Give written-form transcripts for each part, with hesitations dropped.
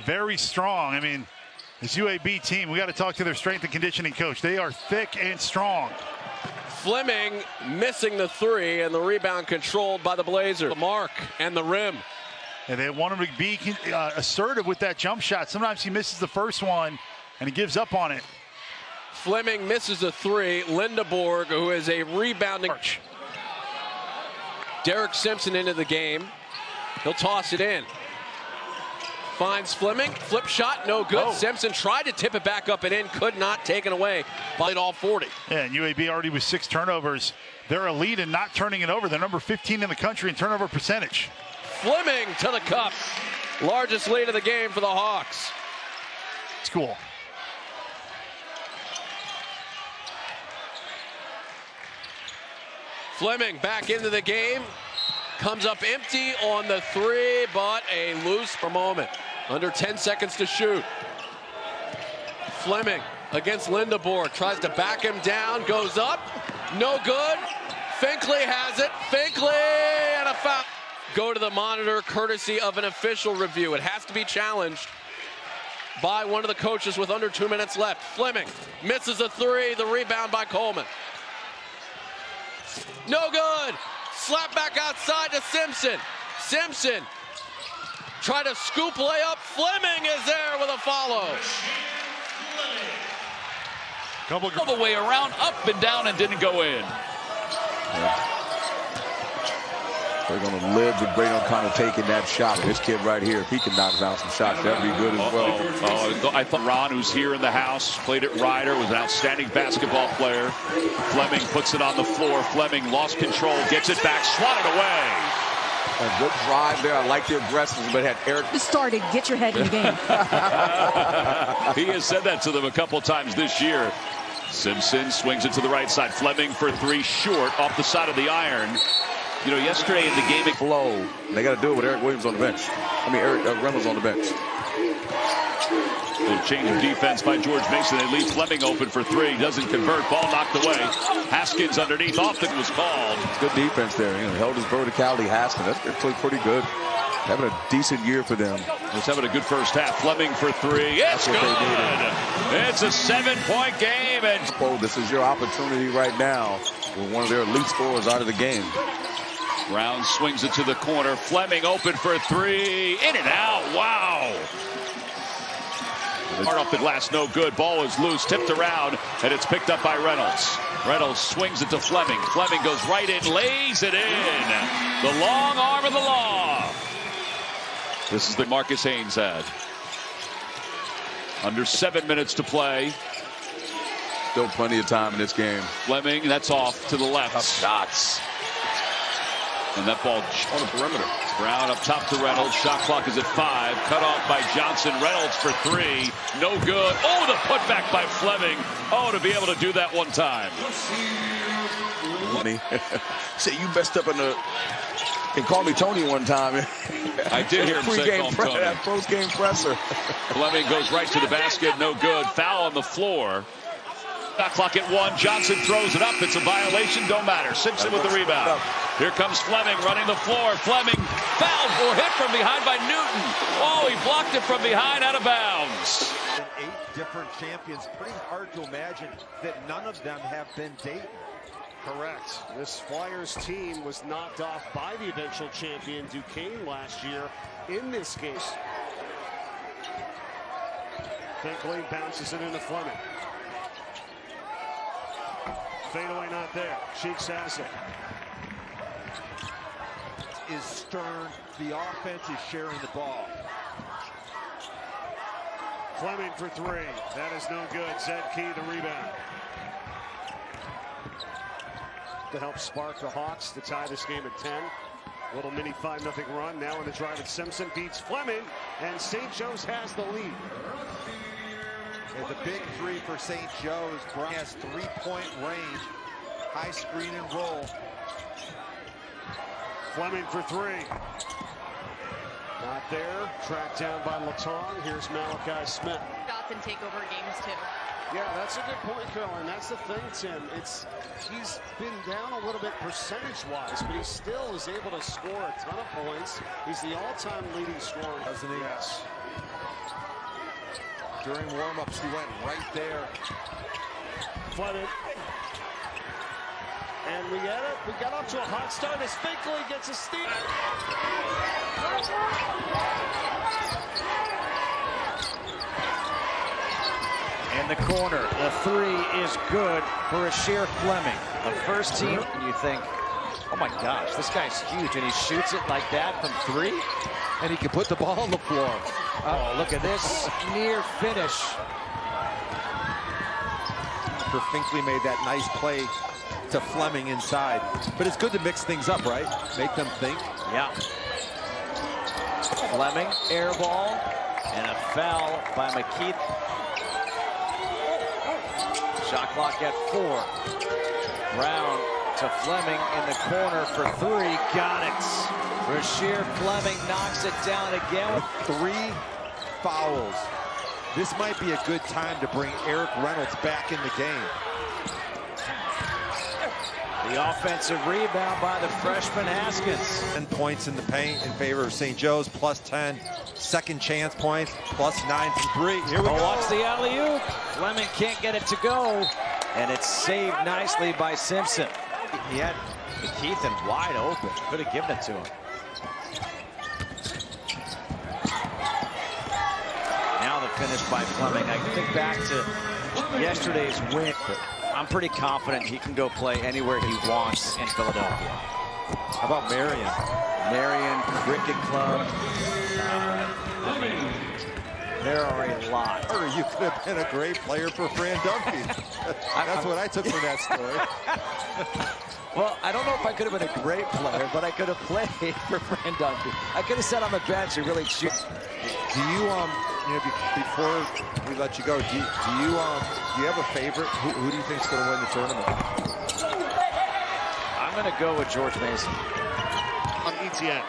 very strong. I mean, this UAB team, we got to talk to their strength and conditioning coach. They are thick and strong. Fleming missing the three, and the rebound controlled by the Blazers. The mark and the rim. And they want him to be assertive with that jump shot. Sometimes he misses the first one, and he gives up on it. Fleming misses a three. Lindeborg, who is a rebounding. Derek Simpson into the game. He'll toss it in. Finds Fleming. Flip shot, no good. Oh. Simpson tried to tip it back up and in. Could not. Taken away by all 40. Yeah, and UAB already with 6 turnovers. They're a lead in not turning it over. They're number 15 in the country in turnover percentage. Fleming to the cup. Largest lead of the game for the Hawks. It's cool. Fleming back into the game. Comes up empty on the three, but a loose for a moment. Under 10 seconds to shoot. Fleming against Lindeborg. Tries to back him down. Goes up. No good. Finkley has it. Finkley and a foul. Go to the monitor courtesy of an official review. It has to be challenged by one of the coaches with under 2 minutes left. Fleming misses a three. The rebound by Coleman. No good. Slap back outside to Simpson. Simpson try to scoop layup. Fleming is there with a follow. All the way around, up and down, and didn't go in. They're going to live with Braden O'Connell taking that shot. This kid right here, if he can knock down some shots, that'd be good as well. I thought Ron, who's here in the house, played at Ryder, was an outstanding basketball player. Fleming puts it on the floor. Fleming lost control, gets it back, swatted away. A good drive there. I like the aggressiveness, but had Eric started. Get your head in the game. He has said that to them a couple times this year. Simpson swings it to the right side. Fleming for three, short, off the side of the iron. You know, yesterday in the game, it flow. They got to do it with Eric Williams on the bench. Eric Reynolds on the bench. Little change of defense by George Mason. They leave Fleming open for three. Doesn't convert. Ball knocked away. Haskins underneath. Often was called. Good defense there. You know, held his verticality. Haskins. That's actually pretty good. Having a decent year for them. Was having a good first half. Fleming for three. It's good. It's a 7-point game. And oh, this is your opportunity right now with one of their elite scorers out of the game. Brown swings it to the corner. Fleming open for three. In and out. Wow. Hard off the glass, no good. Ball is loose, tipped around, and it's picked up by Reynolds. Reynolds swings it to Fleming. Fleming goes right in, lays it in. The long arm of the law. This is the Marcus Haynes had. Under 7 minutes to play. Still plenty of time in this game. Fleming, that's off to the left. Tough shots. And that ball on the perimeter. Brown up top to Reynolds. Shot clock is at 5. Cut off by Johnson. Reynolds for three. No good. Oh, the putback by Fleming. Oh, to be able to do that one time. Say you messed up and call me Tony one time. I did hear him say call him Tony. That post-game presser. Fleming goes right to the basket. No good. Foul on the floor. Shot clock at 1. Johnson throws it up. It's a violation. Don't matter. Simpson with the rebound. Here comes Fleming running the floor. Fleming fouled or hit from behind by Newton. Oh, he blocked it from behind, out of bounds. 8 different champions. Pretty hard to imagine that none of them have been Dayton. Correct. This Flyers team was knocked off by the eventual champion Duquesne last year in this game. Finkley bounces it into Fleming. Fadeaway not there. Cheeks has it. Is Stern. The offense is sharing the ball. Fleming for three. That is no good. Zed Key the rebound. To help spark the Hawks to tie this game at 10. Little mini 5-0 run. Now in the drive at Simpson. Beats Fleming. And St. Joe's has the lead. And the big three for St. Joe's. Brown has 3-point range. High screen and roll. Fleming for three. Not there. Tracked down by Latong. Here's Malachi Smith. Shots and take over games too. Yeah, that's a good point, Phil. And that's the thing, Tim. He's been down a little bit percentage-wise, but he still is able to score a ton of points. He's the all-time leading scorer, doesn't he? Yes. During warm-ups, he went right there. Fleming. And we got off to a hot start as Finkley gets a steal. In the corner, the three is good for Rasheer Fleming. The first team, and you think, oh my gosh, this guy's huge, and he shoots it like that from three, And he can put the ball on the floor. oh, look at this near finish. For Finkley made that nice play to Fleming inside. But it's good to mix things up, right? Make them think. Yeah. Fleming, air ball, and a foul by McKeith. Shot clock at 4. Brown to Fleming in the corner for 3. Got it. Rasheer Fleming knocks it down again. 3 fouls. This might be a good time to bring Eric Reynolds back in the game. The offensive rebound by the freshman Haskins. 10 points in the paint in favor of St. Joe's, plus 10. Second chance points, plus 9 from 3. Here we go. Watch the alley-oop. Fleming can't get it to go. And it's saved nicely by Simpson. He had McKeith wide open. Could have given it to him. Now the finish by Fleming. I think back to yesterday's win. But I'm pretty confident he can go play anywhere he wants in Philadelphia. How about Marion? Marion Cricket Club. There are a lot. Or you could have been a great player for Fran Dunphy. That's what I took from that story. Well, I don't know if I could have been a great player, but I could have played for Fran Dunphy. I could have sat on the bench and really shoot. Do you, before we let you go, do you have a favorite? Who do you think is going to win the tournament? I'm going to go with George Mason. On ETN.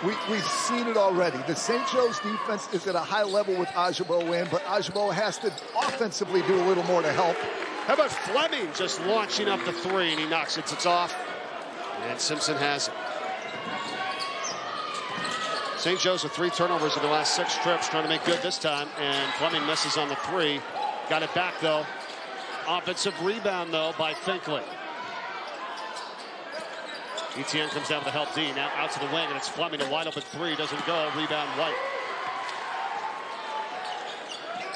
We've seen it already. The St. Joe's defense is at a high level with Ajabo in, but Ajabo has to offensively do a little more to help. How about Fleming just launching up the 3, and he knocks it. It's off. And Simpson has it. St. Joe's with 3 turnovers in the last 6 trips, trying to make good this time. And Fleming misses on the 3. Got it back, though. Offensive rebound, though, by Finkley. ETN comes down with a help D. Now out to the wing, and it's Fleming. A wide open 3. Doesn't go. Rebound White.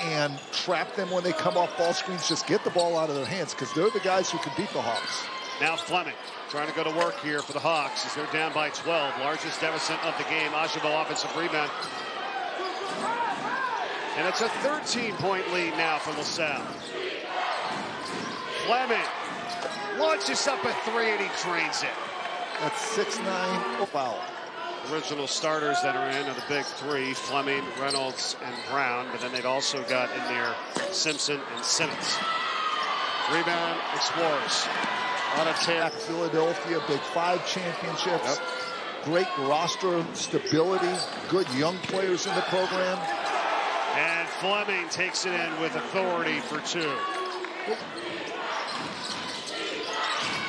And trap them when they come off ball screens. Just get the ball out of their hands because they're the guys who can beat the Hawks. Now Fleming trying to go to work here for the Hawks as they're down by 12. Largest deficit of the game. Ajabo offensive rebound. And it's a 13-point lead now for LaSalle. Fleming launches up a 3 and he drains it. That's 6-9 foul. Original starters that are in are the big 3, Fleming, Reynolds, and Brown. But then they've also got in there Simpson and Simmons. Rebound, Explorers. On a tear. Philadelphia, Big 5 championships. Yep. Great roster stability. Good young players in the program. And Fleming takes it in with authority for 2.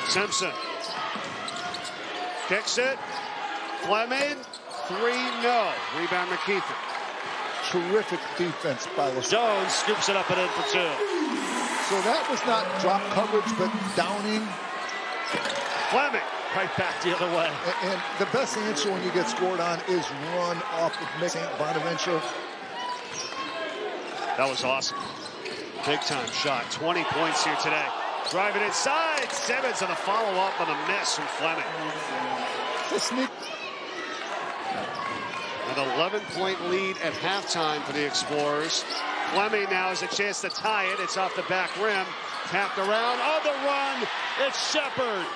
Simpson kicks it. Fleming, 3, no. Rebound McKeith. Terrific defense by LaSalle. Jones scoops it up and in for 2. So that was not drop coverage, but downing. Fleming right back the other way. And the best answer when you get scored on is run off of St. Bonaventure. That was awesome. Big time shot. 20 points here today. Driving inside. Simmons on the follow-up on a miss from Fleming. An 11-point lead at halftime for the Explorers. Fleming now has a chance to tie it. It's off the back rim. Tapped around on the run. It's Shepard.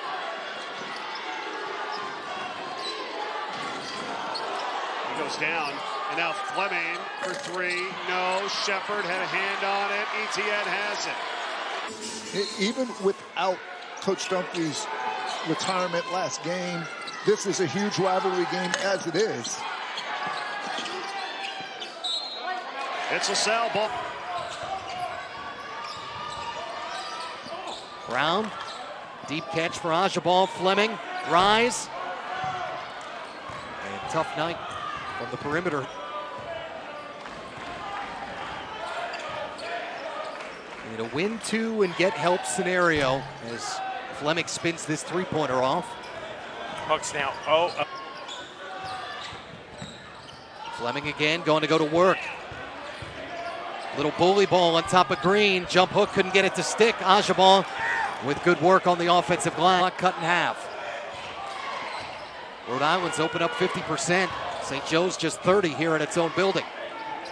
He goes down. And now Fleming for 3. No. Shepard had a hand on it. ETN has it. Even without Coach Dunphy's retirement last game, this is a huge rivalry game as it is. It's LaSalle ball. Brown, deep catch for Ajabo. Fleming, rise. And tough night from the perimeter. In a win two and get help scenario as Fleming spins this three-pointer off. Hooks now. Fleming again going to go to work. Little bully ball on top of Green. Jump hook couldn't get it to stick. Ajabal with good work on the offensive glass. Cut in half. Rhode Island's open up 50%. St. Joe's just 30 here in its own building.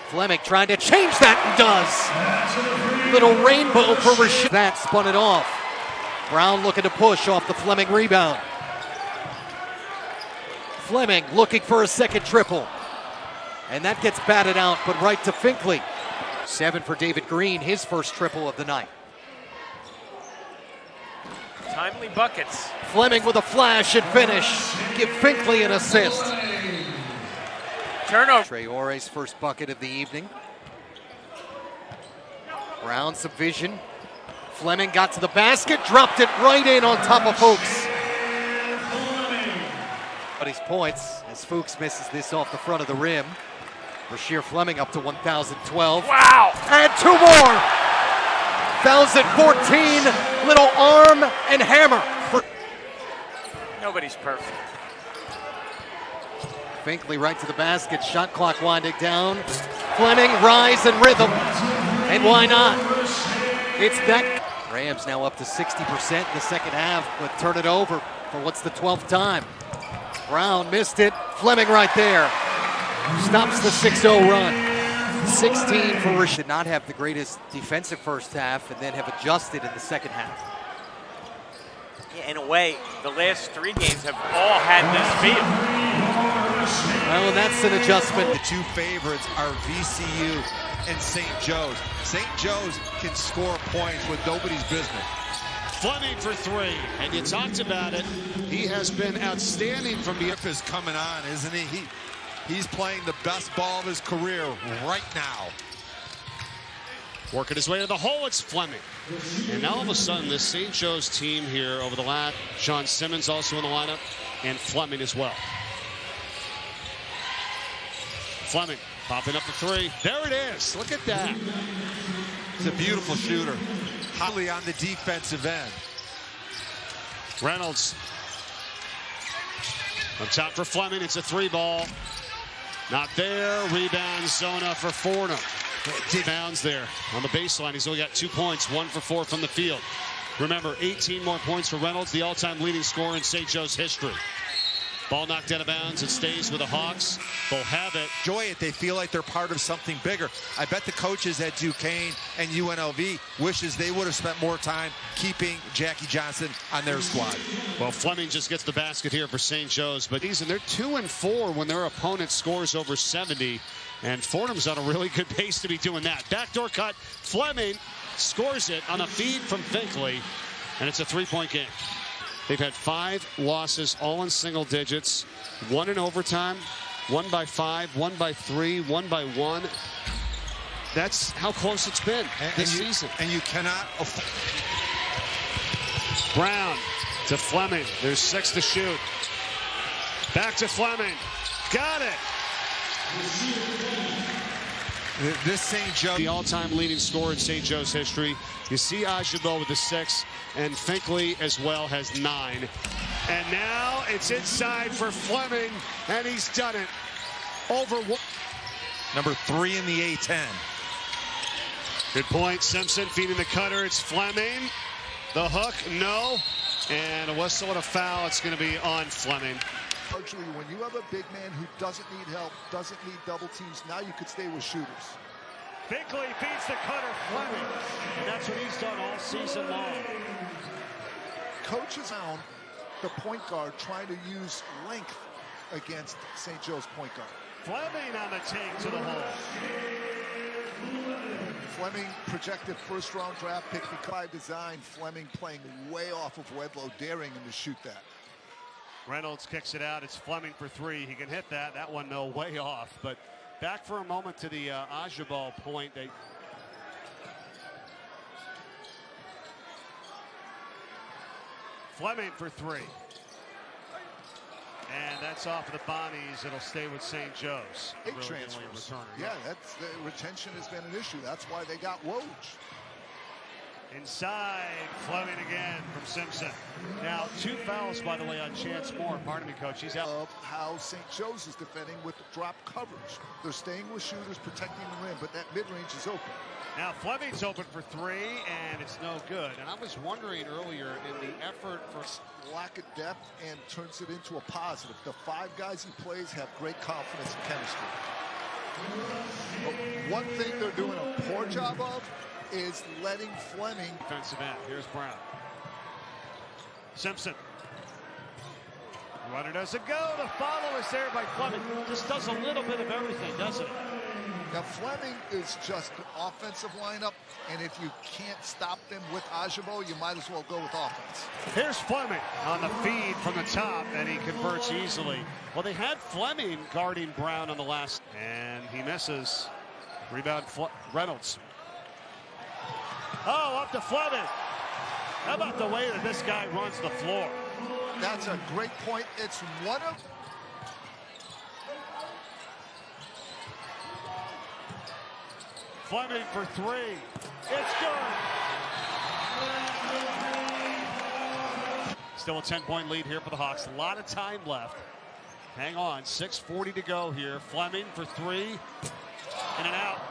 Fleming trying to change that and does. Little rainbow for Rasheer. That spun it off. Brown looking to push off the Fleming rebound. Fleming looking for a second triple. And that gets batted out, but right to Finkley. 7 for David Green, his first triple of the night. Timely buckets. Fleming with a flash and finish. Give Finkley an assist. Turnover. Traore's first bucket of the evening. Brown some vision. Fleming got to the basket, dropped it right in on top of Fuchs. But his points as Fuchs misses this off the front of the rim. Rasheer Fleming up to 1,012. Wow! And 2 more. 1,014. Little arm and hammer. Nobody's perfect. Finkley right to the basket. Shot clock winding down. Fleming, rise and rhythm. And why not? It's that. Rams now up to 60% in the second half, but turn it over for what's the 12th time. Brown missed it. Fleming right there. Stops the 6-0 run. 16 for Rasheer. Did not have the greatest defensive first half and then have adjusted in the second half. Yeah, in a way, the last 3 games have all had this feel. Well, that's an adjustment. The 2 favorites are VCU and St. Joe's. St. Joe's can score points with nobody's business. Fleming for 3, and you talked about it. He has been outstanding from the... Is coming on, isn't he? He's playing the best ball of his career right now. Working his way to the hole, it's Fleming. And now all of a sudden, this St. Joe's team here over the last, Sean Simmons also in the lineup, and Fleming as well. Fleming popping up the 3. There it is. Look at that. He's a beautiful shooter. Highly on the defensive end. Reynolds on top for Fleming. It's a 3 ball. Not there. Rebound Zona for Fordham. Bounds there on the baseline. He's only got 2 points, 1 for 4 from the field. Remember, 18 more points for Reynolds, the all-time leading scorer in St. Joe's history. Ball knocked out of bounds. It stays with the Hawks. They'll have it. Enjoy it. They feel like they're part of something bigger. I bet the coaches at Duquesne and UNLV wishes they would have spent more time keeping Jackie Johnson on their squad. Well, Fleming just gets the basket here for St. Joe's, but they're 2-4 when their opponent scores over 70, and Fordham's on a really good pace to be doing that. Backdoor cut. Fleming scores it on a feed from Finkley, and it's a 3-point game. They've had 5 losses, all in single digits. 1 in overtime, 1 by 5, 1 by 3, 1 by 1. That's how close it's been this season. And you cannot afford. Brown to Fleming. There's 6 to shoot. Back to Fleming. Got it. This St. Joe, the all-time leading scorer in St. Joe's history. You see Ajabo with the 6, and Finkley as well has 9. And now it's inside for Fleming, and he's done it. Over number 3 in the A-10. Good point. Simpson feeding the cutter. It's Fleming. The hook, no. And a whistle and a foul. It's going to be on Fleming. Largely, when you have a big man who doesn't need help, doesn't need double teams, now you could stay with shooters. Finkley feeds the cutter, Fleming. And that's what he's done all season long. Coaches found the point guard trying to use length against St. Joe's point guard. Fleming on the take to the hole. Fleming projected first-round draft pick by design. Fleming playing way off of Wedlow, daring him to shoot that. Reynolds kicks it out. It's Fleming for 3. He can hit that. That one, no, way off. But back for a moment to the Ajabal point. Fleming for 3. And that's off of the Bonnies. It'll stay with St. Joe's. Big transfers. Yeah, that's the retention has been an issue. That's why they got Woj. Inside, Fleming again from Simpson. Now, 2 fouls, by the way, on Chance Moore. Pardon me, Coach. He's out. Of how St. Joe's is defending with drop coverage. They're staying with shooters, protecting the rim, but that mid-range is open. Now Fleming's open for 3, and it's no good. And I was wondering earlier in the effort for lack of depth and turns it into a positive. The 5 guys he plays have great confidence and chemistry. But one thing they're doing a poor job of is letting Fleming. Defensive end. Here's Brown. Simpson. Runner doesn't go. The follow is there by Fleming. Just does a little bit of everything, doesn't it? Now Fleming is just an offensive lineup, and if you can't stop them with Ajabo, you might as well go with offense. Here's Fleming on the feed from the top, and he converts easily. Well, they had Fleming guarding Brown on the last, and he misses. Rebound Reynolds. Oh, up to Fleming. How about the way that this guy runs the floor? That's a great point. It's one of... Fleming for 3. It's good. Still a 10-point lead here for the Hawks. A lot of time left. Hang on. 6:40 to go here. Fleming for 3. In and out.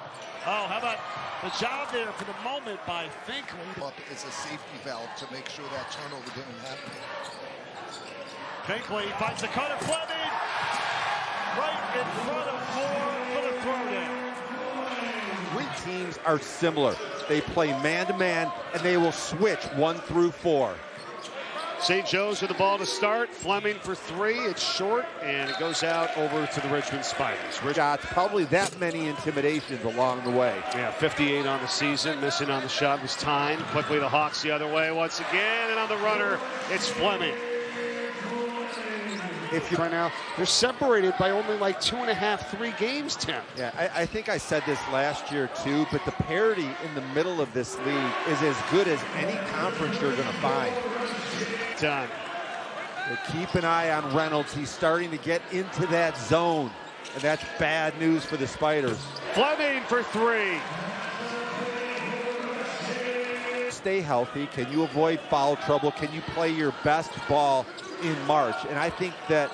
Oh, how about the job there for the moment by Finkley. It's a safety valve to make sure that turnover didn't happen. Finkley finds the cutter. Fleming right in front of Moore for the throwdown. Teams are similar. They play man-to-man, and they will switch 1 through 4. St. Joe's with the ball to start. Fleming for 3. It's short, and it goes out over to the Richmond Spiders. Shots, probably that many intimidations along the way. Yeah, 58 on the season. Missing on the shot was time. Quickly the Hawks the other way once again, and on the runner, it's Fleming. If you right now, they're separated by only like 2.5, 3 games, Tim. Yeah, I think I said this last year too, but the parity in the middle of this league is as good as any conference you're going to find. Done. But keep an eye on Reynolds. He's starting to get into that zone, and that's bad news for the Spiders. Fleming for 3. Stay healthy. Can you avoid foul trouble? Can you play your best ball in March? And I think that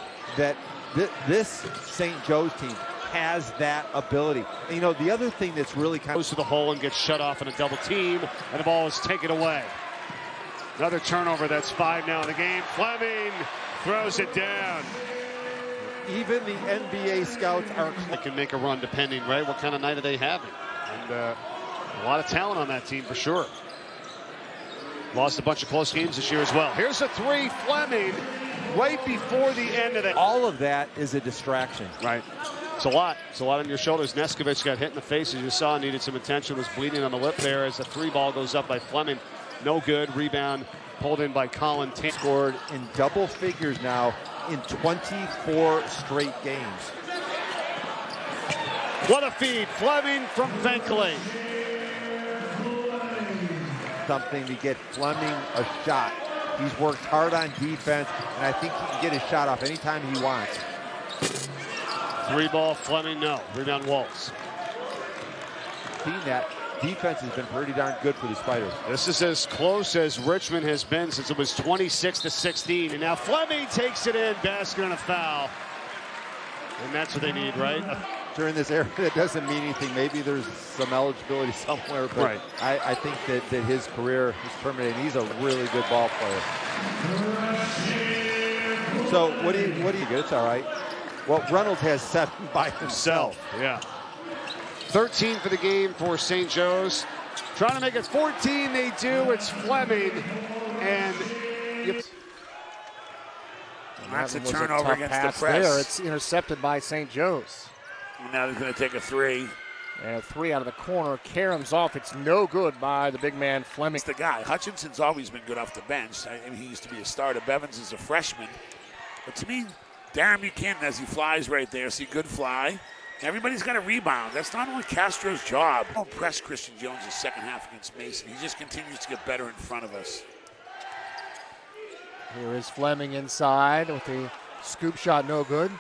this St. Joe's team has that ability. And, you know, the other thing that's really kind of goes to the hole and gets shut off in a double team, and the ball is taken away. Another turnover. That's 5 now in the game. Fleming throws it down. Even the NBA scouts are. They can make a run depending, right? What kind of night are they having? And a lot of talent on that team for sure. Lost a bunch of close games this year as well. Here's a 3, Fleming, right before the end of that. All of that is a distraction. Right. It's a lot. It's a lot on your shoulders. Neskovic got hit in the face, as you saw, needed some attention, was bleeding on the lip there as the 3 ball goes up by Fleming. No good. Rebound pulled in by Colin. Scored in double figures now in 24 straight games. What a feed. Fleming from Finkley. Something to get Fleming a shot. He's worked hard on defense, and I think he can get his shot off anytime he wants. 3 ball, Fleming, no. Rebound Waltz. Seen that. Defense has been pretty darn good for the Spiders. This is as close as Richmond has been since it was 26-16. And now Fleming takes it in, basket and a foul. And that's what they need, right? During this era, that doesn't mean anything. Maybe there's some eligibility somewhere, but right. I think that his career is terminated. He's a really good ball player. So what do you get? It's all right. Well, Reynolds has 7 by himself. Yeah. 13 for the game for St. Joe's. Trying to make it 14, they do. It's Fleming. And that's a turnover against the press. There. It's intercepted by St. Joe's. Now they're going to take a 3. And a 3 out of the corner. Caroms off. It's no good by the big man, Fleming. It's the guy. Hutchinson's always been good off the bench. I mean, he used to be a starter. Bevins is a freshman. But to me, Darren Buchanan, as he flies right there, see good fly. Everybody's got a rebound. That's not only Castro's job. Don't press Christian Jones' second half against Mason. He just continues to get better in front of us. Here is Fleming inside with the scoop shot, no good.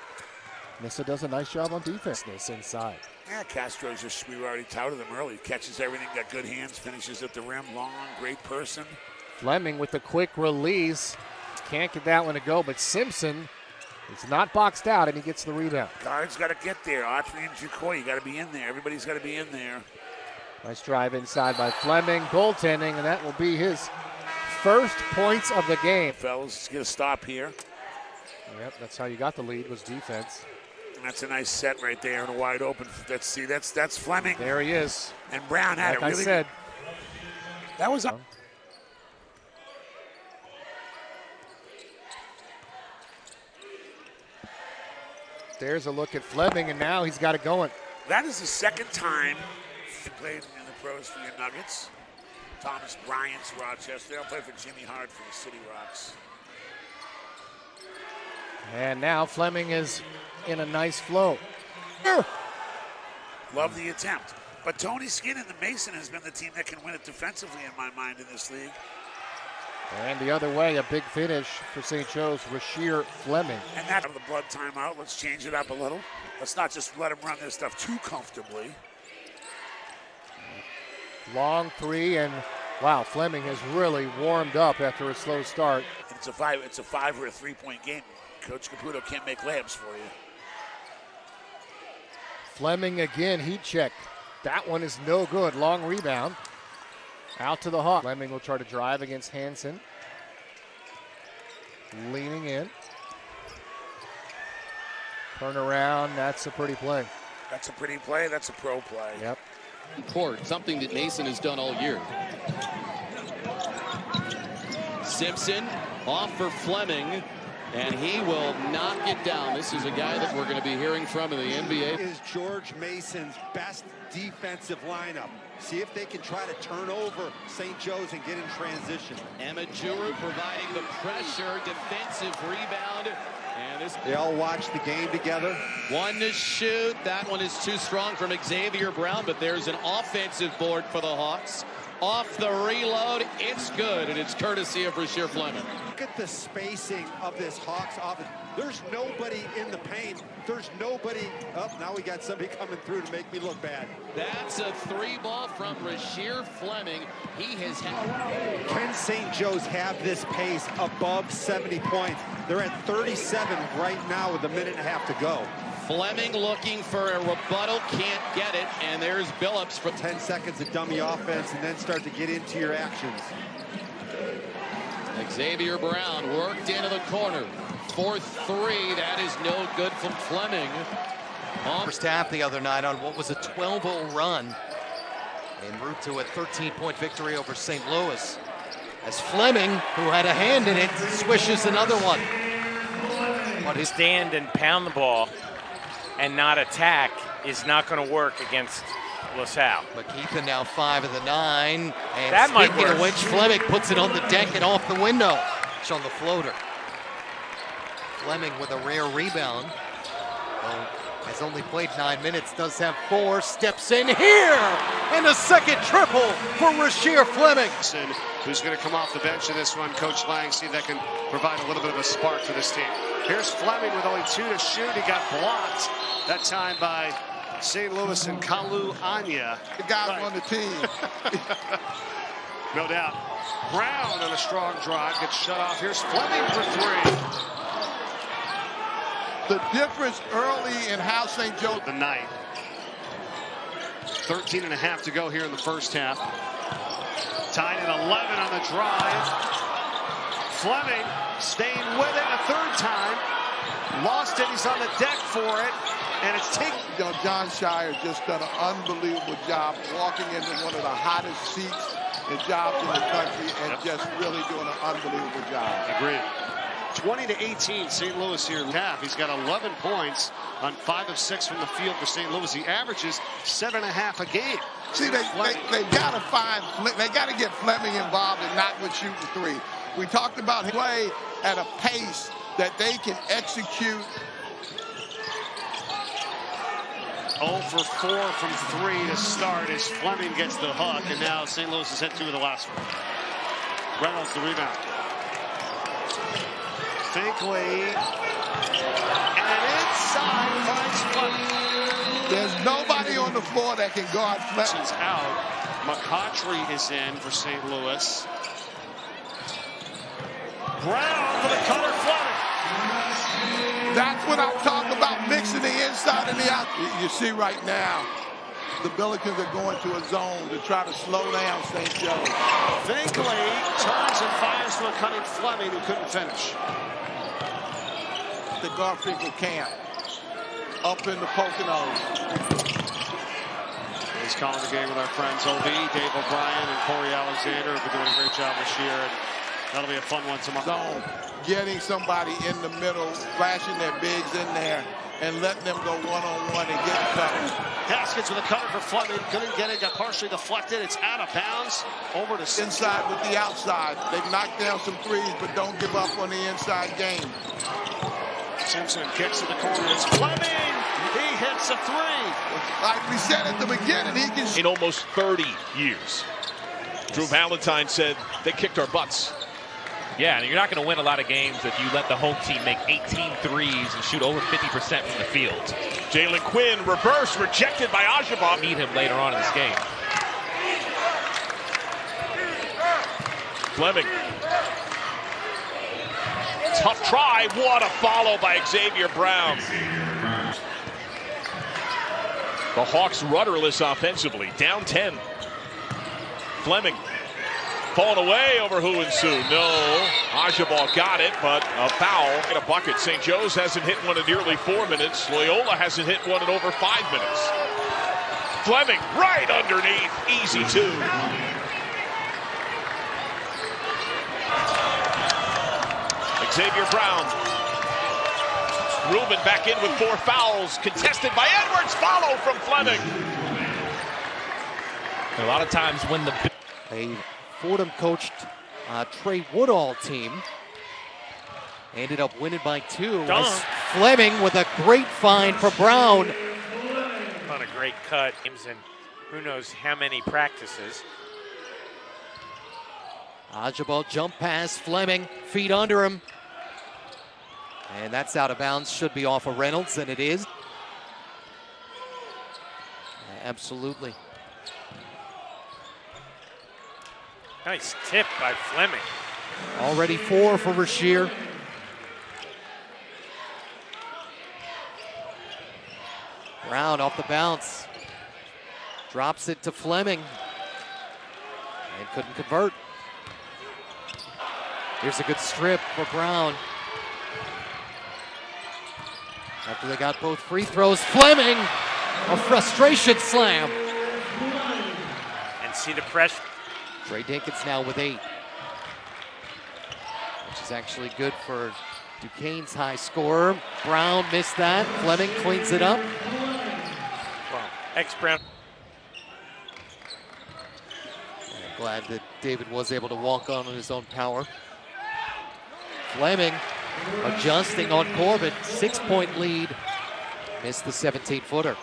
Nissa does a nice job on defense inside. Yeah, Castro's just, we already touted him early. Catches everything, got good hands, finishes at the rim, long, great person. Fleming with the quick release. Can't get that one to go, but Simpson is not boxed out, and he gets the rebound. Guards got to get there. Autry and Jacoy, you got to be in there. Everybody's got to be in there. Nice drive inside by Fleming, goaltending, and that will be his first points of the game. Fellas, let's get a stop here. Yep, that's how you got the lead, was defense. And that's a nice set right there and a wide open. That's Fleming. There he is. And Brown had like it really. I said. That was up. There's a look at Fleming, and now he's got it going. That is the second time he played in the pros for your Nuggets. Thomas Bryant's Rochester. They'll play for Jimmy Hart for the City Rocks. And now Fleming is in a nice flow. Love the attempt. But Tony Skinn and the Mason has been the team that can win it defensively in my mind in this league. And the other way, a big finish for St. Joe's, Rasheer Fleming. And that's out of the blood timeout. Let's change it up a little. Let's not just let them run their stuff too comfortably. Long three, and wow, Fleming has really warmed up after a slow start. And it's a 5 or a 3-point game. Coach Caputo can't make layups for you. Fleming again, heat check. That one is no good. Long rebound. Out to the Hawk. Fleming will try to drive against Hansen. Leaning in. Turn around. That's a pretty play. That's a pretty play. That's a pro play. Yep. Court, something that Mason has done all year. Simpson off for Fleming, and he will knock it down. This is a guy that we're going to be hearing from in the NBA. Is George Mason's best defensive lineup. See if they can try to turn over St. Joe's and get in transition. Amajuru providing the pressure, defensive rebound. And they all watch the game together. One to shoot. That one is too strong from Xavier Brown, but there's an offensive board for the Hawks. Off the reload, it's good, and it's courtesy of Rasheer Fleming. Look at the spacing of this Hawks offense. There's nobody in the paint. There's nobody up. Now we got somebody coming through to make me look bad. That's a 3-ball from Rasheer Fleming. He has had. Can St. Joe's have this pace above 70 points? They're at 37 right now with a minute and a half to go. Fleming looking for a rebuttal, can't get it, and there's Billups for 10 seconds of dummy offense and then start to get into your actions. Xavier Brown worked into the corner. 4-3, that is no good from Fleming. First half the other night on what was a 12-0 run en route to a 13-point victory over St. Louis. As Fleming, who had a hand in it, swishes another one. But his stand and pound the ball and not attack is not going to work against LaSalle. McKeithen now 5 of the 9. And that might speaking work. of which, Fleming puts it on the deck and off the window. It's on the floater. Fleming with a rare rebound. Well, has only played 9 minutes, does have 4, steps in here, and a second triple for Rasheer Fleming. Who's going to come off the bench in this one, Coach Lang, see if that can provide a little bit of a spark for this team. Here's Fleming with only 2 to shoot. He got blocked that time by St. Louis and Kalu Anya. The guys on the team. No doubt. Brown on a strong drive gets shut off. Here's Fleming for 3. The difference early in how St. Joe. The night. 13 and a half to go here in the first half. Tied at 11 on the drive. Fleming staying with it a third time. Lost it. He's on the deck for it. And it's taken. You know, John Shire just done an unbelievable job walking into one of the hottest seats and jobs in the country and just really doing an unbelievable job. Agreed. 20-18, St. Louis here in half. He's got 11 points on 5 of 6 from the field for St. Louis. He averages 7.5 a game. See, they got to find, they got to get Fleming involved and not with shooting 3. We talked about play at a pace that they can execute. 0 for 4 from 3 to start as Fleming gets the hook, and now St. Louis has hit 2 of the last one. Reynolds the rebound. Finkley, and inside finds Fleming. There's nobody on the floor that can guard Fleming. Out. McCautry is in for St. Louis. Brown for the cutter, Fleming. That's what I'm talking about, mixing the inside and the out. You see right now, the Billikens are going to a zone to try to slow down St. Joe. Finkley turns and fires to a cutting Fleming who couldn't finish. The Garfinkel camp up in the Poconos. He's calling the game with our friends OB, Dave O'Brien, and Corey Alexander have been doing a great job this year. And that'll be a fun one tomorrow. Zone, getting somebody in the middle, flashing their bigs in there, and letting them go one-on-one and get covered. Haskins with a cutter for Fleming. Couldn't get it, got partially deflected. It's out of bounds. Over to inside with the outside. They've knocked down some threes, but don't give up on the inside game. Simpson kicks in the corner. It's Fleming. He hits a three. Like we said at the beginning, he can. In almost 30 years. Drew Valentine said they kicked our butts. Yeah, and you're not going to win a lot of games if you let the home team make 18 threes and shoot over 50% from the field. Jalen Quinn, reverse, rejected by Ajabov. Need him later on in this game. Fleming. Tough try. What a follow by Xavier Brown. The Hawks rudderless offensively. Down 10. Fleming. Falling away over Hu and Su. No. Ajabal got it, but a foul and a bucket. St. Joe's hasn't hit one in nearly 4 minutes. Loyola hasn't hit one in over 5 minutes. Fleming right underneath. Easy two. Xavier Brown. Rubin back in with 4 fouls. Contested by Edwards. Follow from Fleming. A lot of times when the Fordham-coached Trey Woodall team ended up winning by 2. Fleming with a great find for Brown. On a great cut. And who knows how many practices. Ajabal jump pass, Fleming, feet under him. And that's out of bounds, should be off of Reynolds, and it is. Absolutely. Nice tip by Fleming. Already 4 for Rasheer. Brown off the bounce. Drops it to Fleming. And couldn't convert. Here's a good strip for Brown. After they got both free throws, Fleming, a frustration slam. And see the pressure. Trey Dinkins now with 8. Which is actually good for Duquesne's high scorer. Brown missed that. Fleming cleans it up. Well, ex-Brown. Glad that David was able to walk on his own power. Fleming adjusting on Corbett. 6-point lead. Missed the 17-footer.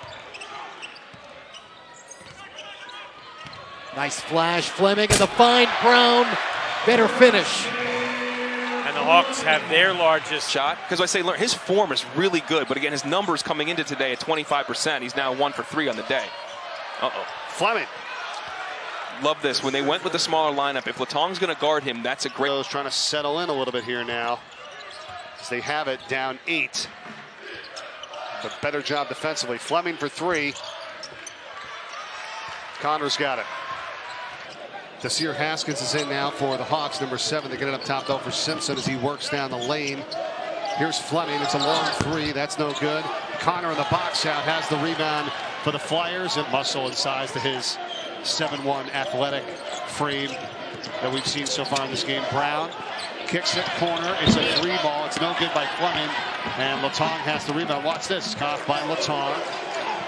Nice flash, Fleming, and the find, Brown. Better finish. And the Hawks have their largest shot. Because I say his form is really good, but again, his numbers coming into today at 25%. He's now 1 for 3 on the day. Uh-oh. Fleming. Love this. When they went with the smaller lineup, if Latong's going to guard him, that's a great... Trying to settle in a little bit here now. As they have it down 8. But better job defensively. Fleming for 3. Connor's got it. Desir Haskins is in now for the Hawks, number 7. They get it up top, though, for Simpson as he works down the lane. Here's Fleming. It's a long 3. That's no good. Connor in the box out has the rebound for the Flyers. And muscle and size to his 7'1" athletic frame that we've seen so far in this game. Brown kicks it, corner. It's a 3 ball. It's no good by Fleming. And Latong has the rebound. Watch this. Cough by Latong.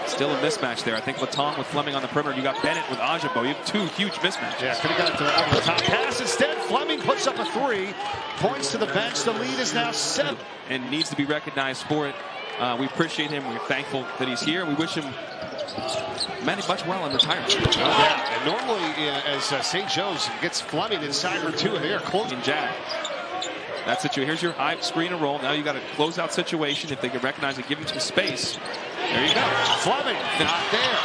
Still a mismatch there. I think Latong with Fleming on the perimeter. You got Bennett with Ajabo. You have 2 huge mismatches. Yeah, could have got it to the over the top pass. Instead, Fleming puts up a 3. Points to the bench. The lead is now 7. And needs to be recognized for it. We appreciate him. We're thankful that he's here. We wish him much well in retirement. Yeah, and normally as St. Joe's gets Fleming inside for 2, and they are close. Jack. That's it. Here's your high screen and roll. Now you got a closeout situation. If they can recognize it, give him some space. There you go. Fleming, not there.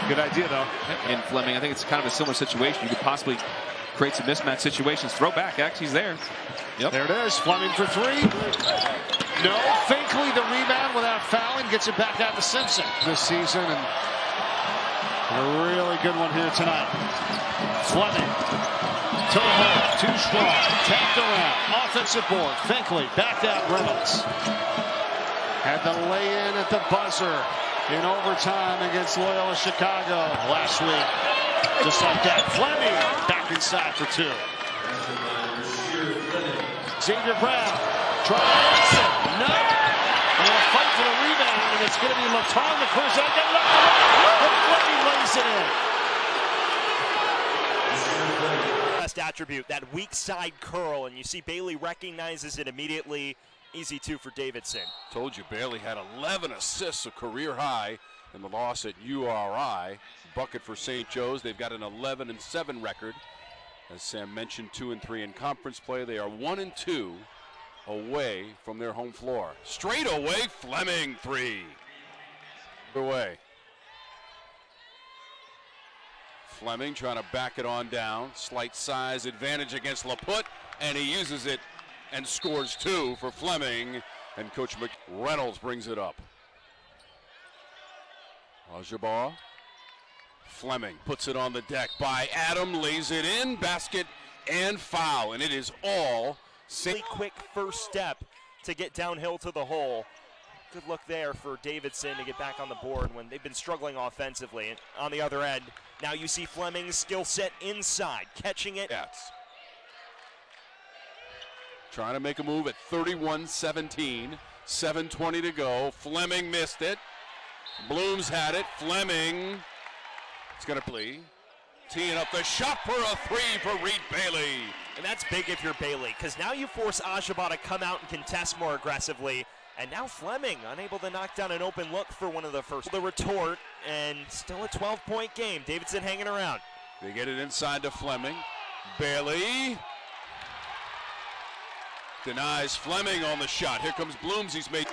Good idea, though. And Fleming, I think it's kind of a similar situation. You could possibly create some mismatch situations. Throw back, actually, he's there. Yep. There it is. Fleming for three. No. Finkley the rebound without fouling. Gets it back out to Simpson this season. And a really good one here tonight. Fleming. To the hole. Too strong. Tapped around. Offensive board. Finkley. Back out Reynolds. Had the lay-in at the buzzer in overtime against Loyola Chicago last week. Just like that. Fleming back inside for two. Xavier Brown trying to answer. No. And going to fight for the rebound, and it's going to be Latar McCruiser. Fleming lays it in. Best attribute, that weak side curl, and you see Bailey recognizes it immediately. Easy two for Davidson. Told you Bailey had 11 assists, a career high in the loss at URI. Bucket for St. Joe's. They've got an 11-7 record. As Sam mentioned, 2-3 in conference play. They are 1-2 away from their home floor. Straight away, Fleming, three. Away. Fleming trying to back it on down. Slight size advantage against LaPut, and he uses it and scores two for Fleming. And Coach Reynolds brings it up. Ajabar. Fleming puts it on the deck by Adam, lays it in, basket and foul, and it is all really quick first step to get downhill to the hole. Good look there for Davidson to get back on the board when they've been struggling offensively. And on the other end, now you see Fleming's skill set inside, catching it. Yes. Trying to make a move at 31-17, 7:20 to go. Fleming missed it. Blooms had it. Fleming. It's going to play. Teeing up the shot for a three for Reed Bailey. And that's big if you're Bailey, because now you force Ajabar to come out and contest more aggressively. And now Fleming unable to knock down an open look for one of the first. The retort, and still a 12-point game. Davidson hanging around. They get it inside to Fleming. Bailey denies Fleming on the shot. Here comes Blooms. He's made.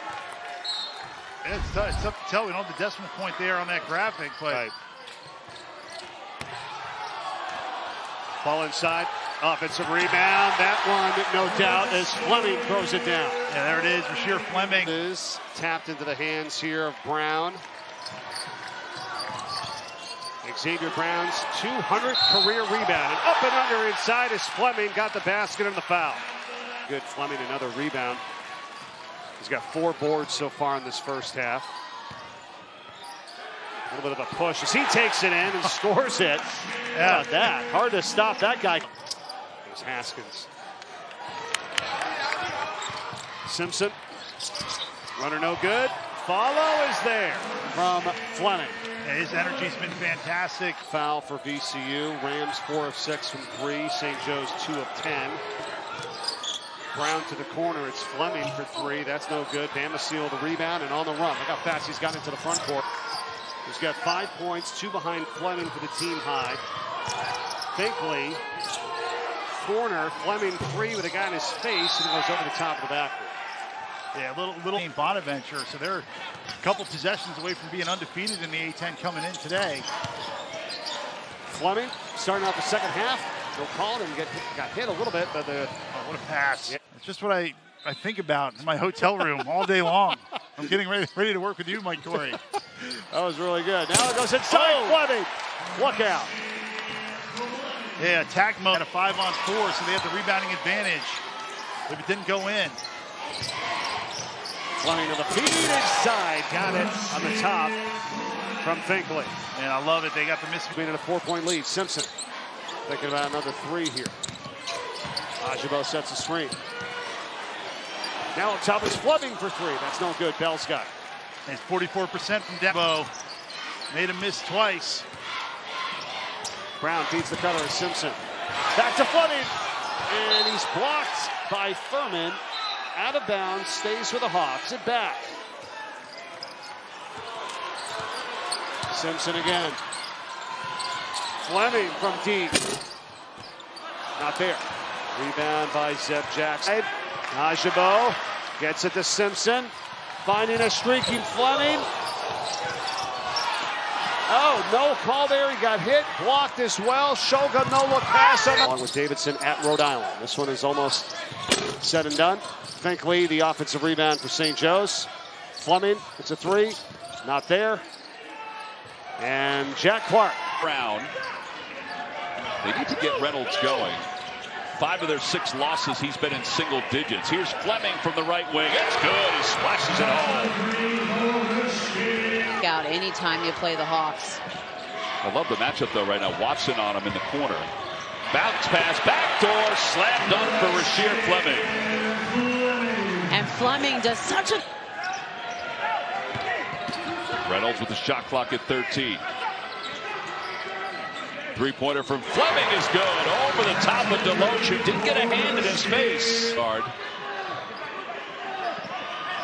It's tough to tell. We don't have the decimal point there on that graphic, but. Right. Ball inside, offensive rebound. That one, no doubt, as Fleming throws it down. Yeah, there it is, Rasheer Fleming. Is tapped into the hands here of Brown. Xavier Brown's 200th career rebound. And up and under inside as Fleming got the basket and the foul. Good Fleming, another rebound. He's got 4 boards so far in this first half. A little bit of a push as he takes it in and scores it. Yeah, that. Hard to stop that guy. There's Haskins. Simpson. Runner no good. Follow is there from Fleming. Yeah, his energy's been fantastic. Foul for VCU. Rams 4 of 6 from 3. St. Joe's 2 of 10. Brown to the corner. It's Fleming for 3. That's no good. Damasio the rebound and on the run. Look how fast he's got into the front court. He's got 5 points, 2 behind Fleming for the team high. Finkley, corner, Fleming 3 with a guy in his face, and it goes over the top of the backboard. Yeah, little Bonaventure, so they're a couple possessions away from being undefeated in the A-10 coming in today. Fleming starting off the second half. No call and got hit a little bit, but what a pass. Yeah. It's just what I think about in my hotel room all day long. I'm getting ready to work with you, Mike Corey. That was really good. Now it goes inside. Fleming. Look out. Yeah, attack mode at a 5-on-4, so they have the rebounding advantage. If it didn't go in. Fleming on the feed inside. Got it on the top from Finkley. And I love it. They got the miss. Being in a 4-point lead. Simpson thinking about another 3 here. Ajabar sets a screen. Now on top is Fleming for 3. That's no good. Bell's got it. It's 44% from Debo. Made him miss twice. Brown feeds the cutter as Simpson. Back to Fleming. And he's blocked by Furman. Out of bounds. Stays with the Hawks. It back. Simpson again. Fleming from deep. Not there. Rebound by Zeb Jackson. Ajabar gets it to Simpson. Finding a streaking Fleming. Oh, no call there. He got hit, blocked as well. Shogun no-look pass. Along with Davidson at Rhode Island. This one is almost said and done. Finkley, the offensive rebound for St. Joe's. Fleming, it's a three. Not there. And Jack Clark. Brown. They need to get Reynolds going. 5 of their 6 losses, he's been in single digits. Here's Fleming from the right wing. It's good. He splashes it home. Out anytime you play the Hawks. I love the matchup, though, right now. Watson on him in the corner. Bounce pass, backdoor, slam dunk for Rasheer Fleming. And Fleming does such a... Reynolds with the shot clock at 13. Three-pointer from Fleming is good. Over the top of Deloach, who didn't get a hand in his face.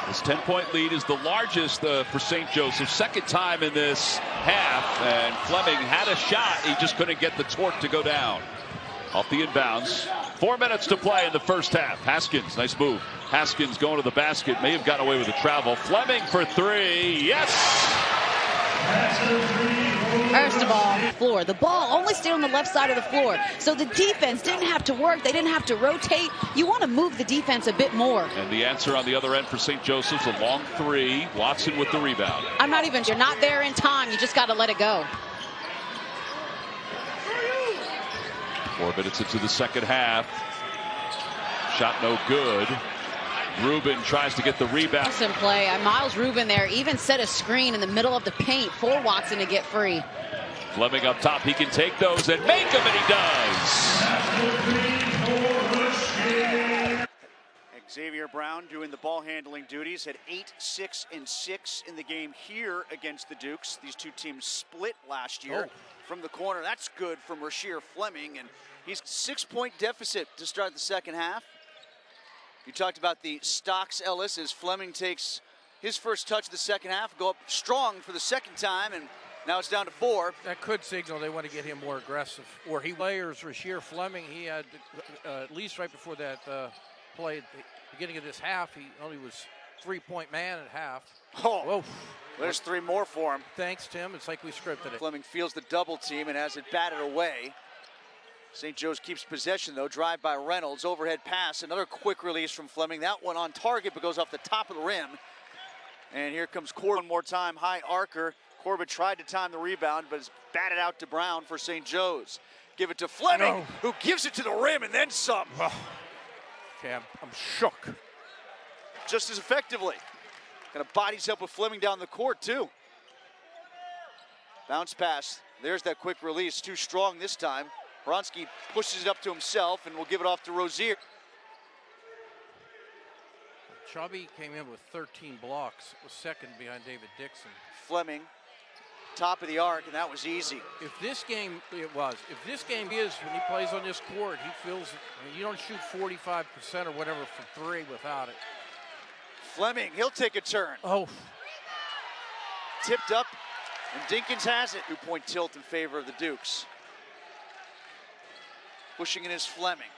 This 10-point lead is the largest for St. Joseph. Second time in this half, and Fleming had a shot. He just couldn't get the torque to go down. Off the inbounds. 4 minutes to play in the first half. Haskins, nice move. Haskins going to the basket. May have got away with the travel. Fleming for 3. Yes! First of all, floor. The ball only stayed on the left side of the floor. So the defense didn't have to work. They didn't have to rotate. You want to move the defense a bit more. And the answer on the other end for St. Joseph's, a long 3. Watson with the rebound. I'm not even, you're not there in time. You just got to let it go. 4 minutes into the second half. Shot no good. Rubin tries to get the rebound. Awesome play. Miles Rubin there even set a screen in the middle of the paint for Watson to get free. Fleming up top. He can take those and make them, and he does. Xavier Brown doing the ball handling duties at 8, 6, and 6 in the game here against the Dukes. These two teams split last year from the corner. That's good from Rasheer Fleming, and he's 6-point deficit to start the second half. You talked about the Stocks Ellis as Fleming takes his first touch of the second half, go up strong for the second time, and now it's down to 4. That could signal they want to get him more aggressive. Or he players Rasheer Fleming, he had at least right before that play at the beginning of this half, he only was 3-point man at half. Oh, whoa. There's 3 more for him. Thanks, Tim. It's like we scripted it. Fleming feels the double team and has it batted away. St. Joe's keeps possession, though. Drive by Reynolds. Overhead pass. Another quick release from Fleming. That one on target, but goes off the top of the rim. And here comes Corbett one more time. High arcer. Corbett tried to time the rebound, but is batted out to Brown for St. Joe's. Give it to Fleming, who gives it to the rim and then some. Okay, I'm shook. Just as effectively. Kind of bodies up with Fleming down the court, too. Bounce pass. There's that quick release. Too strong this time. Bronski pushes it up to himself and will give it off to Rasheer. Chubby came in with 13 blocks, was second behind David Dixon. Fleming, top of the arc, and that was easy. If this game is, when he plays on this court, he feels, I mean, you don't shoot 45% or whatever from 3 without it. Fleming, he'll take a turn. Oh. Tipped up, and Dinkins has it. 2-point tilt in favor of the Dukes. Pushing in is Fleming.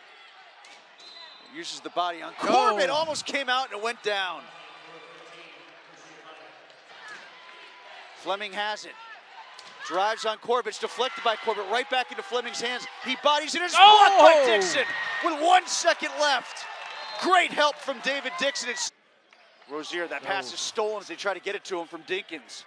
Uses the body on Corbett. Almost came out and it went down. Fleming has it. Drives on Corbett. It's deflected by Corbett. Right back into Fleming's hands. He bodies it. It's blocked by Dixon with 1 second left. Great help from David Dixon. It's Rasheer. That pass is stolen as they try to get it to him from Dinkins.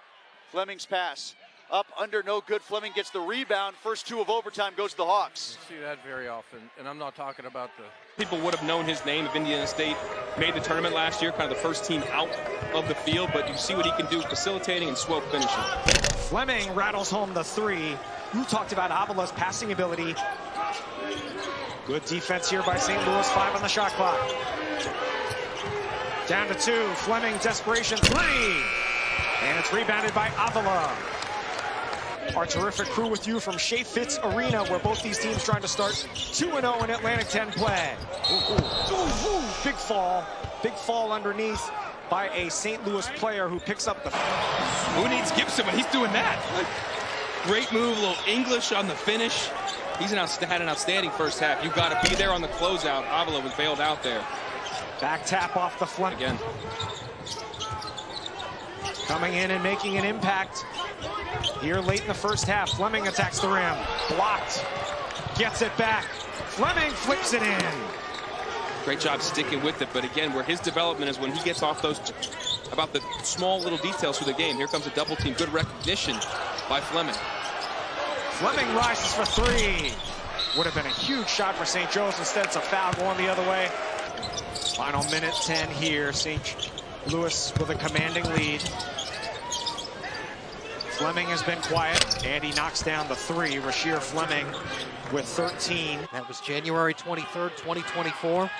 Fleming's pass. Up, under, no good. Fleming gets the rebound. First 2 of overtime goes to the Hawks. You see that very often, and I'm not talking about the... People would have known his name if Indiana State made the tournament last year, kind of the first team out of the field, but you see what he can do facilitating and swope finishing. Fleming rattles home the 3. You talked about Avila's passing ability. Good defense here by St. Louis. 5 on the shot clock. Down to 2. Fleming, desperation 3. And it's rebounded by Avila. Our terrific crew with you from Shea Fitz Arena, where both these teams trying to start 2-0 in Atlantic 10 play. Big fall underneath by a St. Louis player who picks up the... Who needs Gibson when he's doing that? Great move, a little English on the finish. He's had an outstanding first half. You've got to be there on the closeout. Avila was bailed out there. Back tap off the Fleming. Again. coming in and making an impact here late in the first half. Fleming attacks the rim. Blocked. Gets it back. Fleming flips it in. Great job sticking with it, but again, where his development is when he gets off those, about the small little details for the game. Here comes a double team. Good recognition by Fleming. Fleming rises for three. Would have been a huge shot for St. Joe's. Instead, it's a foul going the other way. Final minute 10 here. St. Louis with a commanding lead. Fleming has been quiet, and he knocks down the three. Rasheer Fleming with 13. That was January 23rd, 2024.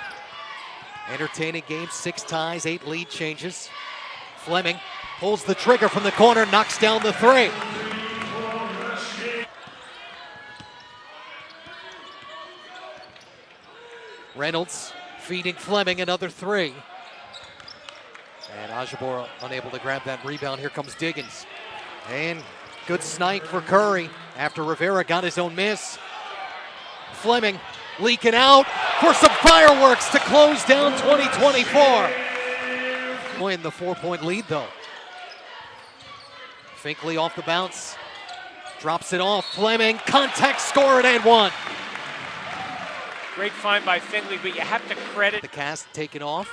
Entertaining game, 6 ties, 8 lead changes. Fleming pulls the trigger from the corner, knocks down the three. Reynolds feeding Fleming another three. And Ajabor unable to grab that rebound. Here comes Diggins. And good snipe for Curry after Rivera got his own miss. Fleming leaking out for some fireworks to close down 2024. In the 4-point lead though. Finkley off the bounce. Drops it off. Fleming, contact score and one. Great find by Finkley, but you have to credit the cast taken off.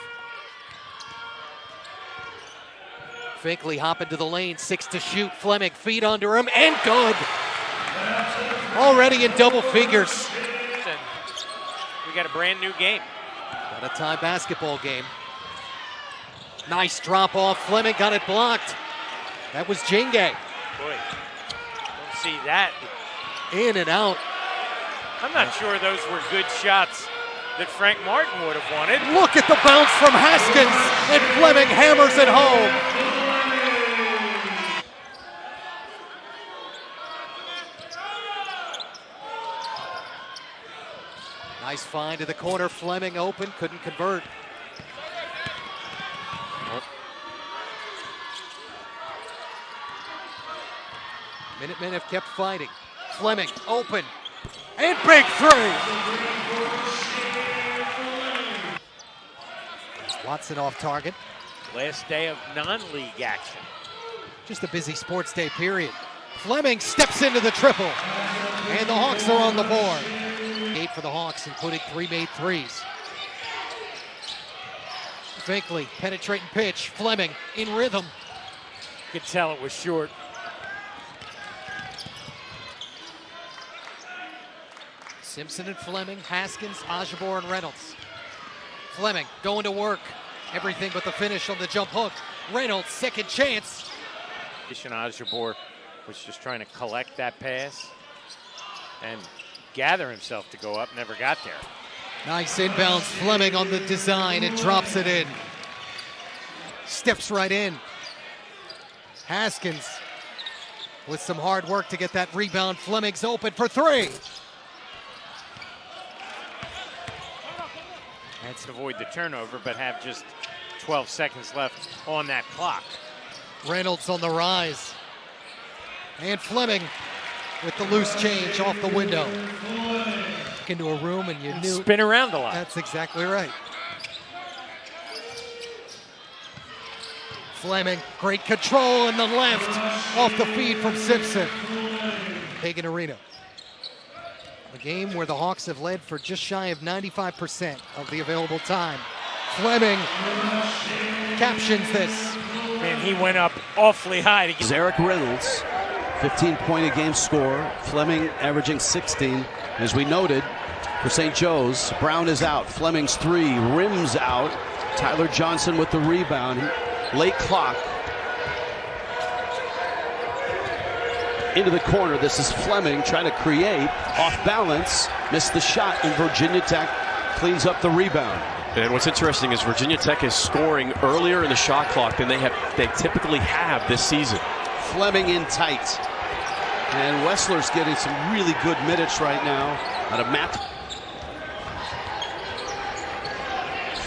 Finkley hopping to the lane, 6 to shoot. Fleming feet under him and good. Already in double figures. We got a brand new game. Got a tie basketball game. Nice drop off. Fleming got it blocked. That was Jinge. Boy, don't see that. In and out. I'm not sure those were good shots that Frank Martin would have wanted. Look at the bounce from Haskins, and Fleming hammers it home. Nice find to the corner. Fleming open, couldn't convert. Minutemen have kept fighting. Fleming open. And big three. Watson off target. Last day of non-league action. Just a busy sports day period. Fleming steps into the triple. And the Hawks are on the board. 8 for the Hawks, including 3 made threes. Finkley, penetrating pitch. Fleming in rhythm. You could tell it was short. Simpson and Fleming, Haskins, Ajabor, and Reynolds. Fleming going to work. Everything but the finish on the jump hook. Reynolds, second chance. Ajabor was just trying to collect that pass and gather himself to go up, never got there. Nice inbounds. Fleming on the design and drops it in. Steps right in. Haskins with some hard work to get that rebound. Fleming's open for three. Had to avoid the turnover, but have just 12 seconds left on that clock. Reynolds on the rise. And Fleming with the loose change off the window. Into a room and you knew. Spin around a lot. That's exactly right. Fleming, great control in the left. Off the feed from Simpson. Hagan Arena. A game where the Hawks have led for just shy of 95% of the available time. Fleming captions this. Man, he went up awfully high. Eric Reynolds, 15-point-a-game scorer. Fleming averaging 16. As we noted, for St. Joe's, Brown is out. Fleming's three rims out. Tyler Johnson with the rebound. Late clock. Into the corner. This is Fleming trying to create. Off balance. Missed the shot, and Virginia Tech cleans up the rebound. And what's interesting is Virginia Tech is scoring earlier in the shot clock than they typically have this season. Fleming in tight. And Wessler's getting some really good minutes right now out of Matt.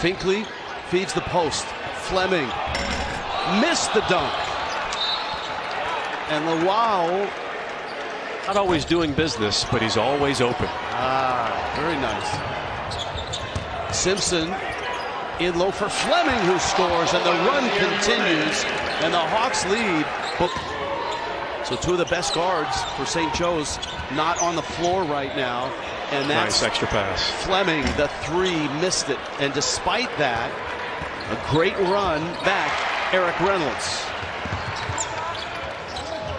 Finkley feeds the post. Fleming missed the dunk. And Lawal, not always doing business, but he's always open. Very nice. Simpson In low for Fleming, who scores, and the run continues, and the Hawks lead. So two of the best guards for St. Joe's not on the floor right now, and that's nice extra pass. Fleming, the three, missed it, and despite that, a great run back, Eric Reynolds.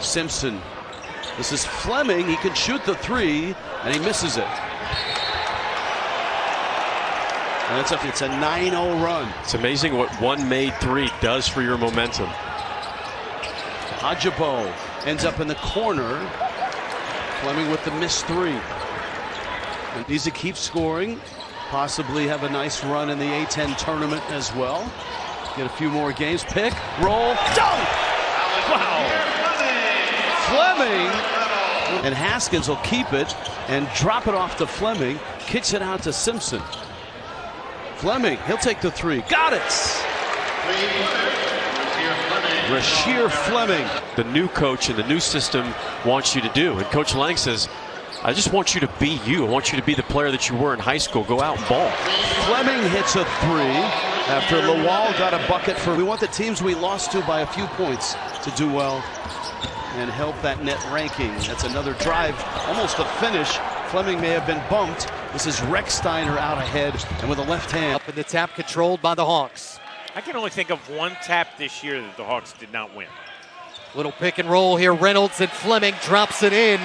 Simpson. This is Fleming. He can shoot the three, and he misses it. And it's a 9-0 run. It's amazing what one made three does for your momentum. Ajabo ends up in the corner. Fleming with the missed three. And needs to keep scoring. Possibly have a nice run in the A10 tournament as well. Get a few more games. Pick, roll, dunk! Wow! Fleming! And Haskins will keep it and drop it off to Fleming. Kicks it out to Simpson. Fleming, he'll take the three. Got it! Rasheer Fleming. The new coach and the new system wants you to do. And Coach Lang says, I just want you to be you. I want you to be the player that you were in high school. Go out and ball. Fleming hits a three after Lawal got a bucket for. We want the teams we lost to by a few points to do well and help that net ranking. That's another drive, almost a finish. Fleming may have been bumped. This is Recksteiner out ahead and with a left hand. Up in the tap controlled by the Hawks. I can only think of one tap this year that the Hawks did not win. Little pick and roll here. Reynolds and Fleming drops it in.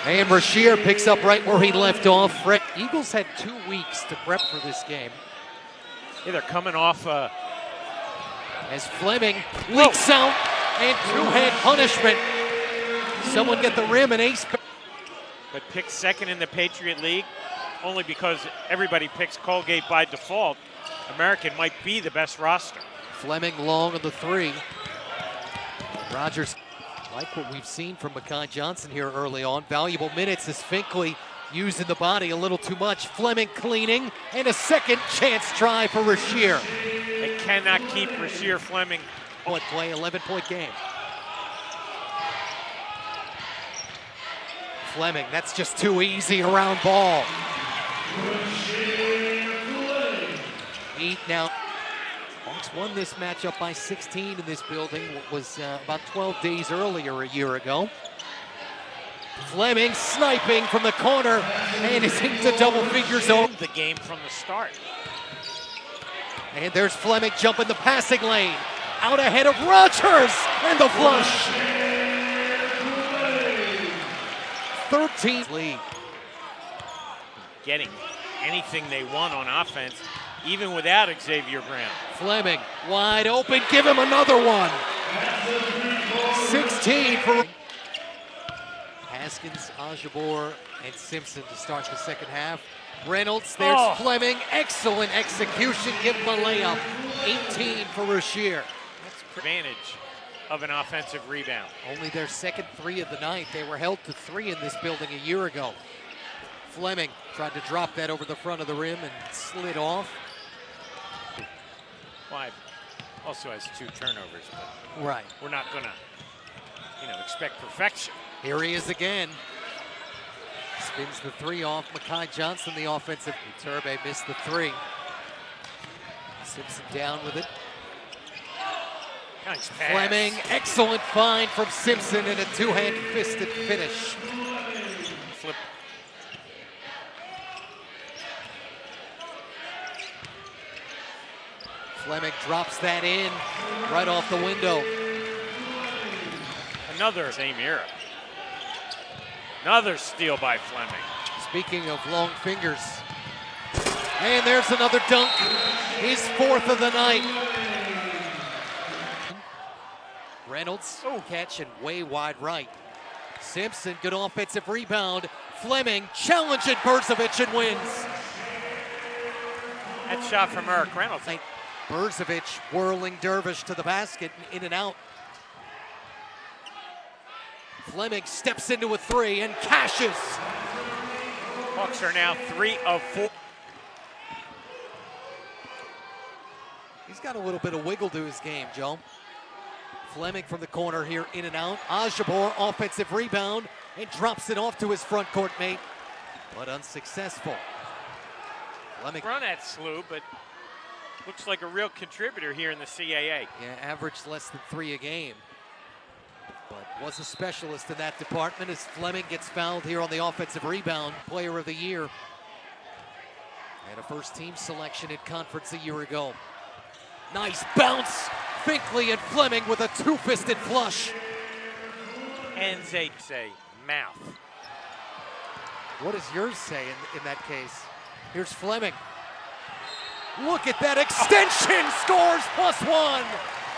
And Rasheer picks up right where he left off. Eagles had 2 weeks to prep for this game. Yeah, they're coming off. As Fleming leaks out and two-hand punishment. Someone get the rim and ace. But picked second in the Patriot League only because everybody picks Colgate by default. American might be the best roster. Fleming long on the three. Rogers like what we've seen from Mekhi Johnson here early on. Valuable minutes as Finkley using the body a little too much. Fleming cleaning and a second chance try for Rasheer. They cannot keep Rasheer Fleming. Point play, 11-point game. Fleming, that's just too easy around ball. 8 now. Hawks won this matchup by 16 in this building. What was about 12 days earlier a year ago. Fleming sniping from the corner and is into double figure zone. The game from the start. And there's Fleming jumping the passing lane. Out ahead of Rogers and the flush. 13 lead. Getting anything they want on offense, even without Xavier Brown. Fleming wide open, give him another one. 16 for Haskins, Ajabor, and Simpson to start the second half. Reynolds, there's Fleming, excellent execution, give him a layup. 18 for Rasheer. That's advantage of an offensive rebound. Only their second three of the night. They were held to 3 in this building a year ago. Fleming tried to drop that over the front of the rim and slid off. Well, also has 2 turnovers, but right. We're not gonna, expect perfection. Here he is again. Spins the three off Mekhi Johnson, the offensive. Iturbe missed the three. Simpson down with it. Nice pass. Fleming, excellent find from Simpson and a two-hand fisted finish. Flip. Fleming drops that in right off the window. Another same era. Another steal by Fleming. Speaking of long fingers. And there's another dunk. His 4th of the night. Reynolds catching way wide right. Simpson, good offensive rebound. Fleming challenging Berzovic and wins. That shot from Eric Reynolds. Berzovic whirling Dervish to the basket, in and out. Fleming steps into a three and cashes. Hawks are now 3 of 4. He's got a little bit of wiggle to his game, Joe. Fleming from the corner here, in and out. Ajabor, offensive rebound, and drops it off to his front court mate, but unsuccessful. Fleming run at Slew, but Looks like a real contributor here in the CAA. Yeah, averaged less than 3 a game. But was a specialist in that department as Fleming gets fouled here on the offensive rebound. Player of the year. And a first team selection in conference a year ago. Nice bounce. Finkley and Fleming with a two-fisted flush. And say mouth. What does yours say in that case? Here's Fleming. Look at that extension, scores +1.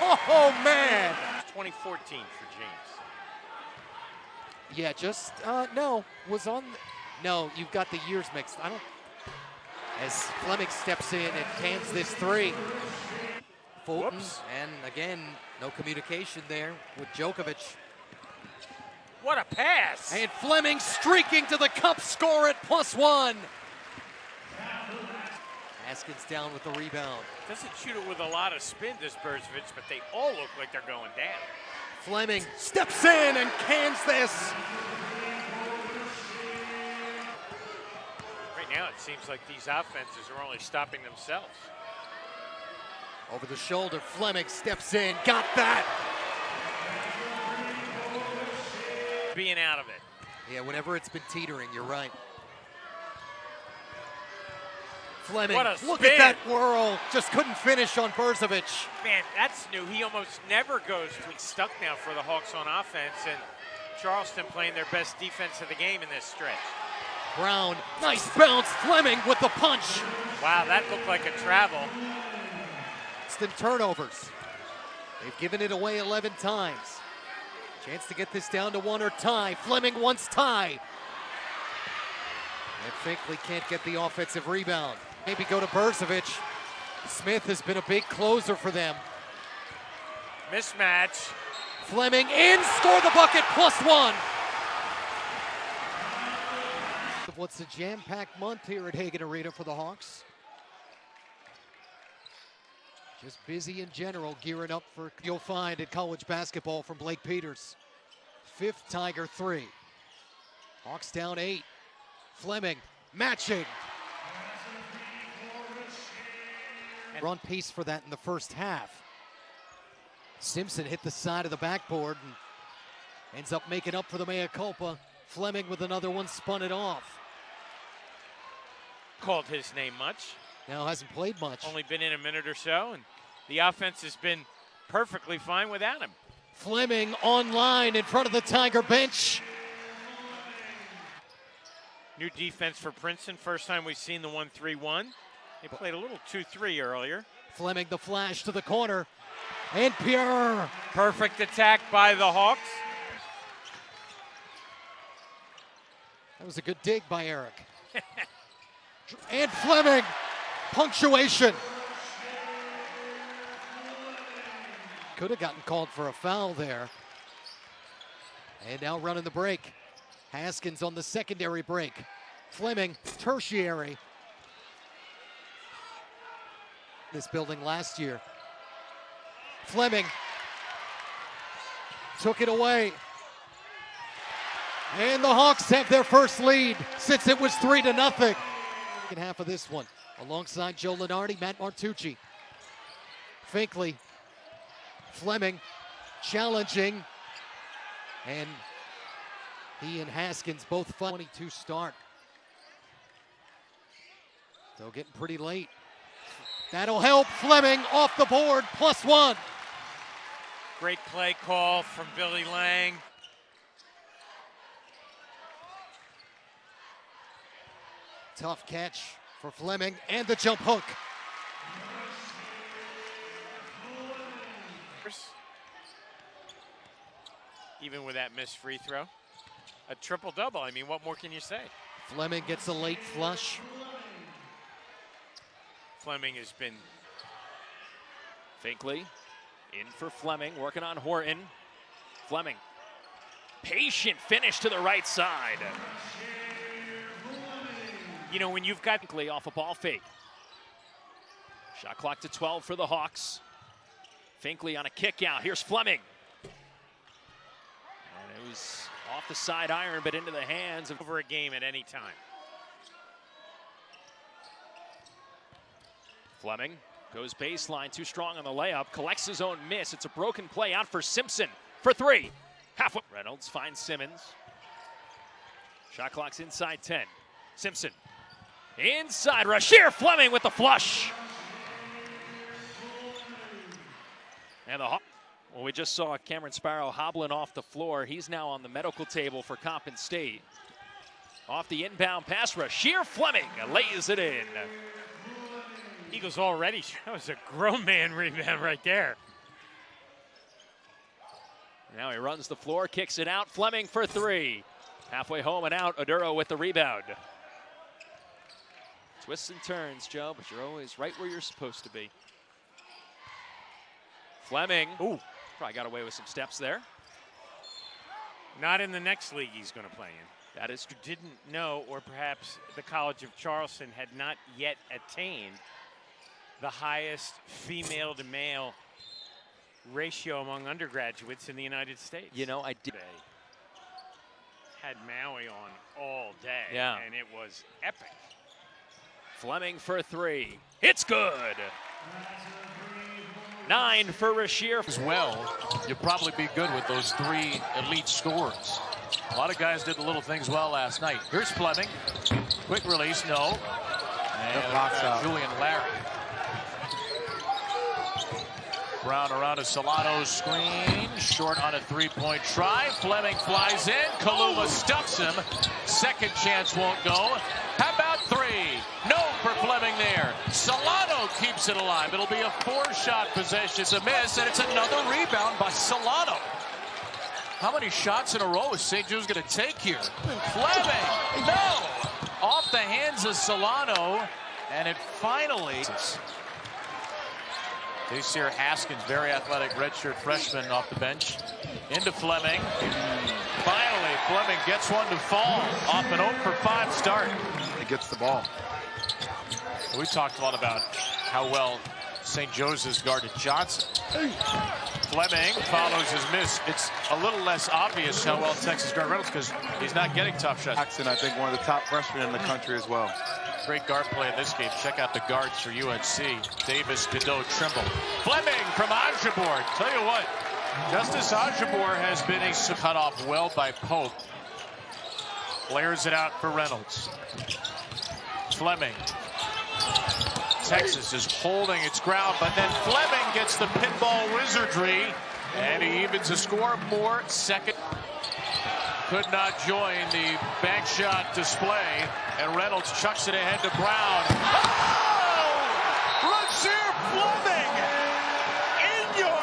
Oh, man. 2014 for James. Yeah, just, no, was on, no, you've got the years mixed. I don't, as Fleming steps in and cans this three. Fulton, and again, no communication there with Djokovic. What a pass! And Fleming streaking to the cup, score at +1. Haskins down with the rebound. Doesn't shoot it with a lot of spin, this Berzovic, but they all look like they're going down. Fleming steps in and cans this. Right now, it seems like these offenses are only stopping themselves. Over the shoulder, Fleming steps in, got that. Being out of it. Yeah, whenever it's been teetering, you're right. Fleming, What a look spin. at that whirl. Just couldn't finish on Berzovic. Man, that's new. He almost never goes to be stuck now for the Hawks on offense, and Charleston playing their best defense of the game in this stretch. Brown, nice bounce. Fleming with the punch. Wow, that looked like a travel. Instant turnovers. They've given it away 11 times. Chance to get this down to 1 or tie. Fleming wants tie. And Finkley can't get the offensive rebound. Maybe go to Berzovic. Smith has been a big closer for them. Mismatch. Fleming in, score the bucket, +1. What's a jam-packed month here at Hagan Arena for the Hawks? Just busy in general, gearing up for you'll find in college basketball from Blake Peters. 5th Tiger 3. Hawks down 8. Fleming matching. Run pace for that in the first half. Simpson hit the side of the backboard and ends up making up for the mea culpa. Fleming with another one, spun it off. Called his name much. Now hasn't played much. Only been in a minute or so, and the offense has been perfectly fine without him. Fleming online in front of the Tiger bench. New defense for Princeton. First time we've seen the 1-3-1. They played a little 2-3 earlier. Fleming the flash to the corner. And Pierre. Perfect attack by the Hawks. That was a good dig by Eric. And Fleming. Punctuation. Could have gotten called for a foul there. And now running the break. Haskins on the secondary break. Fleming, tertiary. This building last year. Fleming took it away. And the Hawks have their first lead since it was 3-0. Second half of this one. Alongside Joe Lenardi, Matt Martucci. Finkley. Fleming challenging. And he and Haskins both 22 start. So getting pretty late. That'll help. Fleming off the board, +1. Great play call from Billy Lang. Tough catch for Fleming and the jump hook. Even with that missed free throw. A triple-double. I mean, what more can you say? Fleming gets a late flush. Fleming has been... Finkley in for Fleming, working on Horton. Fleming, patient finish to the right side. You know, when you've got Finkley off a ball fake. Shot clock to 12 for the Hawks. Finkley on a kick out. Here's Fleming. And it was off the side iron, but into the hands of... over a game at any time. Fleming Goes baseline, too strong on the layup. Collects his own miss. It's a broken play out for Simpson for three. Halfway. Reynolds finds Simmons. Shot clock's inside 10. Simpson. Inside. Rasheer Fleming with the flush. And the Hawks. Well, we just saw Cameron Sparrow hobbling off the floor. He's now on the medical table for Coppin State. Off the inbound pass, Rasheer Fleming lays it in. Eagles already. That was a grown man rebound right there. Now he runs the floor, kicks it out. Fleming for three. Halfway home and out. Oduro with the rebound. Twists and turns, Joe, but you're always right where you're supposed to be. Fleming. Ooh, probably got away with some steps there. Not in the next league he's going to play in. That is. Didn't know, or perhaps the College of Charleston had not yet attained the highest female to male ratio among undergraduates in the United States. You know, I did. Had Maui on all day, yeah, and it was epic. Fleming for three. It's good. 9 for Rasheer. As well, you'll probably be good with those three elite scorers. A lot of guys did the little things well last night. Here's Fleming. Quick release, no. And Julian Larry. Brown around a Solano screen. Short on a three-point try. Fleming flies in. Kaluma stuffs him. Second chance won't go. How about three? No for Fleming there. Solano keeps it alive. It'll be a 4-shot possession. It's a miss, and it's another rebound by Solano. How many shots in a row is St. Joe's going to take here? Fleming, no! Off the hands of Solano, and it finally... Rasheer Haskins, very athletic redshirt freshman off the bench. Into Fleming. Finally, Fleming gets one to fall off an 0 for 5 start. He gets the ball. We talked a lot about how well St. Joe's has guarded Johnson. Fleming follows his miss. It's a little less obvious how well Texas guard Reynolds because he's not getting tough shots. Jackson, I think, one of the top freshmen in the country as well. Great guard play in this game. Check out the guards for UNC. Davis, Godot, Trimble. Fleming from Ajabor. Tell you what, Justice Ajabor has been cut off well by Pope. Flares it out for Reynolds. Fleming. Texas is holding its ground, but then Fleming gets the pinball wizardry, and he evens the score more. Second. Could not join the bank shot display, and Reynolds chucks it ahead to Brown. Oh! Rasheer Fleming in your...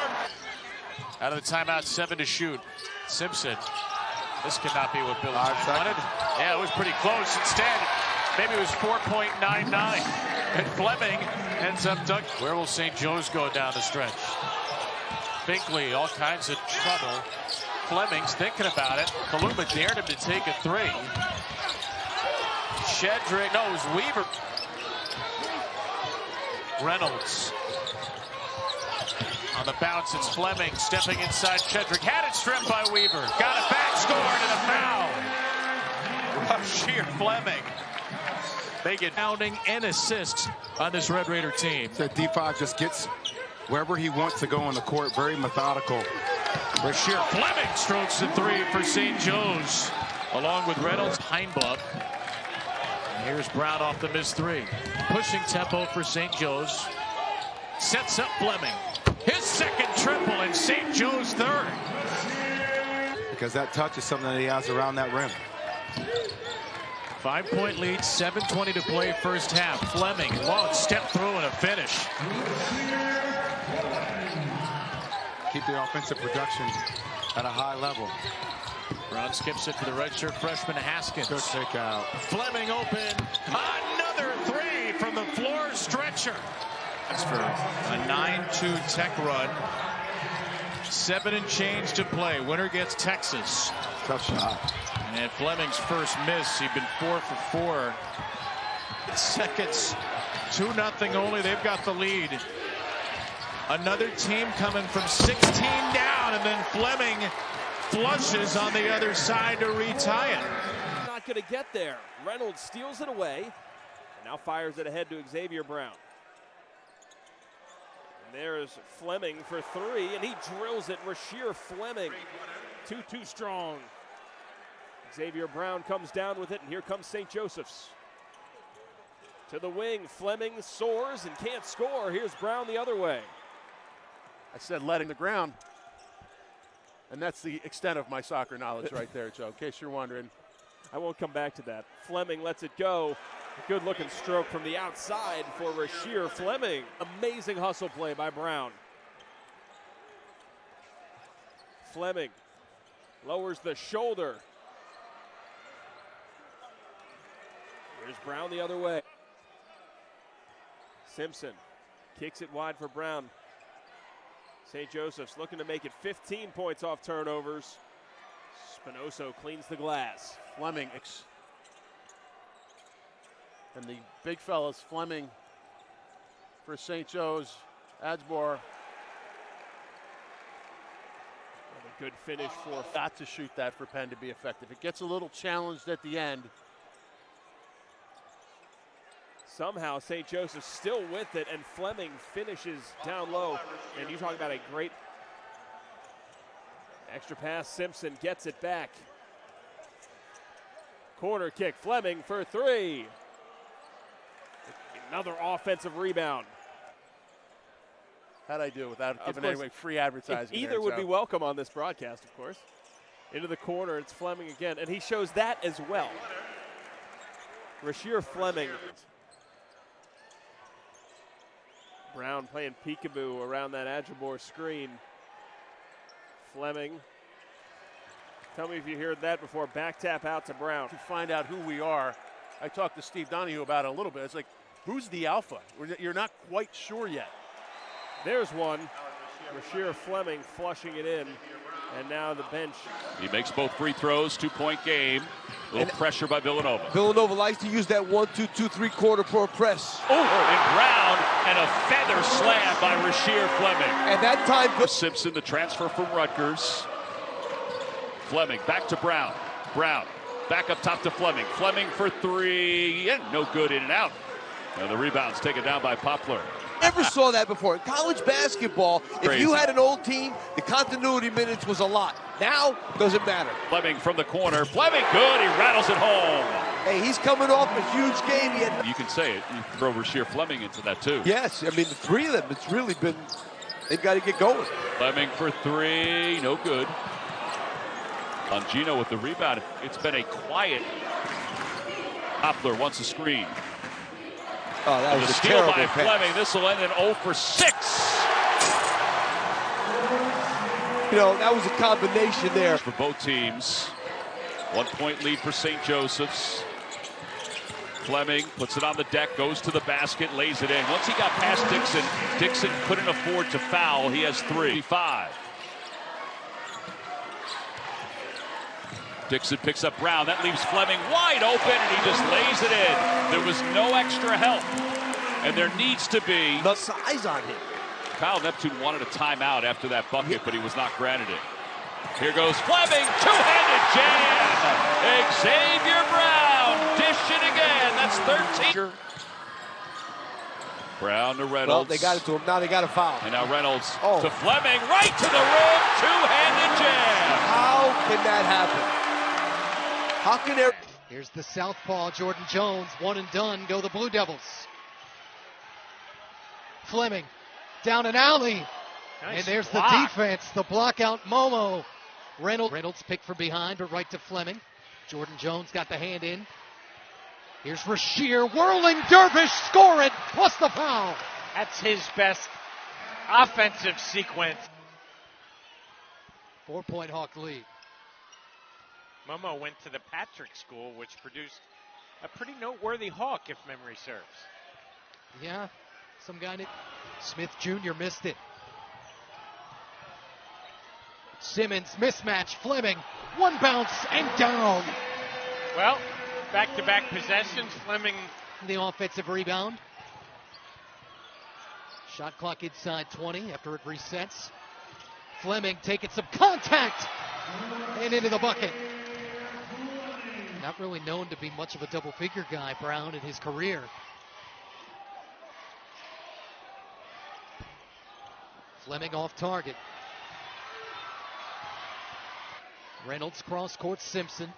Out of the timeout, 7 to shoot. Simpson. This could not be what Billy wanted. Yeah, it was pretty close. Instead, maybe it was 4.99. And Fleming ends up dunking. Where will St. Joe's go down the stretch? Binkley, all kinds of trouble. Fleming's thinking about it. Kaluma dared him to take a three. Shedrick, no, it was Weaver. Reynolds. On the bounce, it's Fleming stepping inside Shedrick. Had it stripped by Weaver. Got it back, scored, and a foul. Rasheer Fleming. They get pounding and assists on this Red Raider team. So D5 just gets wherever he wants to go on the court, very methodical. Rasheer Fleming strokes the three for St. Joe's, along with Reynolds. Heinbuch. Here's Brown off the missed three. Pushing tempo for St. Joe's. Sets up Fleming. His second triple and St. Joe's third. Because that touch is something that he has around that rim. 5-point lead, 7:20 to play first half. Fleming, long step through and a finish. Keep the offensive production at a high level. Brown skips it to the redshirt freshman Haskins. Good take out. Fleming open. Another three from the floor stretcher. That's for a 9-2 Tech run. 7 and change to play. Winner gets Texas. Tough shot. And Fleming's first miss. He'd been 4 for 4. Seconds. 2-0 only. They've got the lead. Another team coming from 16 down, and then Fleming flushes on the other side to retie it. Not going to get there. Reynolds steals it away, and now fires it ahead to Xavier Brown. There's Fleming for three, and he drills it. Rasheer Fleming, 2-2 strong. Xavier Brown comes down with it, and here comes St. Joseph's. To the wing, Fleming soars and can't score. Here's Brown the other way. I said letting the ground. And that's the extent of my soccer knowledge right there, Joe, in case you're wondering. I won't come back to that. Fleming lets it go. A good-looking stroke from the outside for Rasheer Fleming. Amazing hustle play by Brown. Fleming lowers the shoulder. Here's Brown the other way. Simpson kicks it wide for Brown. St. Joseph's looking to make it 15 points off turnovers. Spinoso cleans the glass. Fleming. And the big fellas, Fleming for St. Joe's, Adsbor. A good finish for. Got to shoot that for Penn to be effective. It gets a little challenged at the end. Somehow St. Joseph's still with it, and Fleming finishes down low. And you talk about a great extra pass. Simpson gets it back. Corner kick, Fleming for three. Another offensive rebound. How'd I do without giving away free advertising? Either would be welcome on this broadcast, of course. Into the corner, it's Fleming again, and he shows that as well. Rasheer Fleming. Brown playing peekaboo around that Adjabor screen. Fleming. Tell me if you heard that before. Back tap out to Brown. To find out who we are. I talked to Steve Donahue about it a little bit. It's like, who's the alpha? You're not quite sure yet. There's one. Rasheer Fleming flushing it in. And now the bench. He makes both free throws, 2-point game. A little pressure by Villanova. Villanova likes to use that 1-2-2-3 quarter pro press. Oh, and Brown, and a feather slam by Rasheer Fleming. And that time, Simpson, the transfer from Rutgers. Fleming back to Brown. Brown back up top to Fleming. Fleming for three, and no good, in and out. And the rebound's taken down by Poplar. Never saw that before. In college basketball, if you had an old team, the continuity minutes was a lot. Now, doesn't matter. Fleming from the corner. Fleming, good. He rattles it home. Hey, he's coming off a huge game. You can say it. You throw Rasheer Fleming into that, too. Yes, I mean, the three of them, it's really been, they've got to get going. Fleming for three, no good. Longino with the rebound. It's been a quiet. Poplar wants a screen. Oh, that was a steal terrible by pass. Fleming. This will end in 0 for 6. You know, that was a combination there. For both teams. 1-point lead for St. Joseph's. Fleming puts it on the deck, goes to the basket, lays it in. Once he got past Dixon, Dixon couldn't afford to foul. He has 3-5. Dixon picks up Brown. That leaves Fleming wide open, and he just lays it in. There was no extra help, and there needs to be. The size on him. Kyle Neptune wanted a timeout after that bucket, but he was not granted it. Here goes Fleming, two-handed jam. Xavier Brown dishing again. That's 13. Brown to Reynolds. Well, they got it to him. Now they got a foul. And now Reynolds to Fleming, right to the rim. Two-handed jam. How can that happen? How can there? Here's the southpaw, Jordan Jones. One and done. Go the Blue Devils. Fleming down an alley. Nice And there's block. the defense. The block out Momo. Reynolds picked from behind, but right to Fleming. Jordan Jones got the hand in. Here's Rasheer, whirling dervish, scoring, plus the foul. That's his best offensive sequence. 4-point Hawk lead. Momo went to the Patrick School, which produced a pretty noteworthy Hawk, if memory serves. Yeah, some guy named Smith Jr. missed it. Simmons, mismatch, Fleming, one bounce and down. Well, back-to-back possessions, Fleming. The offensive rebound. Shot clock inside 20 after it resets. Fleming taking some contact and into the bucket. Not really known to be much of a double-figure guy, Brown, in his career. Fleming off target. Reynolds cross court Simpson.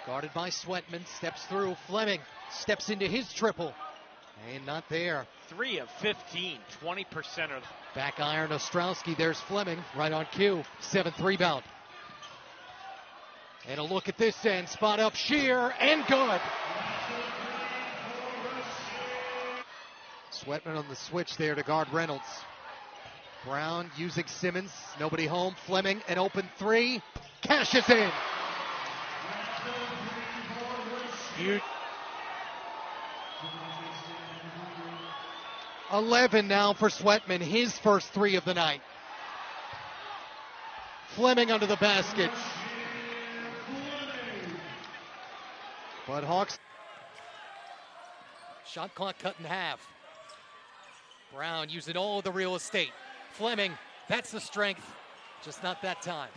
Guarded by Sweatman, steps through. Fleming steps into his triple. And not there. 3 of 15, 20% of Back iron Ostrowski. There's Fleming right on cue. 7th rebound. And a look at this end. Spot up Sheer and good. Sweatman on the switch there to guard Reynolds. Brown using Simmons. Nobody home. Fleming, an open 3. Cashes in. Huge. 11 now for Sweatman. His first 3 of the night. Fleming under the basket. But Hawks. Shot clock cut in half. Brown using all of the real estate. Fleming, that's the strength. Just not that time.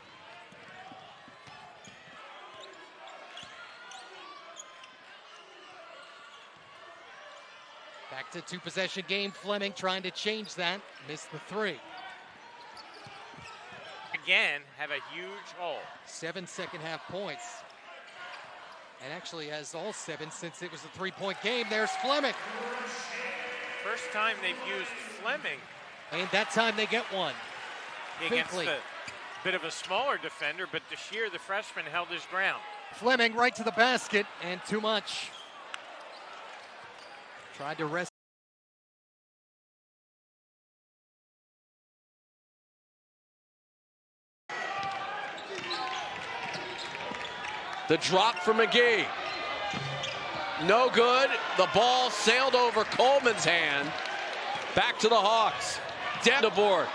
Back to 2-possession game. Fleming trying to change that. Missed the 3. Again, have a huge hole. 7 second-half points. And actually has all 7 since it was a 3-point game. There's Fleming. First time they've used Fleming. And that time they get one. Against Finkley. a bit of a smaller defender, but Rasheer, the freshman, held his ground. Fleming right to the basket, and too much. Tried to rest. The drop for McGee. No good. The ball sailed over Coleman's hand. Back to the Hawks. Down the board.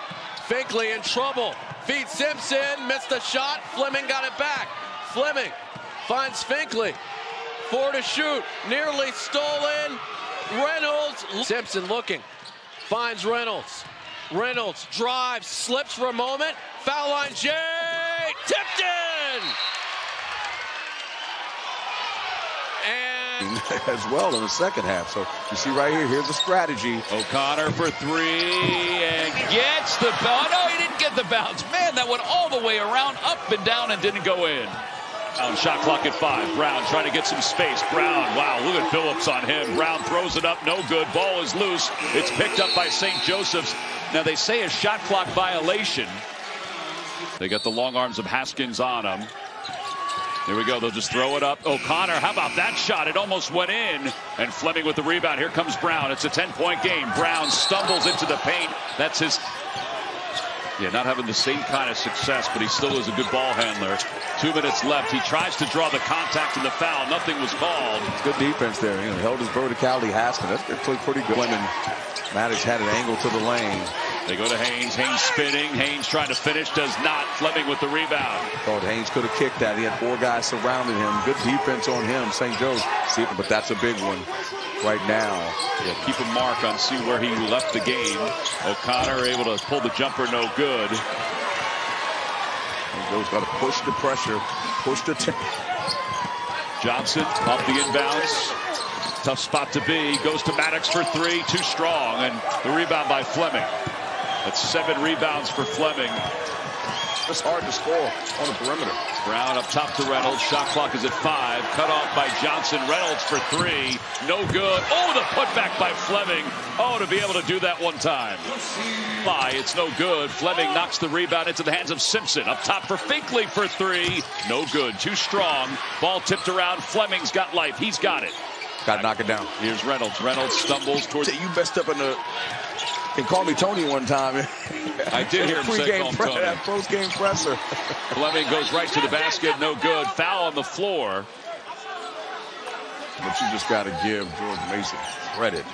Finkley in trouble. Feeds Simpson. Missed the shot. Fleming got it back. Fleming finds Finkley. 4 to shoot. Nearly stolen. Reynolds. Simpson looking. Finds Reynolds. Reynolds drives. Slips for a moment. Foul line. Jay. Tipped in. As well in the second half. So you see right here, here's a strategy. O'Connor for 3 and gets the bounce. Oh, no, he didn't get the bounce. Man, that went all the way around, up and down, and didn't go in. Shot clock at 5. Brown trying to get some space. Brown, wow, look at Phillips on him. Brown throws it up, no good. Ball is loose. It's picked up by St. Joseph's. Now they say a shot clock violation. They got the long arms of Haskins on him. Here we go. They'll just throw it up. O'Connor, how about that shot? It almost went in. And Fleming with the rebound. Here comes Brown. It's a 10-point game. Brown stumbles into the paint. That's his... Yeah, not having the same kind of success, but he still is a good ball handler. 2 minutes left. He tries to draw the contact and the foul. Nothing was called. Good defense there. You know, held his verticality. Haskins. That's pretty good. Fleming. Maddox had an angle to the lane. They go to Haynes. Haynes spinning. Haynes trying to finish. Does not. Fleming with the rebound. Thought Haynes could have kicked that. He had 4 guys surrounding him. Good defense on him. St. Joe's. But that's a big one right now. Yeah, keep a mark on see where he left the game. O'Connor able to pull the jumper. No good. St. Joe's got to push the pressure. Push the... Johnson off the inbounds. Tough spot to be. Goes to Maddox for 3. Too strong. And the rebound by Fleming. That's 7 rebounds for Fleming. It's hard to score on the perimeter. Brown up top to Reynolds. Shot clock is at 5. Cut off by Johnson. Reynolds for 3. No good. Oh, the putback by Fleming. Oh, to be able to do that one time. It's no good. Fleming knocks the rebound into the hands of Simpson. Up top for Finkley for 3. No good. Too strong. Ball tipped around. Fleming's got life. He's got it. Got to knock it down. Here's Reynolds. Reynolds stumbles towards... You messed up in the... He called me Tony one time. I did hear him say call him Tony. That post-game presser. Fleming goes right to the basket. No good. Foul on the floor. But you just got to give George Mason credit.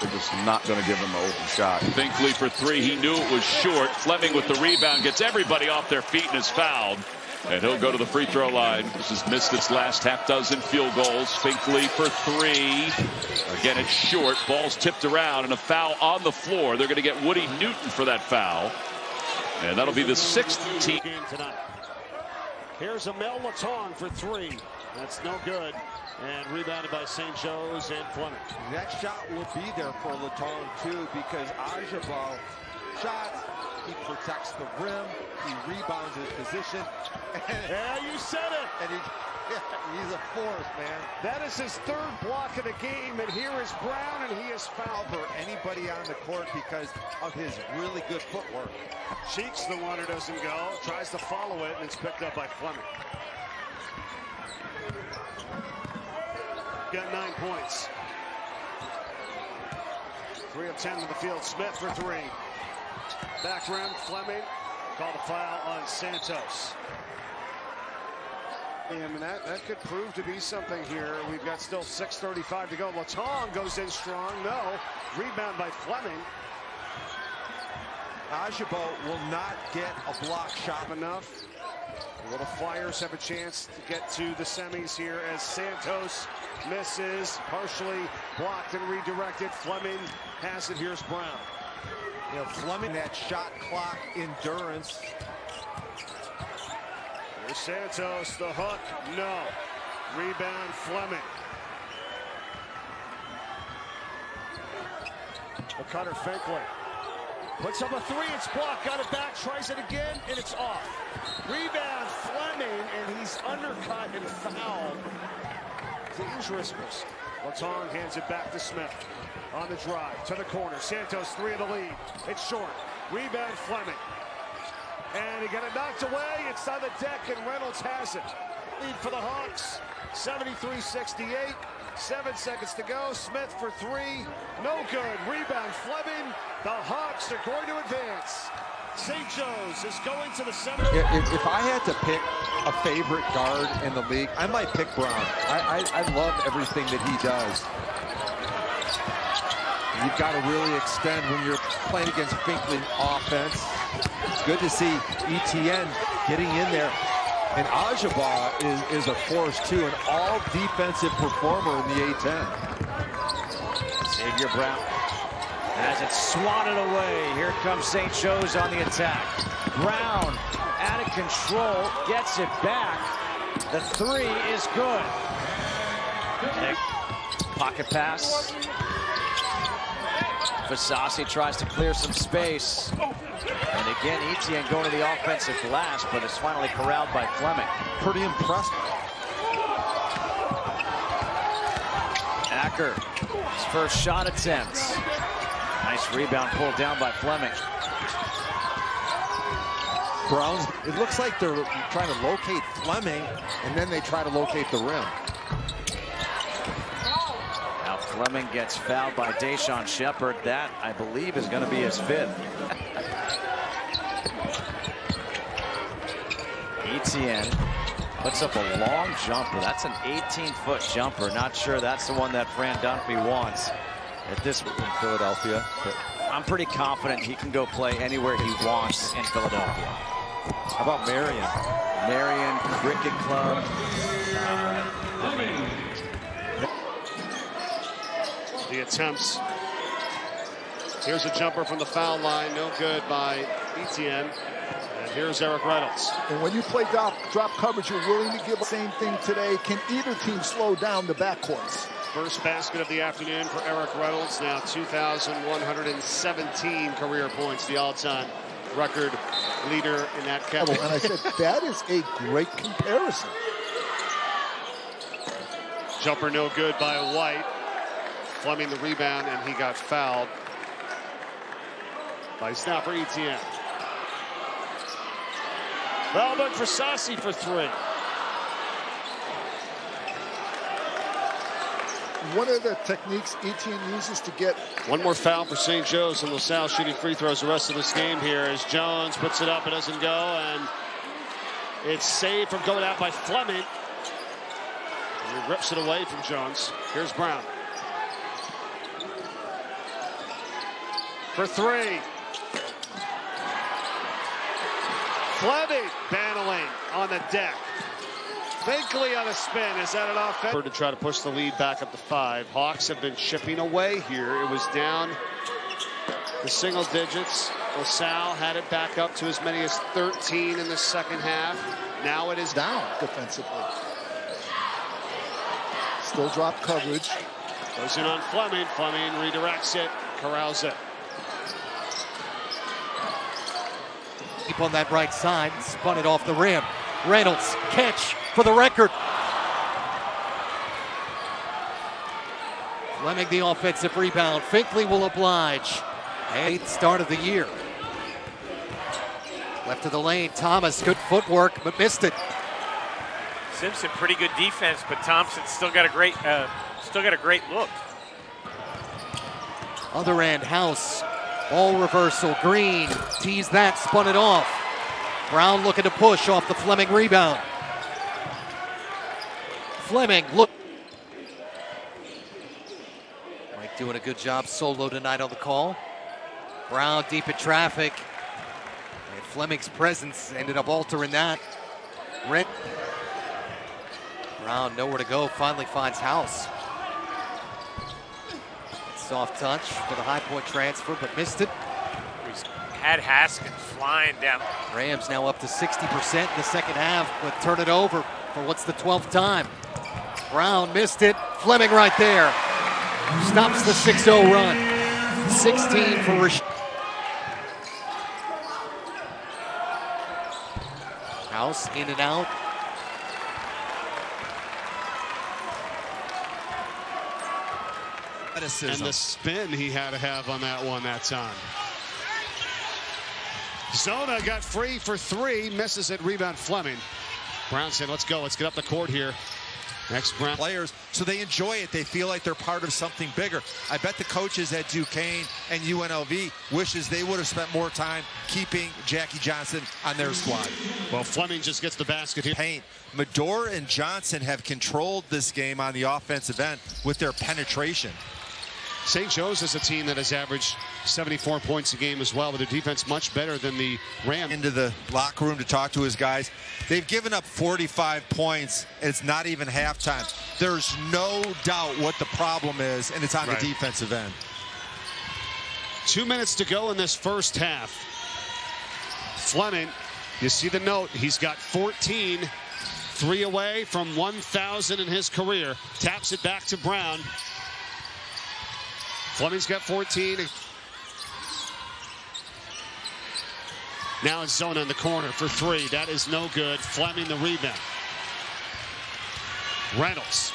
They're just not going to give him an open shot. Finkley for 3. He knew it was short. Fleming with the rebound gets everybody off their feet and is fouled. And he'll go to the free throw line. This has missed its last half-dozen field goals. Finkley for 3. Again, it's short. Ball's tipped around and a foul on the floor. They're going to get Woody Newton for that foul. And that'll be the 6th team. Here's Amel Latong for 3. That's no good. And rebounded by St. Joe's and Fleming. That shot will be there for Latone, too, because Ajabo shot, he protects the rim, he rebounds his position. Yeah, you said it. And he's a force, man. That is his third block of the game, and here is Brown, and he is fouled. For anybody on the court because of his really good footwork. Cheeks the one who doesn't go, tries to follow it, and it's picked up by Fleming. Got 9 points. 3 of 10 to the field. Smith for 3. Back rim, Fleming. Called a foul on Santos. And that could prove to be something here. We've got still 6:35 to go. Latone goes in strong. No. Rebound by Fleming. Ajabo will not get a block shot enough. Will the Flyers have a chance to get to the semis here as Santos misses, partially blocked and redirected. Fleming has it. Here's Brown. You know, Fleming, that shot clock endurance. Here's Santos, the hook, no. Rebound, Fleming. The cutter, Finkley. Puts up a 3, it's blocked, got it back, tries it again, and it's off. Rebound, Fleming, and he's undercut and fouled. Dangerous miss. Latone hands it back to Smith. On the drive, to the corner. Santos, 3 of the lead. It's short. Rebound, Fleming. And he got it knocked away. It's on the deck, and Reynolds has it. Lead for the Hawks, 73-68. 7 seconds to go. Smith for 3. No good. Rebound, Fleming. The Hawks are going to advance. St. Joe's is going to the center. If I had to pick a favorite guard in the league, I might pick Brown. I love everything that he does. You've got to really extend when you're playing against Finkley offense. It's good to see Etienne getting in there. And Ajaba is a force, too, an all-defensive performer in the A-10. Xavier Brown has it swatted away. Here comes St. Joe's on the attack. Brown out of control, gets it back. The 3 is good. Pocket pass. Fasasi tries to clear some space. And again, Etienne going to the offensive glass, but is finally corralled by Fleming. Pretty impressed. Acker, his first shot attempt. Nice rebound pulled down by Fleming. Browns, it looks like they're trying to locate Fleming, and then they try to locate the rim. Now Fleming gets fouled by Deshaun Shepard. That, I believe, is going to be his 5th. Etienne puts up a long jumper. That's an 18-foot jumper. Not sure that's the one that Fran Dunphy wants at this in Philadelphia. But I'm pretty confident he can go play anywhere he wants in Philadelphia. How about Marion? Marion Cricket Club. The attempts. Here's a jumper from the foul line. No good by Etienne. And here's Eric Reynolds. And when you play drop coverage, you're willing to give the same thing today. Can either team slow down the backcourts? First basket of the afternoon for Eric Reynolds. Now 2,117 career points. The all-time record leader in that category. And I said, that is a great comparison. Jumper no good by White. Fleming the rebound, and he got fouled by snapper Etienne. Valbert for Sassi for 3. One of the techniques Etienne uses to get... One more foul for St. Joe's, and LaSalle shooting free throws the rest of this game here as Jones puts it up. It doesn't go, and it's saved from going out by Fleming. And he rips it away from Jones. Here's Brown. For 3. Fleming battling on the deck. Finkley on a spin. Is that an offense? To try to push the lead back up to 5. Hawks have been chipping away here. It was down to single digits. LaSalle had it back up to as many as 13 in the second half. Now it is down defensively. Still drop coverage. Goes in on Fleming. Fleming redirects it, corrals it. Keep on that right side, spun it off the rim. Reynolds, catch for the record. Fleming the offensive rebound. Finkley will oblige. 8th start of the year. Left of the lane, Thomas, good footwork, but missed it. Simpson, pretty good defense, but Thompson still got a great look. Other end, House. Ball reversal, Green. Teased that, spun it off. Brown looking to push off the Fleming rebound. Fleming, look. Mike doing a good job solo tonight on the call. Brown deep in traffic. And Fleming's presence ended up altering that. Brown nowhere to go, finally finds House. Soft touch for the high point transfer, but missed it. He's had Haskins flying down. Rams now up to 60% in the second half, but turn it over for what's the 12th time. Brown missed it. Fleming right there. Stops the 6-0 run. 16 for Rasheer. House in and out. And the spin he had to have on that one that time. Zona got free for 3, misses it, rebound Fleming. Brown said, let's go, let's get up the court here. Next Brown. Players, so they enjoy it. They feel like they're part of something bigger. I bet the coaches at Duquesne and UNLV wishes they would have spent more time keeping Jackie Johnson on their squad. Well, Fleming just gets the basket here. Paint. Medore and Johnson have controlled this game on the offensive end with their penetration. St. Joe's is a team that has averaged 74 points a game as well, but their defense much better than the Rams. Into the locker room to talk to his guys. They've given up 45 points, and it's not even halftime. There's no doubt what the problem is, and it's on the defensive end. 2 minutes to go in this first half. Fleming, you see the note, he's got 14, 3 away from 1,000 in his career. Taps it back to Brown. Fleming's got 14. Now it's Zona in the corner for 3. That is no good. Fleming the rebound. Reynolds,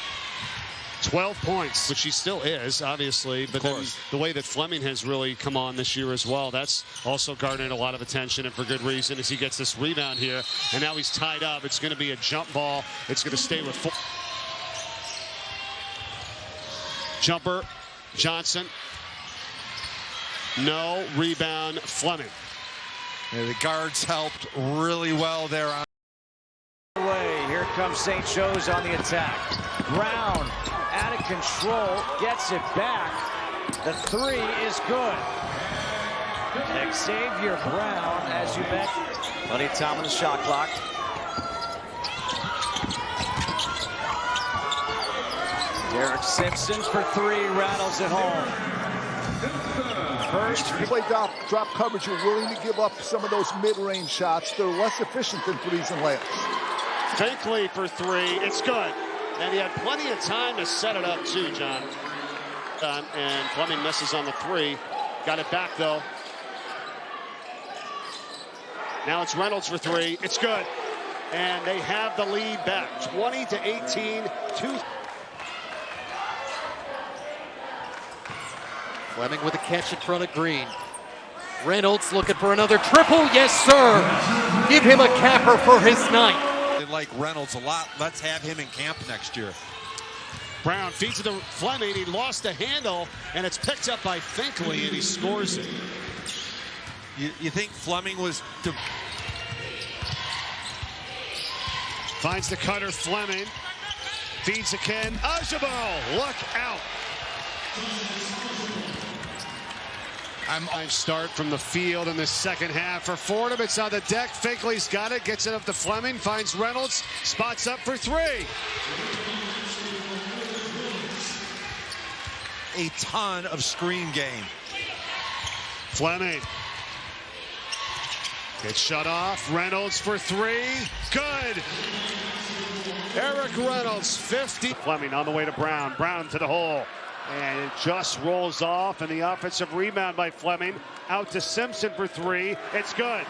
12 points, which he still is, obviously. But then the way that Fleming has really come on this year as well, that's also garnered a lot of attention, and for good reason, as he gets this rebound here. And now he's tied up. It's going to be a jump ball. It's going to stay with jumper. Johnson. No. Rebound Fleming. Yeah, the guards helped really well there. Here comes St. Joe's on the attack. Brown out of control, gets it back. The 3 is good. Xavier Brown, as you bet. Plenty of time on the shot clock. Derek Simpson for 3, rattles it home. First, play drop coverage, you're willing to give up some of those mid-range shots. They're less efficient than threes and layups. Finkley for 3, it's good. And he had plenty of time to set it up too, John. And Fleming misses on the 3. Got it back though. Now it's Reynolds for 3, it's good. And they have the lead back, 20-18, 2. Fleming with a catch in front of Green. Reynolds looking for another triple. Yes, sir. Give him a capper for his night. They like Reynolds a lot. Let's have him in camp next year. Brown feeds it to Fleming. He lost the handle, and it's picked up by Finkley, and he scores it. You think Fleming was... Finds the cutter, Fleming. Feeds again. Ajabo, look out. Nice start from the field in the second half for Fordham. It's on the deck. Finkley's got it. Gets it up to Fleming. Finds Reynolds. Spots up for 3. A ton of screen game. Fleming. Gets shut off. Reynolds for 3. Good. Eric Reynolds, 50. Fleming on the way to Brown. Brown to the hole. And it just rolls off, and the offensive rebound by Fleming. Out to Simpson for three. It's good.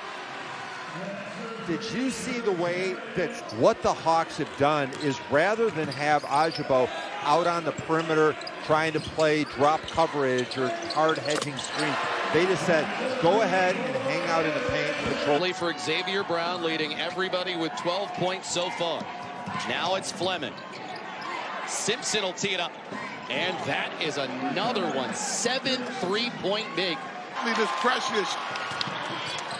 Did you see the way that what the Hawks have done is rather than have Ajabo out on the perimeter trying to play drop coverage or hard hedging screen, they just said, go ahead and hang out in the paint. Control for Xavier Brown, leading everybody with 12 points so far. Now it's Fleming. Simpson will tee it up. And that is another one. 7 3-point make. This pressure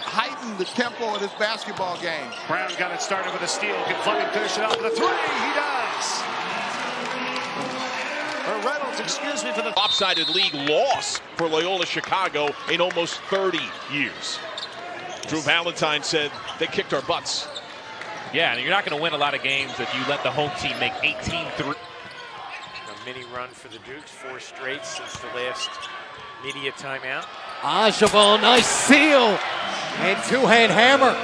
heighten the tempo of this basketball game. Brown got it started with a steal. Can Fleming finish it off with a three? He does. Or Reynolds, excuse me, for the lopsided league loss for Loyola Chicago in almost 30 years. Drew Valentine said they kicked our butts. Yeah, and you're not going to win a lot of games if you let the home team make 18 threes. A mini run for the Dukes, 4 straight since the last media timeout. Ajabo, nice seal, and two-hand hammer.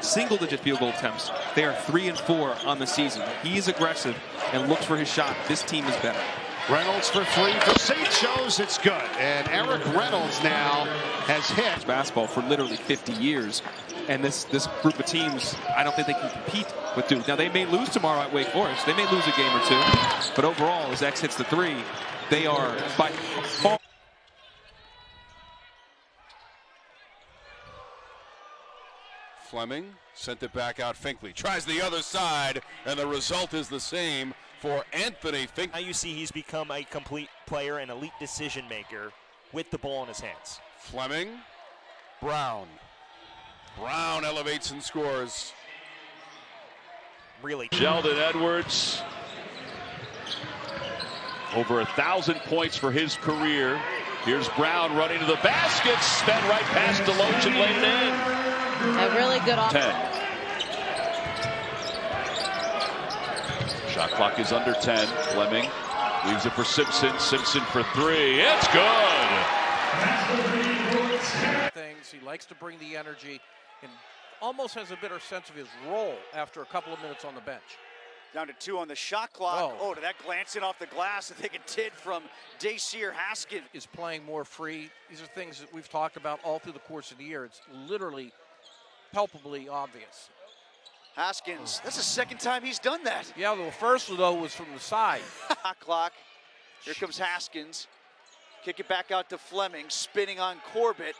Single-digit field goal attempts. They are 3 and 4 on the season. He is aggressive and looks for his shot. This team is better. Reynolds for three for St. Joe's. It's good. And Eric Reynolds now has hit basketball for literally 50 years. And this group of teams, I don't think they can compete with Duke. Now, they may lose tomorrow at Wake Forest. They may lose a game or two. But overall, as X hits the three, they are by far. Fleming sent it back out. Finkley tries the other side, and the result is the same for Anthony Finkley. Now you see he's become a complete player, an elite decision maker with the ball in his hands. Fleming, Brown. Brown elevates and scores. Really. Sheldon Edwards, over 1,000 points for his career. Here's Brown running to the basket, sped right past Deloach and laid it in. A really good offense. 10. Shot clock is under 10. Fleming leaves it for Simpson. Simpson for three. It's good. Things. He likes to bring the energy and almost has a better sense of his role after a couple of minutes on the bench. Down to 2 on the shot clock. Oh, to that glance in off the glass. I think it did from Rasheer Haskins. Is playing more free. These are things that we've talked about all through the course of the year. It's literally palpably obvious. Haskins, that's the second time he's done that. Yeah, the first though was from the side. Shot clock. Here comes Haskins. Kick it back out to Fleming, spinning on Corbett.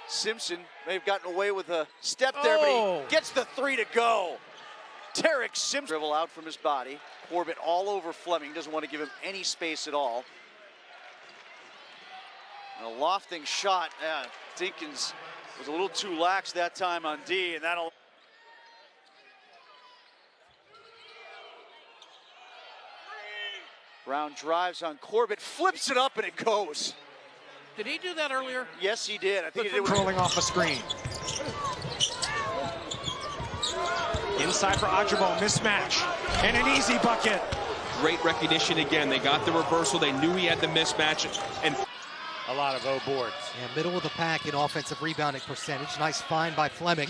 Simpson may have gotten away with a step there, but he gets the three to go. Tarek Simpson dribble out from his body. Corbett all over Fleming, doesn't want to give him any space at all. And a lofting shot. Dinkins was a little too lax that time on D, and that'll. Brown drives on Corbett, flips it up, and it goes. Did he do that earlier? Yes, he did. I think he did. Curling off a screen. Inside for Ajabo, mismatch, and an easy bucket. Great recognition again. They got the reversal. They knew he had the mismatch. And a lot of O boards. Yeah, middle of the pack in offensive rebounding percentage. Nice find by Fleming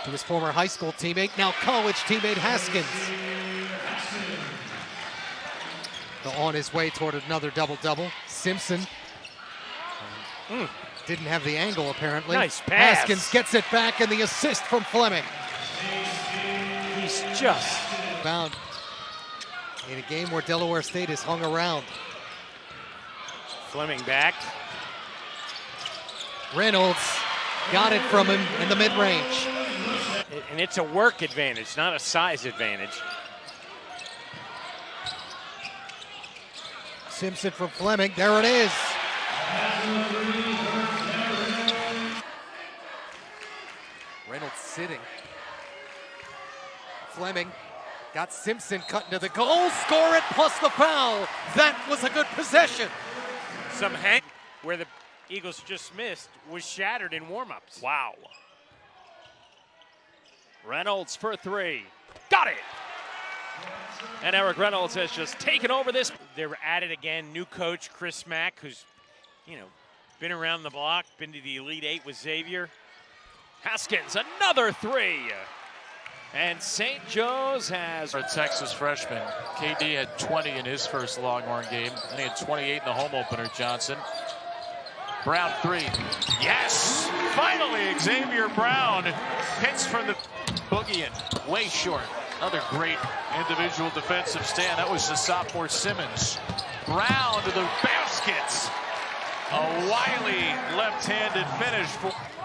to his former high school teammate, now college teammate Haskins. On his way toward another double-double. Simpson didn't have the angle, apparently. Nice pass. Haskins gets it back, and the assist from Fleming. He's just bound in a game where Delaware State has hung around. Fleming back. Reynolds got it from him in the mid-range. And it's a work advantage, not a size advantage. Simpson from Fleming, there it is. Reynolds sitting. Fleming got Simpson cut into the goal, score it plus the foul. That was a good possession. Some hang where the Eagles just missed was shattered in warm-ups. Wow. Reynolds for three. Got it! And Eric Reynolds has just taken over this. They're at it again. New coach, Chris Mack, who's, been around the block, been to the Elite Eight with Xavier. Haskins, another three. And St. Joe's has a Texas freshman. KD had 20 in his first Longhorn game, and he had 28 in the home opener, Johnson. Brown 3. Yes! Finally, Xavier Brown hits from the boogie in. Way short. Another great individual defensive stand. That was the sophomore Simmons. Brown to the basket. A wily left-handed finish.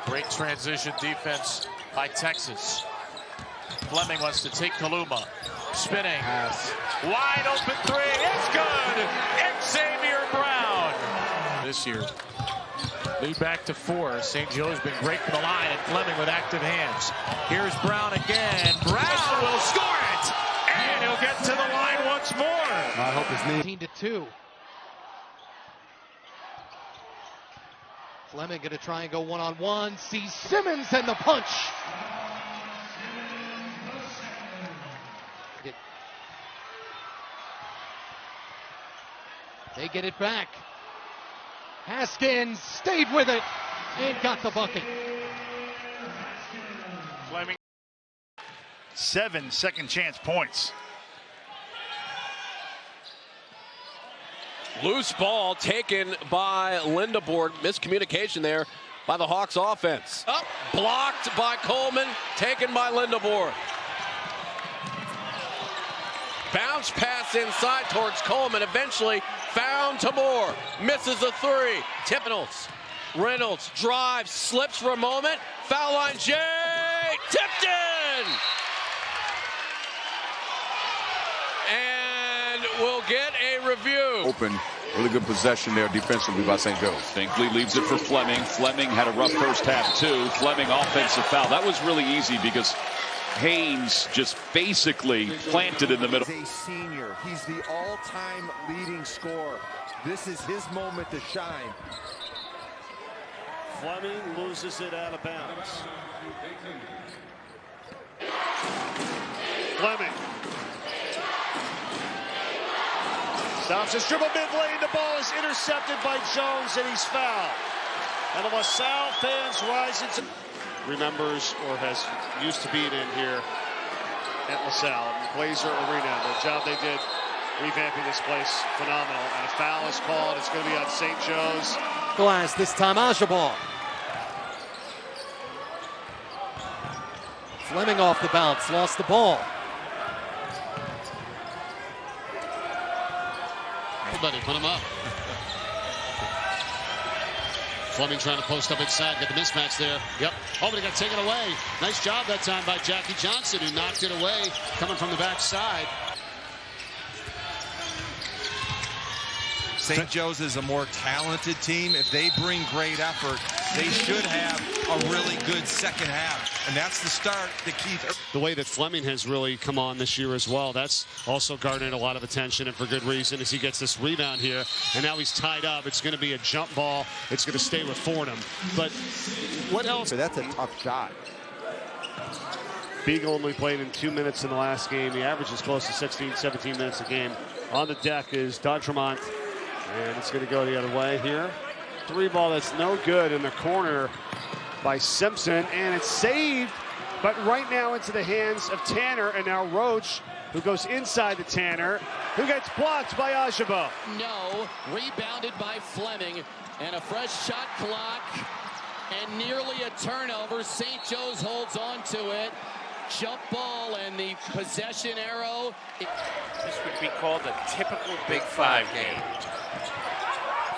Great transition defense by Texas. Fleming wants to take Kaluma. Spinning. Wide open 3. It's good. Xavier Brown. This year. Lead back to 4. St. Joe's been great from the line, and Fleming with active hands. Here's Brown again. Brown will score it, and he'll get to the line once more. I hope his knee. 18-2. Fleming going to try and go one-on-one. Sees Simmons and the punch. They get it back. Haskins stayed with it and got the bucket. Fleming. 7 second chance points. Loose ball taken by Lindebord. Miscommunication there by the Hawks offense. Up, blocked by Coleman, taken by Lindebord. Bounce pass inside towards Coleman, eventually found to Moore. Misses a 3. Reynolds drives, slips for a moment. Foul line, Jay, tipped in! And we'll get a review. Open, really good possession there defensively by St. Joe's. Finkley leaves it for Fleming. Fleming had a rough first half too. Fleming offensive foul. That was really easy because Haynes just basically planted in the middle. He's a senior. He's the all-time leading scorer. This is his moment to shine. Fleming loses it out of bounds. Fleming stops his dribble mid-lane. The ball is intercepted by Jones, and he's fouled. And the LaSalle fans rise into... Remembers or has used to being in here at LaSalle, Blazer Arena. The job they did revamping this place, phenomenal. And a foul is called. It's going to be on St. Joe's. Glass, this time Ajabal. Fleming off the bounce, lost the ball. Everybody, put him up. Fleming trying to post up inside, got the mismatch there. Yep. Oh, but he got taken away. Nice job that time by Jackie Johnson, who knocked it away, coming from the backside. St. Joe's is a more talented team. If they bring great effort, they should have a really good second half. And that's the start that Keith... The way that Fleming has really come on this year as well, that's also garnered a lot of attention, and for good reason, as he gets this rebound here. And now he's tied up. It's going to be a jump ball. It's going to stay with Fordham. But what else? That's a tough shot. Beagle only played in 2 minutes in the last game. The average is close to 16, 17 minutes a game. On the deck is D'Entremont. And it's going to go the other way here. 3 ball that's no good in the corner by Simpson. And it's saved, but right now into the hands of Tanner. And now Roach, who goes inside the Tanner, who gets blocked by Ajabo. No, rebounded by Fleming. And a fresh shot clock. And nearly a turnover. St. Joe's holds on to it. Jump ball and the possession arrow. This would be called a typical Big 5 game.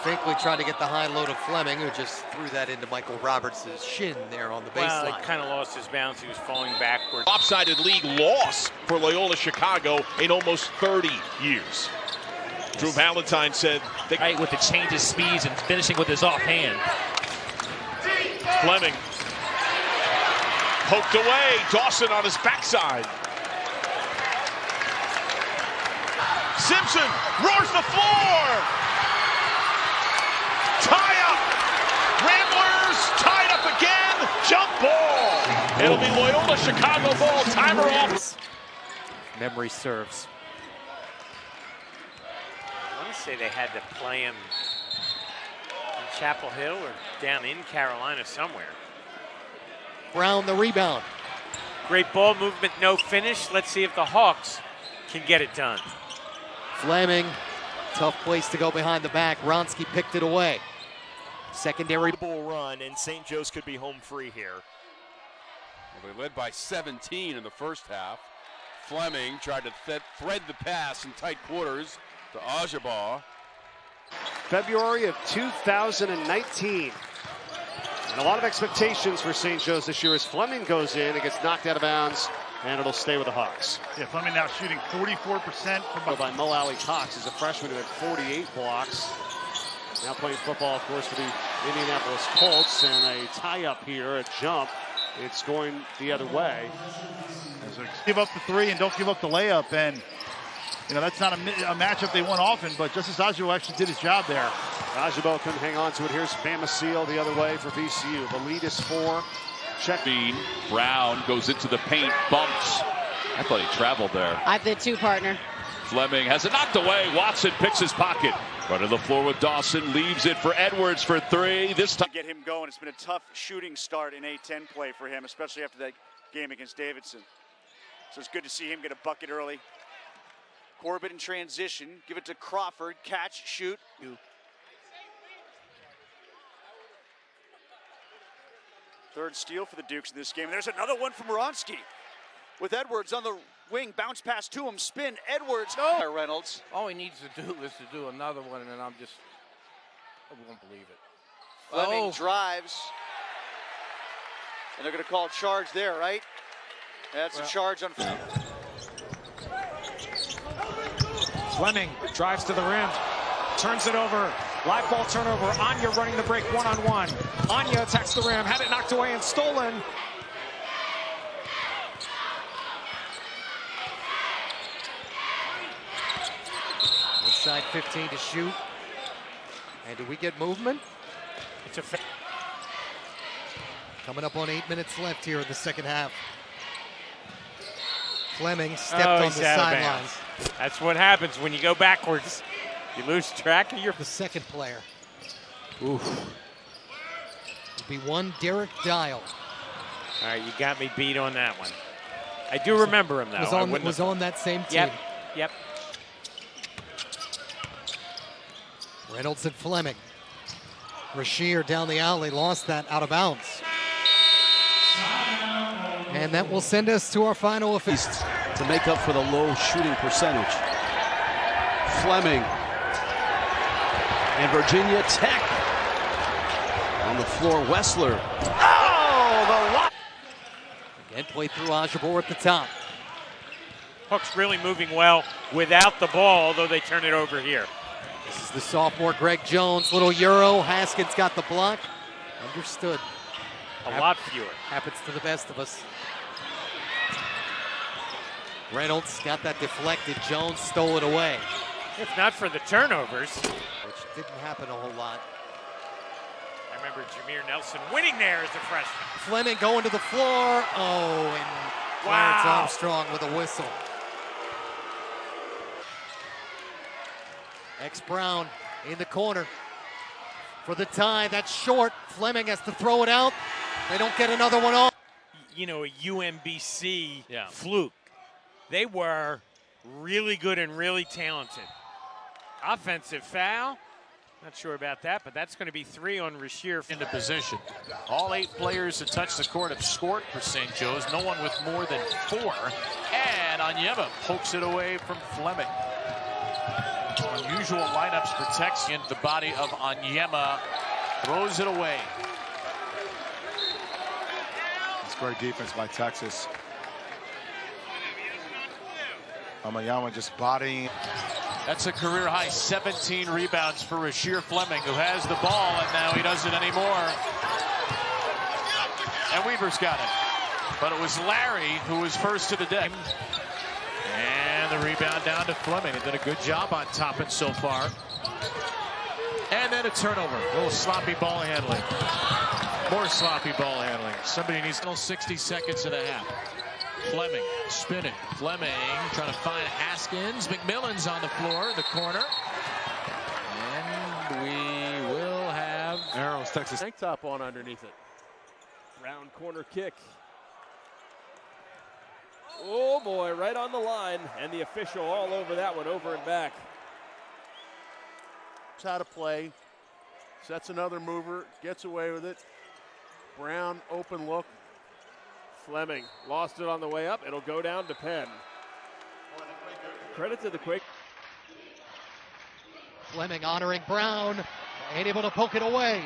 Finkley tried to get the high low to Fleming, who just threw that into Michael Roberts' shin there on the baseline. Well, he kind of lost his balance. He was falling backwards. Lopsided league loss for Loyola Chicago in almost 30 years. Drew Valentine said... Right, with the change of speeds and finishing with his offhand. Fleming poked away. Dawson on his backside. Simpson roars the floor. Tie up. Ramblers tied up again. Jump ball. It'll be Loyola Chicago ball. Timer off. Memory serves. I want to say they had to play him in Chapel Hill or down in Carolina somewhere. Brown the rebound. Great ball movement, no finish. Let's see if the Hawks can get it done. Fleming, tough place to go behind the back. Wronski picked it away. Secondary ball run, and St. Joe's could be home free here. Well, they led by 17 in the first half. Fleming tried to thread the pass in tight quarters to Ajabar. February of 2019. And a lot of expectations for St. Joe's this year as Fleming goes in, it gets knocked out of bounds, and it'll stay with the Hawks. Yeah, Fleming now shooting 44% from by Mo Alley Cox, is a freshman who had 48 blocks. Now playing football, of course, for the Indianapolis Colts, and a tie-up here, a jump. It's going the other way. So give up the three and don't give up the layup, and you know that's not a matchup they won often, but Justice Ajibo actually did his job there. Ajibo couldn't hang on to it. Here's Bama Seal the other way for VCU. The lead is 4. Check. Brown goes into the paint, bumps. I thought he traveled there. I did too, partner. Fleming has it knocked away. Watson picks his pocket. Right to the floor with Dawson, leaves it for Edwards for 3. This time. Get him going. It's been a tough shooting start in A-10 play for him, especially after that game against Davidson. So it's good to see him get a bucket early. Corbett in transition. Give it to Crawford. Catch, shoot. Third steal for the Dukes in this game. And there's another one from Wronski with Edwards on the wing. Bounce pass to him. Spin. Edwards. Oh. Reynolds. All he needs to do is to do another one, and then I won't believe it. Fleming drives. And they're going to call a charge there, right? That's a charge on Fleming drives to the rim, turns it over. Live ball turnover. Anya running the break one-on-one. Anya attacks the rim, had it knocked away and stolen. Inside 15 to shoot. And do we get movement? It's a coming up on 8 minutes left here in the second half. Fleming stepped on the sidelines. That's what happens when you go backwards. You lose track of the second player. Oof. It'll be one Derek Dial. All right, you got me beat on that one. I do remember him, though. Was on that same team. Yep. Reynolds and Fleming. Rasheer down the alley, lost that out of bounds. And that will send us to our final official. To make up for the low shooting percentage. Fleming. And Virginia Tech. On the floor, Wessler. Oh, the lock. Again, play through Ajibo at the top. Hook's really moving well without the ball, although they turn it over here. This is the sophomore Greg Jones, little Euro. Haskins got the block. Understood. A lot fewer. Happens to the best of us. Reynolds got that deflected. Jones stole it away. If not for the turnovers. Which didn't happen a whole lot. I remember Jameer Nelson winning there as a freshman. Fleming going to the floor. Oh, and Clarence Armstrong with a whistle. Brown in the corner for the tie. That's short. Fleming has to throw it out. They don't get another one off. You know, a UMBC fluke. They were really good and really talented. Offensive foul. Not sure about that, but that's going to be 3 on Rasheer. Into position. All 8 players that touch the court have scored for St. Joe's. No one with more than 4. And Onyema pokes it away from Fleming. Unusual lineups protects into the body of Onyema. Throws it away. It's great defense by Texas. Onyema just bodying. That's a career high 17 rebounds for Rasheer Fleming, who has the ball, and now he doesn't anymore. And Weaver's got it. But it was Larry who was first to the deck. And the rebound down to Fleming. He did a good job on Toppin so far. And then a turnover. A little sloppy ball handling. More sloppy ball handling. Somebody needs 60 seconds and a half. Fleming spinning. Fleming trying to find Haskins. McMillan's on the floor, the corner. And we will have Arrows, Texas. Tank top on underneath it. Round corner kick. Oh boy, right on the line, and the official all over that one, over and back. How to play, sets another mover, gets away with it. Brown, open look. Fleming lost it on the way up. It'll go down to Penn. Credit to the Quake. Fleming honoring Brown, ain't able to poke it away.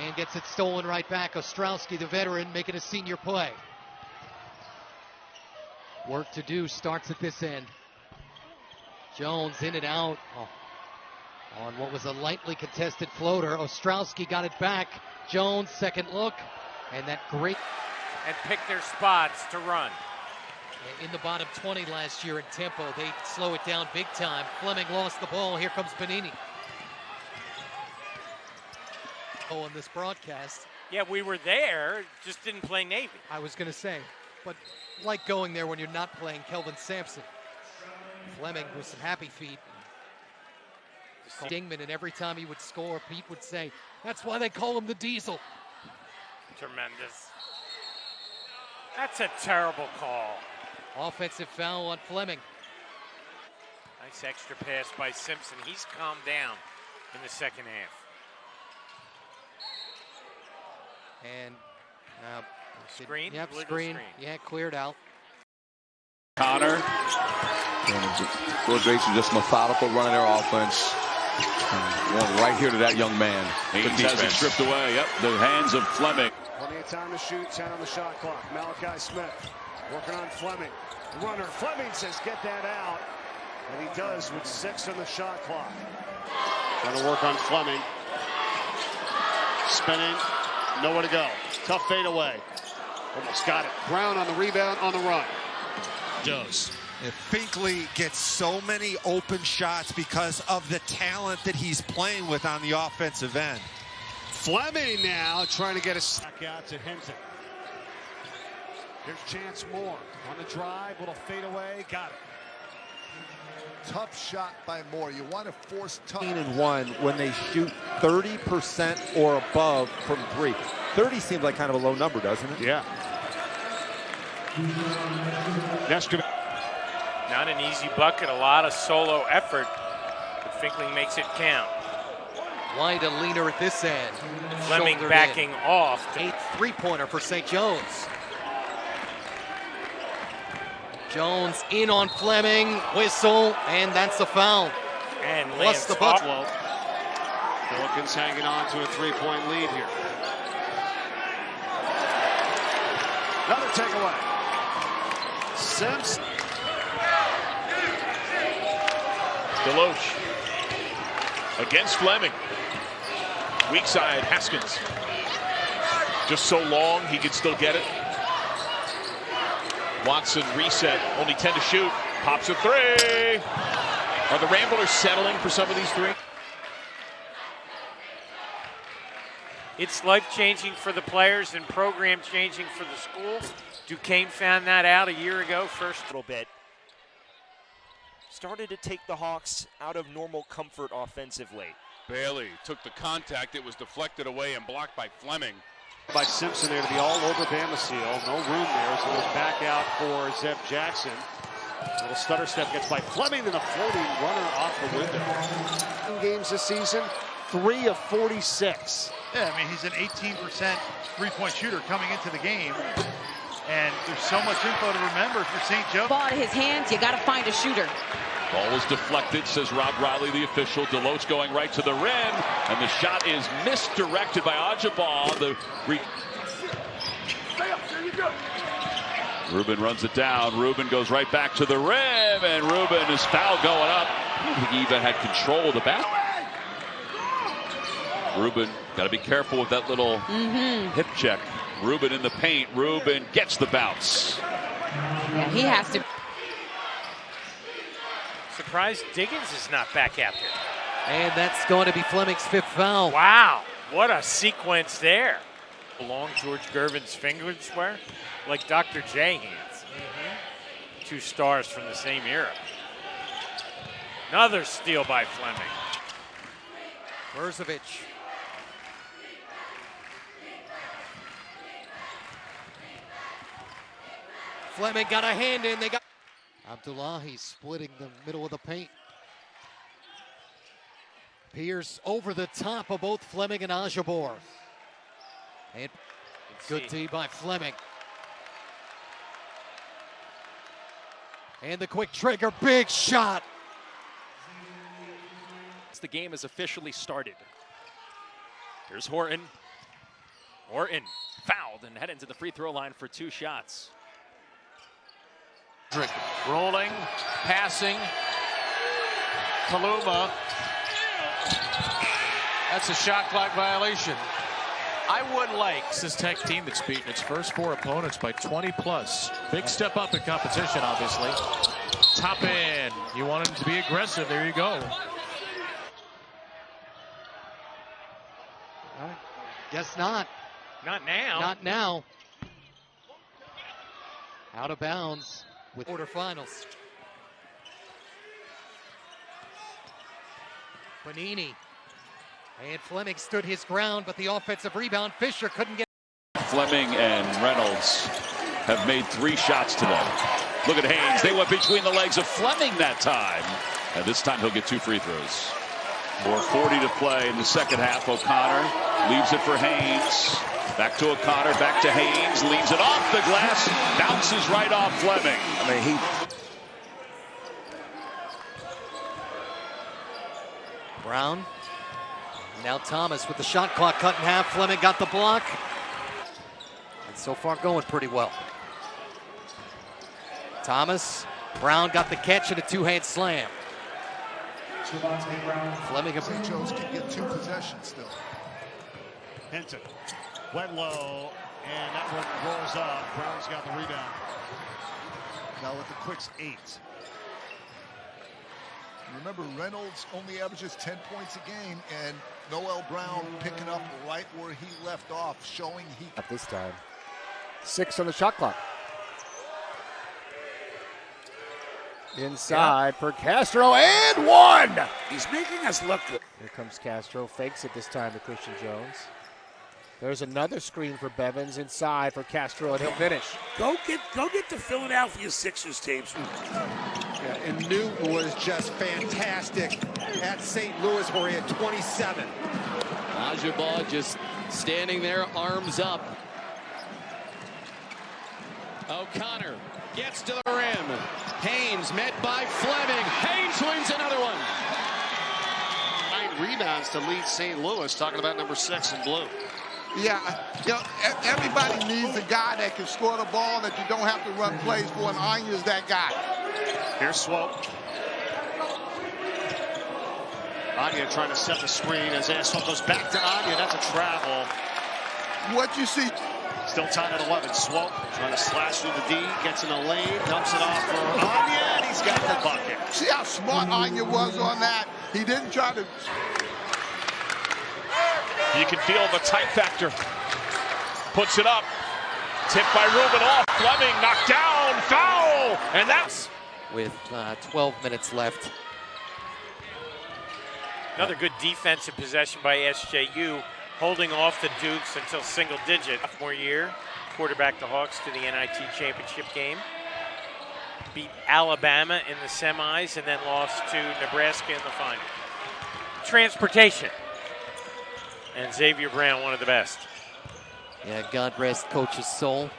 And gets it stolen right back. Ostrowski, the veteran, making a senior play. Work to do starts at this end. Jones in and out on what was a lightly contested floater. Ostrowski got it back. Jones, second look, and that great. And pick their spots to run. In the bottom 20 last year in tempo, they slow it down big time. Fleming lost the ball. Here comes Panini. On this broadcast. Yeah, we were there, just didn't play Navy. I was going to say, but like going there when you're not playing Kelvin Sampson. Fleming with some happy feet. Dingman, and every time he would score, Pete would say, that's why they call him the Diesel. Tremendous. That's a terrible call. Offensive foul on Fleming. Nice extra pass by Simpson. He's calmed down in the second half. And screen? Yep, screen. Yeah, cleared out. Connor. George Bates is just methodical running their offense. Right here to that young man. Haynes has it stripped away. Yep, the hands of Fleming. Plenty of time to shoot, 10 on the shot clock. Malachi Smith working on Fleming. Runner, Fleming says get that out. And he does with 6 on the shot clock. Trying to work on Fleming. Spinning, nowhere to go. Tough fade away. Almost got it. Brown on the rebound, on the run. Does. If Finkley gets so many open shots because of the talent that he's playing with on the offensive end. Fleming now trying to get a back out to Hinton. Here's Chance Moore on the drive, little fade away, got it. Tough shot by Moore. You want to force 13-1 when they shoot 30% or above from 3. 30 seems like kind of a low number, doesn't it? Yeah. Not an easy bucket, a lot of solo effort, but Finkley makes it count. Wide a leaner at this end. Fleming Shouldered backing in. off. 8th three-pointer for St. Jones. Jones in on Fleming, whistle, and that's a foul. And plus the bucket. Pelicans hanging on to a 3-point lead here. Another takeaway. Simpson. Deloach against Fleming. Weak side, Haskins. Just so long, he can still get it. Watson reset, only 10 to shoot. Pops a 3. Are the Ramblers settling for some of these 3? It's life-changing for the players and program-changing for the school. Duquesne found that out a year ago. First little bit. Started to take the Hawks out of normal comfort offensively. Bailey took the contact. It was deflected away and blocked by Fleming. By Simpson there to be all over Bamasil. No room there, so goes back out for Zeb Jackson. Little stutter step gets by Fleming, then a floating runner off the window. Games this season, 3 of 46. Yeah, I mean, he's an 18% three-point shooter coming into the game. And there's so much info to remember for St. Joe. Ball to his hands, you got to find a shooter. Ball is deflected, says Rob Riley, the official. Deloach going right to the rim, and the shot is misdirected by Ajabal. Rubin runs it down. Rubin goes right back to the rim, and Rubin is foul going up. I think he even had control of the basket. Rubin, got to be careful with that little hip check. Rubin in the paint. Rubin gets the bounce. Yeah, he has to. Surprised Diggins is not back out there. And that's going to be Fleming's 5th foul. Wow, what a sequence there. Along George Gervin's fingers were like Dr. J hands. 2 stars from the same era. Another steal by Fleming. Verzovic. Fleming got a hand in. They got Abdullahi splitting the middle of the paint. Pierce over the top of both Fleming and Ajabor. And good D by Fleming. And the quick trigger, big shot. The game has officially started. Here's Horton. Horton fouled and heading to the free throw line for 2 shots. Rolling, passing. Kaluma. That's a shot clock violation. I would like this Tech team that's beaten its first 4 opponents by 20 plus. Big step up in competition, obviously. Top in. You want them to be aggressive. There you go. Guess not. Not now. Not now. Out of bounds with quarterfinals. Bonini. And Fleming stood his ground, but the offensive rebound, Fisher couldn't get. Fleming and Reynolds have made 3 shots today. Look at Haynes. They went between the legs of Fleming that time. And this time he'll get 2 free throws. 4:40 to play in the second half. O'Connor leaves it for Haynes. Back to O'Connor, back to Haynes. Leaves it off the glass. Bounces right off Fleming. I mean, Brown. Now Thomas with the shot clock cut in half. Fleming got the block. And so far going pretty well. Thomas. Brown got the catch and a 2-hand slam. Fleming and St. Joe's can get 2 possessions still. Hinton went low, and that one rolls up. Brown's got the rebound. Now with the quicks 8. Remember, Reynolds only averages 10 points a game, and Noel Brown picking up right where he left off, showing he... At this time. 6 on the shot clock. Inside for Castro, and 1! He's making us look good. Here comes Castro, fakes it this time to Christian Jones. There's another screen for Bevins inside for Castro, and he'll finish. Go get the Philadelphia Sixers tapes. Yeah, and Newton was just fantastic at St. Louis where he had 27. Ajabor just standing there, arms up. O'Connor gets to the rim. Haynes met by Fleming. Haynes wins another one. 9 rebounds to lead St. Louis. Talking about number 6 in blue. Yeah, you know, everybody needs a guy that can score the ball that you don't have to run plays for, and Anya's that guy. Here's Swope. Anya trying to set the screen as Swope goes back to Anya. That's a travel. What you see? Still tied at 11. Swope trying to slash through the D, gets in the lane, dumps it off for Anya, and he's got the bucket. See how smart Anya was on that? He didn't try to... You can feel the tight factor. Puts it up. Tipped by Rubin off. Fleming knocked down. Foul. And that's... With 12 minutes left. Another good defensive possession by SJU, holding off the Dukes until single digit. Sophomore year, quarterback the Hawks to the NIT championship game. Beat Alabama in the semis and then lost to Nebraska in the final. Transportation. And Xavier Brown, one of the best. Yeah, God rest coach's soul.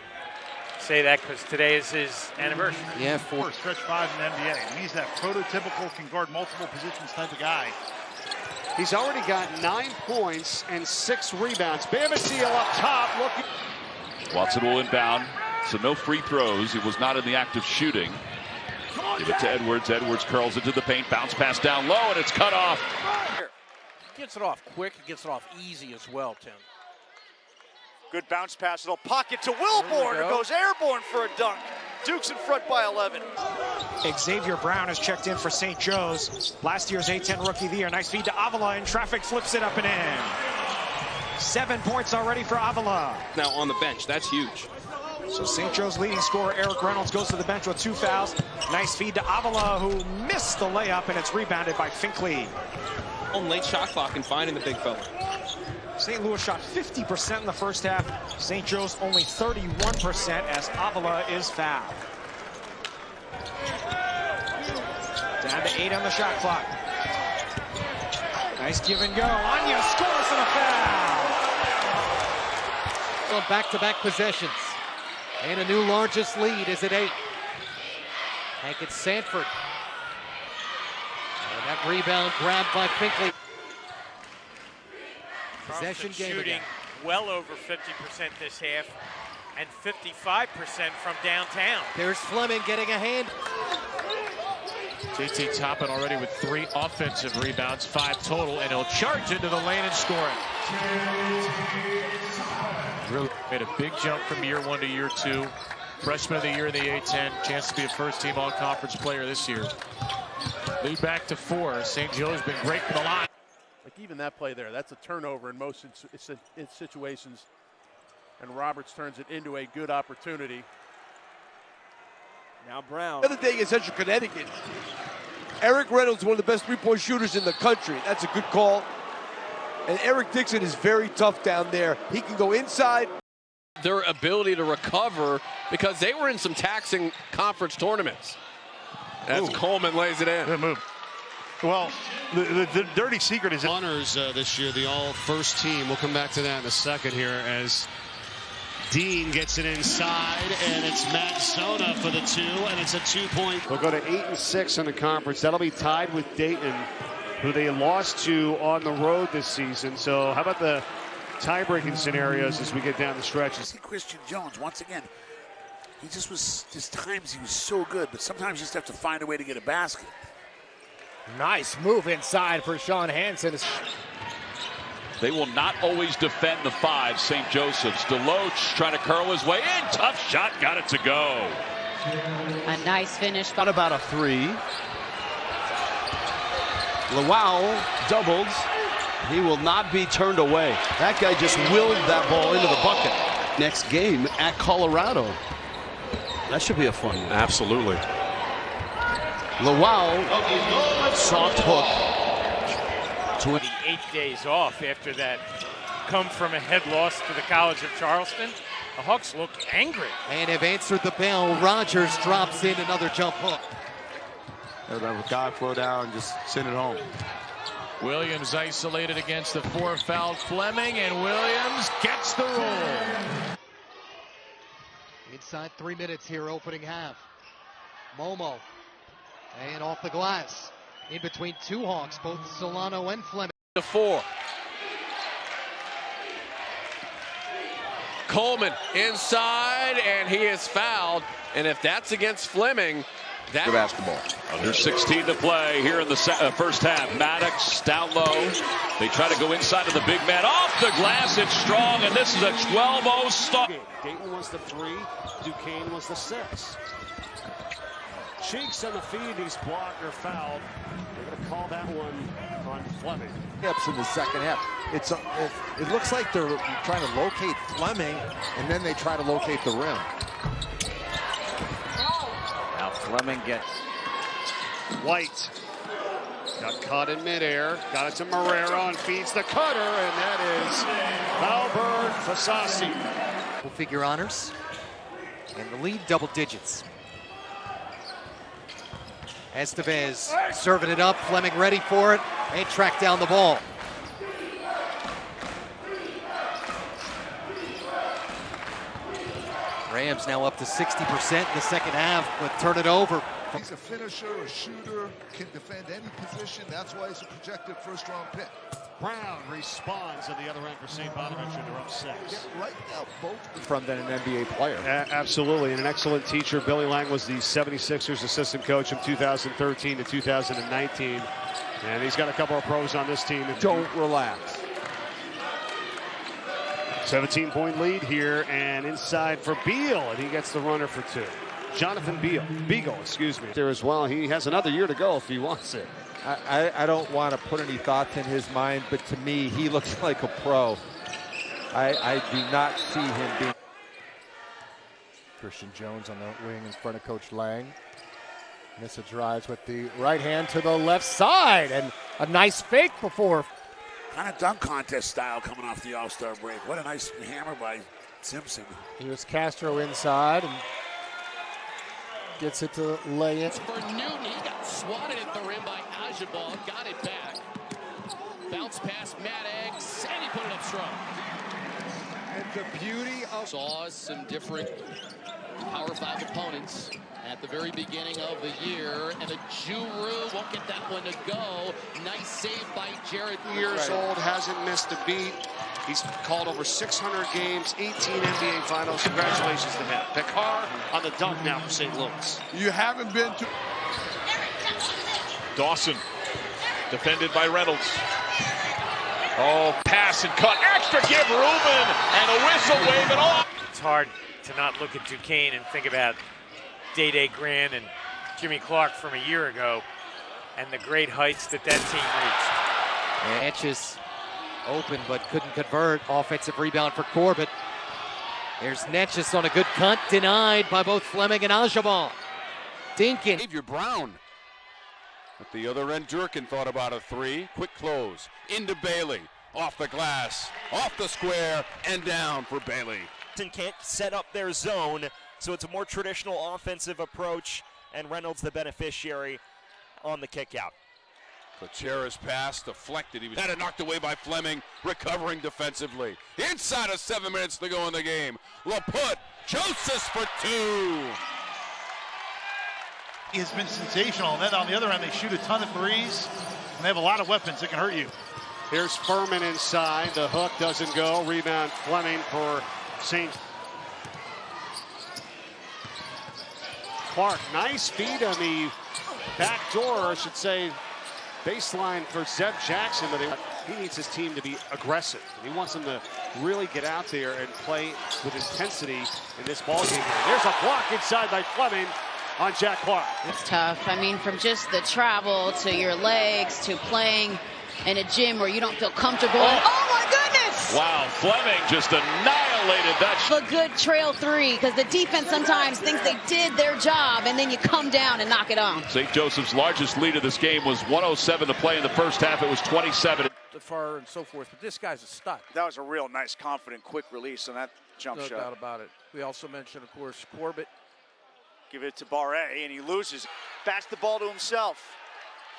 Say that because today is his anniversary. Yeah, Stretch 5 in the NBA. He's that prototypical can guard multiple positions type of guy. He's already got 9 points and 6 rebounds. Bamasiel up top looking. Watson will inbound, so no free throws. He was not in the act of shooting. Give it to Edwards. Edwards curls into the paint, bounce pass down low, and it's cut off. Gets it off quick, gets it off easy as well, Tim. Good bounce pass, little pocket to Wilborn, who goes airborne for a dunk. Duke's in front by 11. Xavier Brown has checked in for St. Joe's. Last year's A10 Rookie of the Year. Nice feed to Avila, and traffic flips it up and in. 7 points already for Avila. Now on the bench, that's huge. So St. Joe's leading scorer Eric Reynolds goes to the bench with 2 fouls. Nice feed to Avila, who missed the layup, and it's rebounded by Finkley. On late shot clock and finding the big fella. St. Louis shot 50% in the first half. St. Joe's only 31% as Avila is fouled. Down to 8 on the shot clock. Nice give and go. Anya scores and a foul. On back-to-back possessions. And a new largest lead is at 8. Hankett Sanford. And that rebound grabbed by Finkley. Possession game shooting again. well over 50% this half and 55% from downtown. There's Fleming getting a hand. JT Toppin already with 3 offensive rebounds, 5 total, and he'll charge into the lane and score it. Really made a big jump from year 1 to year 2. Freshman of the year in the A-10, chance to be a first-team all-conference player this year. Lead back to 4. St. Joe's been great from the line. Like even that play there, that's a turnover in most situations, and Roberts turns it into a good opportunity. Now Brown. The other day against Central Connecticut, Eric Reynolds is one of the best three-point shooters in the country. That's a good call. And Eric Dixon is very tough down there. He can go inside. Their ability to recover because they were in some taxing conference tournaments. As Coleman lays it in. Good move. Well, the dirty secret is honors this year, the all-first team. We'll come back to that in a second here as Dean gets it inside, and it's Matt Zona for the 2, and it's a 2-point. They'll go to 8-6 in the conference. That'll be tied with Dayton, who they lost to on the road this season. So how about the tie-breaking scenarios as we get down the stretch? I see Christian Jones, once again, he just was, his times he was so good, but sometimes you just have to find a way to get a basket. Nice move inside for Sean Hansen. They will not always defend the 5, St. Joseph's. DeLoach trying to curl his way in. Tough shot, got it to go. A nice finish. What about a 3? Lowell doubled. He will not be turned away. That guy just willed that ball into the bucket. Next game at Colorado. That should be a fun one. Absolutely. Lowell, soft hook. 28 days off after that come from a head loss to the College of Charleston. The Hawks look angry. And have answered the bell. Rogers drops in another jump hook. Let a guy flow down and just send it home. Williams isolated against the 4 fouled Fleming, and Williams gets the roll. Inside 3 minutes here, opening half. Momo. And off the glass. In between 2 Hawks, both Solano and Fleming. To 4. Coleman inside, and he is fouled. And if that's against Fleming, that's basketball. Under 16 to play here in the first half. Maddox down low. They try to go inside of the big man. Off the glass, it's strong, and this is a 12-0 start. Dayton was the 3, Duquesne was the 6. Cheeks on the feed, he's blocked or fouled. They're going to call that one on Fleming. In the second half, it looks like they're trying to locate Fleming, and then they try to locate the rim. Now Fleming gets White got caught in midair, got it to Marrero and feeds the cutter, and that is Albert Fasasi. Full figure honors, and the lead double digits. Estevez serving it up, Fleming ready for it, and track down the ball. Rams now up to 60% in the second half, but turn it over. He's a finisher, a shooter, can defend any position. That's why he's a projected first-round pick. Brown responds on the other end for St. Bonaventure. They're up 6. Right now, both from than an NBA player. Absolutely, and an excellent teacher. Billy Lang was the 76ers assistant coach from 2013 to 2019. And he's got a couple of pros on this team. Don't relax. 17-point lead here, and inside for Beal, and he gets the runner for 2. Jonathan Beagle, excuse me, there as well. He has another year to go if he wants it. I don't want to put any thoughts in his mind, but to me, he looks like a pro. I do not see him being. Christian Jones on the wing in front of Coach Lang. Nissa drives with the right hand to the left side, and a nice fake before Kind of dunk contest style coming off the All-Star break. What a nice hammer by Simpson. Here's Castro inside and gets it to lay in. For Newton, he got swatted at the rim by Ajabal, got it back. Bounce past Matt Eggs, and he put it up strong. And the beauty of... Saw some different Power 5 opponents at the very beginning of the year, and the Juru won't get that one to go. Nice save by Jared. Years old, hasn't missed a beat. He's called over 600 games, 18 NBA Finals. Congratulations to him. Picard on the dunk now for St. Louis. You haven't been to... Dawson, defended by Reynolds. Oh, pass and cut. Extra give Rubin, and a whistle wave it off. It's hard to not look at Duquesne and think about Day Grant and Jimmy Clark from a year ago and the great heights that team reached. Natchez open but couldn't convert. Offensive rebound for Corbett. There's Natchez on a good cut, denied by both Fleming and Ajabal. Dinkin. Xavier Brown. At the other end, Durkin thought about a three. Quick close. Into Bailey. Off the glass. Off the square. And down for Bailey. Can't set up their zone, so it's a more traditional offensive approach, and Reynolds the beneficiary on the kick out. Gutierrez pass deflected. He was had it knocked away by Fleming, recovering defensively. Inside of 7 minutes to go in the game. LaPut, Joseph for two. He has been sensational. And then on the other end, they shoot a ton of threes, and they have a lot of weapons that can hurt you. Here's Furman inside. The hook doesn't go. Rebound Fleming for St. Clark, nice feed on the back door, I should say, baseline for Zeb Jackson, but he needs his team to be aggressive. He wants them to really get out there and play with intensity in this ballgame. There's a block inside by Fleming on Jack Clark. It's tough. I mean, from just the travel to your legs to playing in a gym where you don't feel comfortable. Oh my goodness! Wow, Fleming just annihilated that. A good trail three, because the defense sometimes thinks they did their job, and then you come down and knock it on. St. Joseph's largest lead of this game was 107 to play in the first half. It was 27. Far and so forth, but this guy's a stud. That was a real nice, confident, quick release on that jump shot. No doubt about it. We also mentioned, of course, Corbett. Give it to Barre, and he loses. Bats the ball to himself.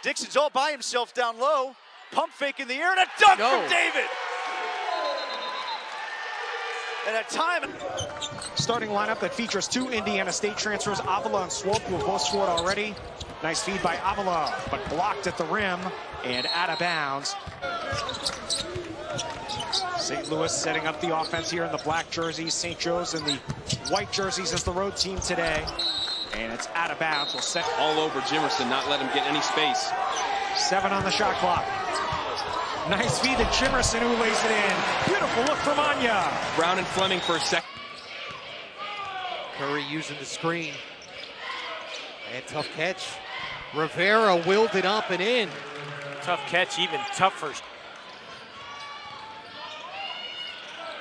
Dixon's all by himself down low. Pump fake in the air, and a dunk from David. And a time. Starting lineup that features two Indiana State transfers, Avila and Swope, who have both scored already. Nice feed by Avila, but blocked at the rim and out of bounds. St. Louis setting up the offense here in the black jerseys. St. Joe's in the white jerseys as the road team today. And it's out of bounds. We'll set all over Jimerson, not let him get any space. 7 on the shot clock. Nice feed to Jimerson, who lays it in. Beautiful look from Anya. Brown and Fleming for a second. Curry using the screen. And tough catch. Rivera willed it up and in. Tough catch, even tougher.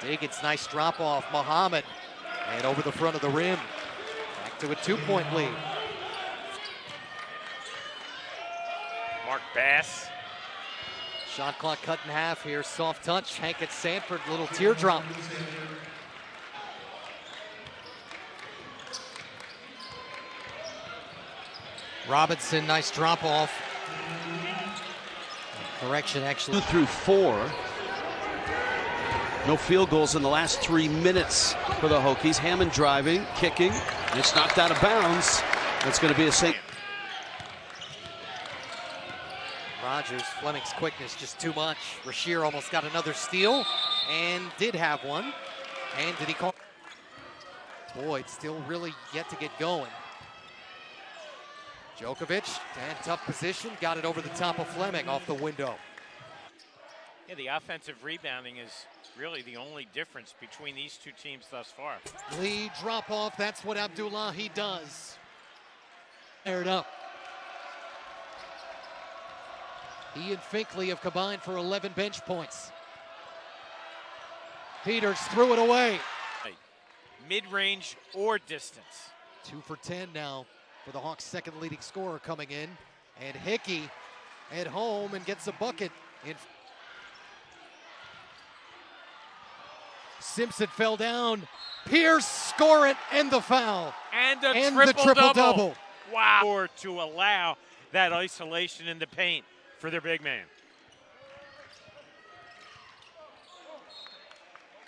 Diggins, nice drop off. Muhammad. And over the front of the rim. Back to a 2-point lead. Mark Bass. Shot clock cut in half here. Soft touch. Hankett Sanford, little teardrop. Robinson, nice drop off. Correction, actually. 2 through 4. No field goals in the last 3 minutes for the Hokies. Hammond driving, kicking. And it's knocked out of bounds. That's going to be a St. Rogers, Fleming's quickness just too much. Rasheer almost got another steal and did have one. And did he call? Boyd still really yet to get going. Djokovic, and tough position, got it over the top of Fleming off the window. Yeah, the offensive rebounding is really the only difference between these two teams thus far. Lee drop off, that's what Abdullahi does. Aired up. He and Finkley have combined for 11 bench points. Peters threw it away. Mid-range or distance. 2 for 10 now for the Hawks' second leading scorer coming in. And Hickey at home and gets a bucket. Simpson fell down. Pierce, score it, and the foul. And a the triple-double. Wow. Or to allow that isolation in the paint for their big man.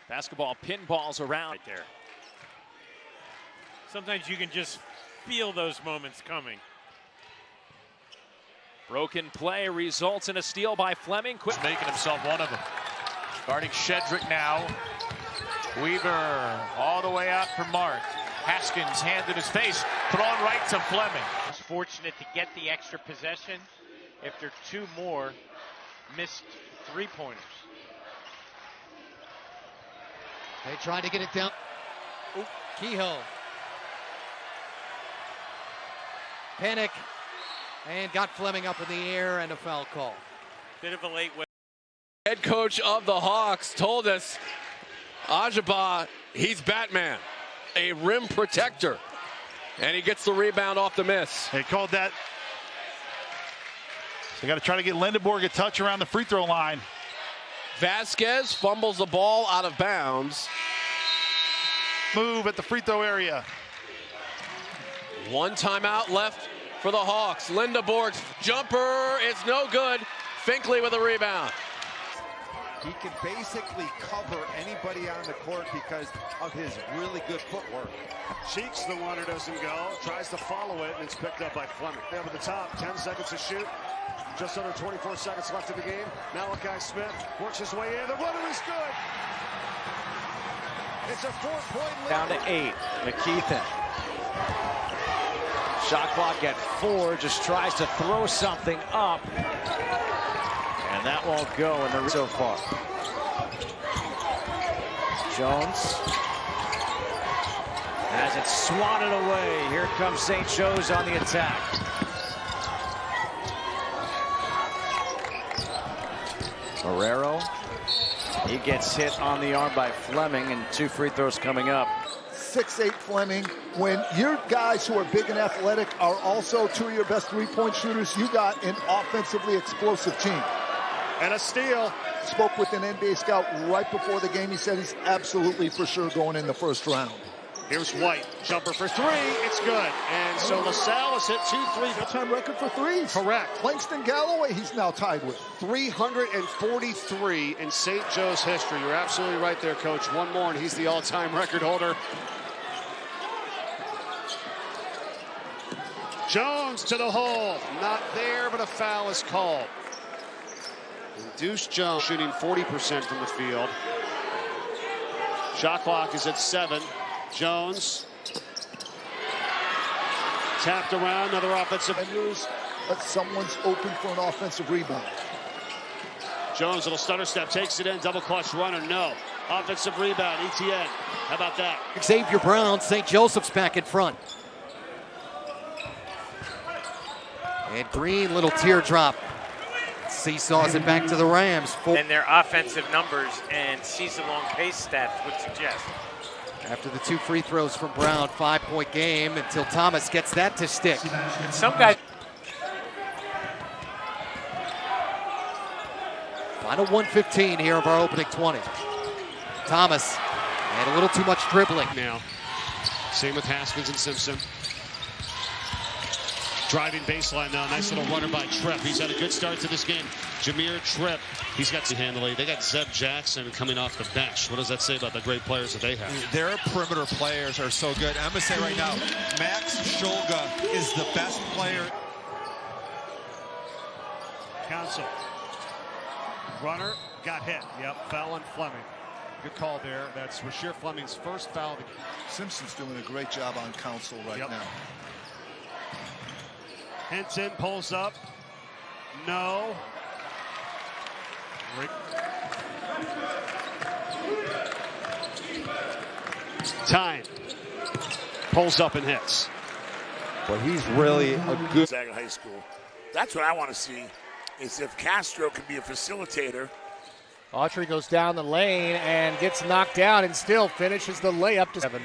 Basketball pinballs around right there. Sometimes you can just feel those moments coming. Broken play results in a steal by Fleming. Quit making himself one of them. Guarding Shedrick now. Weaver all the way out for Mark. Haskins, hand in his face, thrown right to Fleming. He's fortunate to get the extra possession after two more missed three-pointers. They tried to get it down. Ooh, Kehoe. Panic. And got Fleming up in the air and a foul call. Bit of a late win. Head coach of the Hawks told us, Ajaba, he's Batman, a rim protector. And he gets the rebound off the miss. They called that. They got to try to get Lindenborg a touch around the free throw line. Vasquez fumbles the ball out of bounds. Move at the free throw area. One timeout left for the Hawks. Lindenborg's jumper is no good. Finkley with a rebound. He can basically cover anybody on the court because of his really good footwork. Cheeks the one who doesn't go, tries to follow it, and it's picked up by Fleming. Over the top, 10 seconds to shoot. Just under 24 seconds left in the game. Malachi Smith works his way in. The runner is good. It's a 4-point lead. Down to 8. McKeithen. Shot clock at 4. Just tries to throw something up. And that won't go in the so far. Jones has it swatted away. Here comes St. Joe's on the attack. Marrero. He gets hit on the arm by Fleming, and 2 free throws coming up. 6'8" Fleming. When your guys who are big and athletic are also 2 of your best three-point shooters, you got an offensively explosive team. And a steal. Spoke with an NBA scout right before the game. He said he's absolutely for sure going in the first round. Here's White. Jumper for 3. It's good. And so LaSalle has hit 2 3. All-time record for threes. Correct. Langston Galloway, he's now tied with 343 in St. Joe's history. You're absolutely right there, Coach. One more, and he's the all-time record holder. Jones to the hole. Not there, but a foul is called. Deuce Jones shooting 40% from the field. Shot clock is at 7. Jones tapped around, another offensive. But someone's open for an offensive rebound. Jones, little stutter step, takes it in, double clutch runner, no. Offensive rebound, ETN. How about that? Xavier Brown, St. Joseph's back in front. And Green, little teardrop. Seesaws it back to the Rams. And their offensive numbers and season-long pace stats would suggest. After the 2 free throws from Brown, 5-point game until Thomas gets that to stick. Some guys. Final 1:15 here of our opening 20. Thomas, and a little too much dribbling. Now, same with Haskins and Simpson. Driving baseline now, nice little runner by Tripp. He's had a good start to this game. Jameer Tripp, he's got some handling. They got Zeb Jackson coming off the bench. What does that say about the great players that they have? Their perimeter players are so good. I'm going to say right now, Max Shulga is the best player. Council. Runner got hit. Yep, foul on Fleming. Good call there. That's Rasheer Fleming's first foul. Simpson's doing a great job on Council right now. Hinton pulls up. No. Time. Pulls up and hits. But he's really a good. Gonzaga High School. That's what I want to see, is if Castro can be a facilitator. Autry goes down the lane and gets knocked down and still finishes the layup to 7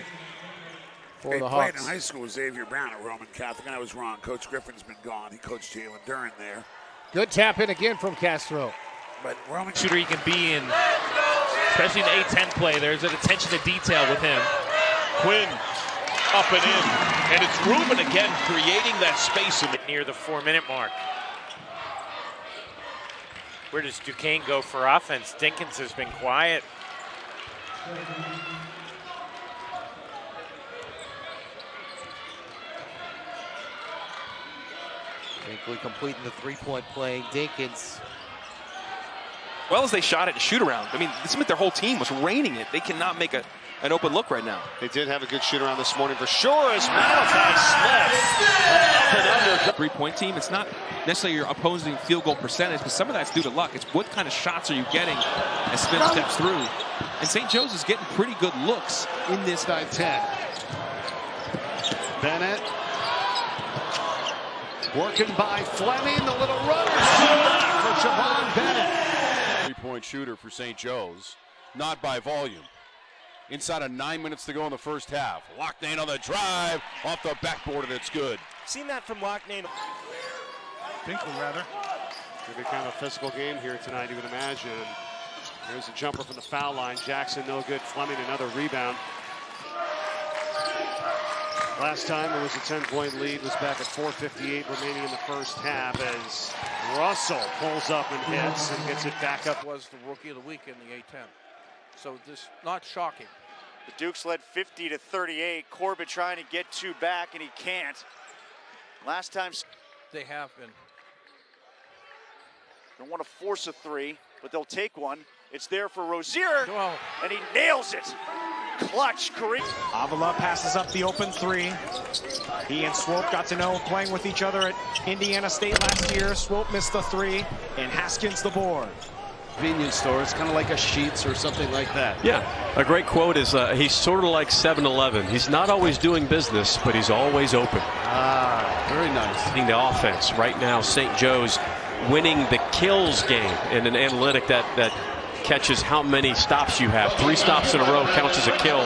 for They the played Hawks. in high school with Xavier Brown at Roman Catholic, and I was wrong. Coach Griffin's been gone. He coached Jalen Duran there. Good tap in again from Castro. But Roman shooter he can be in especially in A10 play. There's an attention to detail with him. Quinn up and in, and it's Rubin again creating that space near the 4-minute mark. Where does Duquesne go for offense? Dinkins has been quiet. Binkley completing the three-point play. Dinkins. Well as they shot it and shoot around. I mean, this meant their whole team was raining it. They cannot make an open look right now. They did have a good shoot around this morning for sure as Malachi Smith up and under. Three-point team, it's not necessarily your opposing field goal percentage, but some of that's due to luck. It's what kind of shots are you getting as Smith steps through. And St. Joe's is getting pretty good looks in this 9-10. Bennett. Working by Fleming, the little runner for Javon Bennett. Three-point shooter for St. Joe's, not by volume. Inside of 9 minutes to go in the first half. Locknane on the drive, off the backboard, and it's good. Seen that from Locknane. Binkley, rather. Gonna be kind of a physical game here tonight, you would imagine. There's a jumper from the foul line. Jackson, no good. Fleming, another rebound. Last time it was a 10-point lead, was back at 4:58 remaining in the first half as Russell pulls up and hits and gets it back up. Was the rookie of the week in the A10. So this not shocking. The Dukes led 50-38. Corbett trying to get two back and he can't. Last time they have been. Don't want to force a three, but they'll take one. It's there for Rasheer, Whoa. and he nails it. Clutch, Kareem. Avila passes up the open three. He and Swope got to know playing with each other at Indiana State last year. Swope missed the three, and Haskins the board. Convenience store, it's kind of like a Sheetz or something like that. Yeah, a great quote is he's sort of like 7-Eleven. He's not always doing business, but he's always open. Ah, very nice. Leading the offense right now, St. Joe's winning the kills game in an analytic that catches how many stops you have. 3 stops in a row counts as a kill.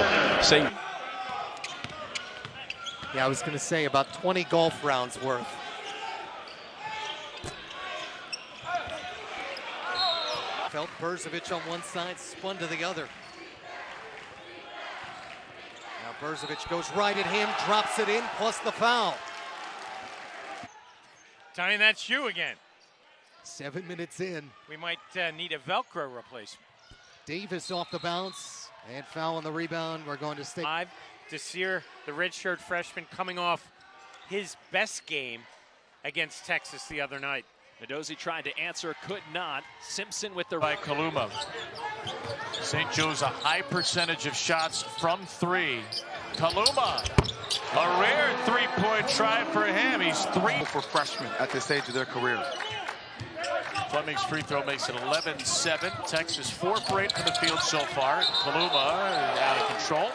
Yeah, I was going to say about 20 golf rounds worth. Felt Berzovic on one side, spun to the other. Now Berzovic goes right at him, drops it in, plus the foul. Tying that shoe again. 7 minutes in. We might need a Velcro replacement. Davis off the bounce and foul on the rebound. We're going to stay. Desir, the redshirt freshman, coming off his best game against Texas the other night. Mendoza tried to answer, could not. Simpson with the by Kaluma. St. Joe's a high percentage of shots from 3. Kaluma, a rare 3-point try for him. He's 3 for freshmen at this stage of their career. Fleming's free throw makes it 11-7. Texas 4 for 8 from the field so far. Kaluma out of control.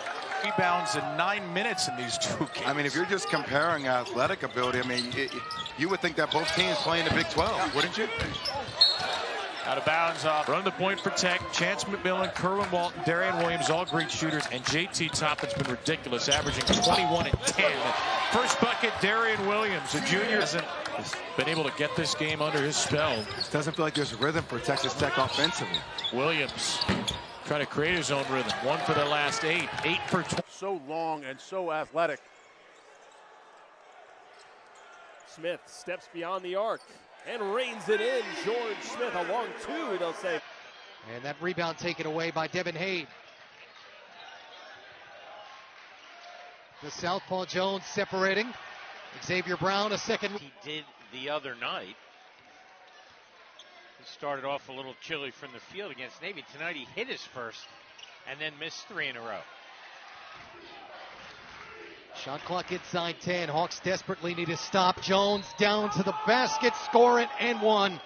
Rebounds in 9 minutes in these 2 games. I mean, if you're just comparing athletic ability, I mean, you would think that both teams play in the Big 12, wouldn't you? Out of bounds off. Run the point for Tech. Chance McMillan, Kerwin Walton, Darian Williams, all great shooters. And JT Toppin's been ridiculous, averaging 21 and 10. First bucket, Darian Williams, a junior, hasn't been able to get this game under his spell. It doesn't feel like there's a rhythm for Texas Tech offensively. Williams trying to create his own rhythm. 1 for the last 8. 8 for 20. So long and so athletic. Smith steps beyond the arc and reins it in. George Smith, a long 2, they'll say. And that rebound taken away by Devin Hayde. The southpaw Jones separating. Xavier Brown a second. He did the other night. He started off a little chilly from the field against Navy. Tonight he hit his first and then missed 3 in a row. Shot clock inside 10. Hawks desperately need to stop. Jones down to the basket, score it, and 1.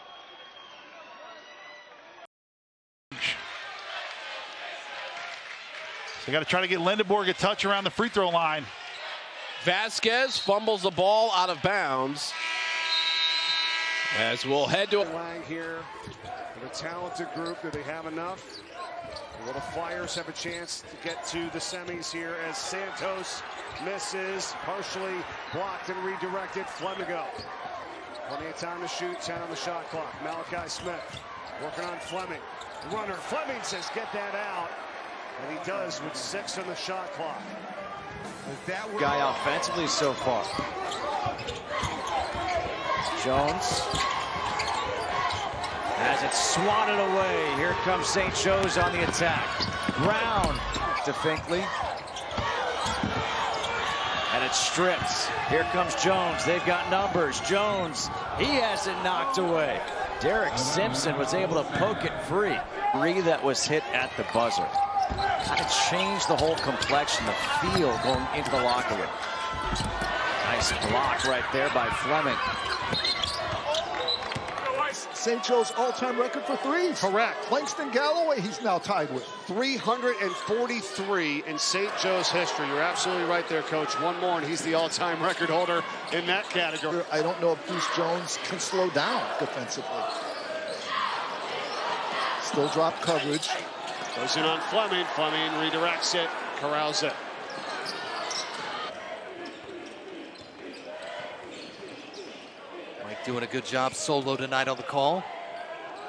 They got to try to get Lindenborg a touch around the free throw line. Vasquez fumbles the ball out of bounds. As we'll head to Lang here with a talented group. Do they have enough? Will the Flyers have a chance to get to the semis here as Santos misses, partially blocked and redirected. Fleming go. Plenty of time to shoot, 10 on the shot clock. Malachi Smith working on Fleming. runner. Fleming says get that out. And he does with 6 on the shot clock. Guy offensively so far. Jones has it swatted away. Here comes St. Joe's on the attack. Brown to Finkley. And it strips. Here comes Jones. They've got numbers. Jones, he has it knocked away. Derek Simpson was able to poke it free. Three that was hit at the buzzer. Kind of changed the whole complexion, the feel going into the locker room. Nice block right there by Fleming. St. Joe's all-time record for threes. Correct. Langston Galloway, he's now tied with. 343 in St. Joe's history. You're absolutely right there, Coach. One more, and he's the all-time record holder in that category. I don't know if Deuce Jones can slow down defensively. Still drop coverage. Goes in on Fleming. Fleming redirects it, corrals it. Mike doing a good job solo tonight on the call.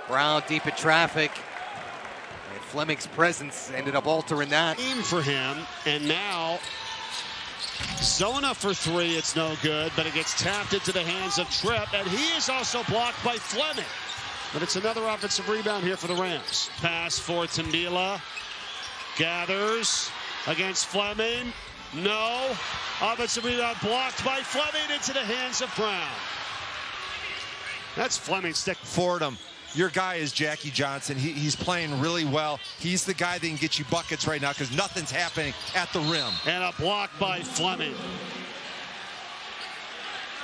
Brown deep in traffic. And Fleming's presence ended up altering that. Aim for him, and now Zona for 3, it's no good, but it gets tapped into the hands of Tripp, and he is also blocked by Fleming. But it's another offensive rebound here for the Rams. Pass for Tandila. Gathers against Fleming. No. Offensive rebound blocked by Fleming into the hands of Brown. That's Fleming stick. Fordham, your guy is Jackie Johnson. He's playing really well. He's the guy that can get you buckets right now because nothing's happening at the rim. And a block by Fleming.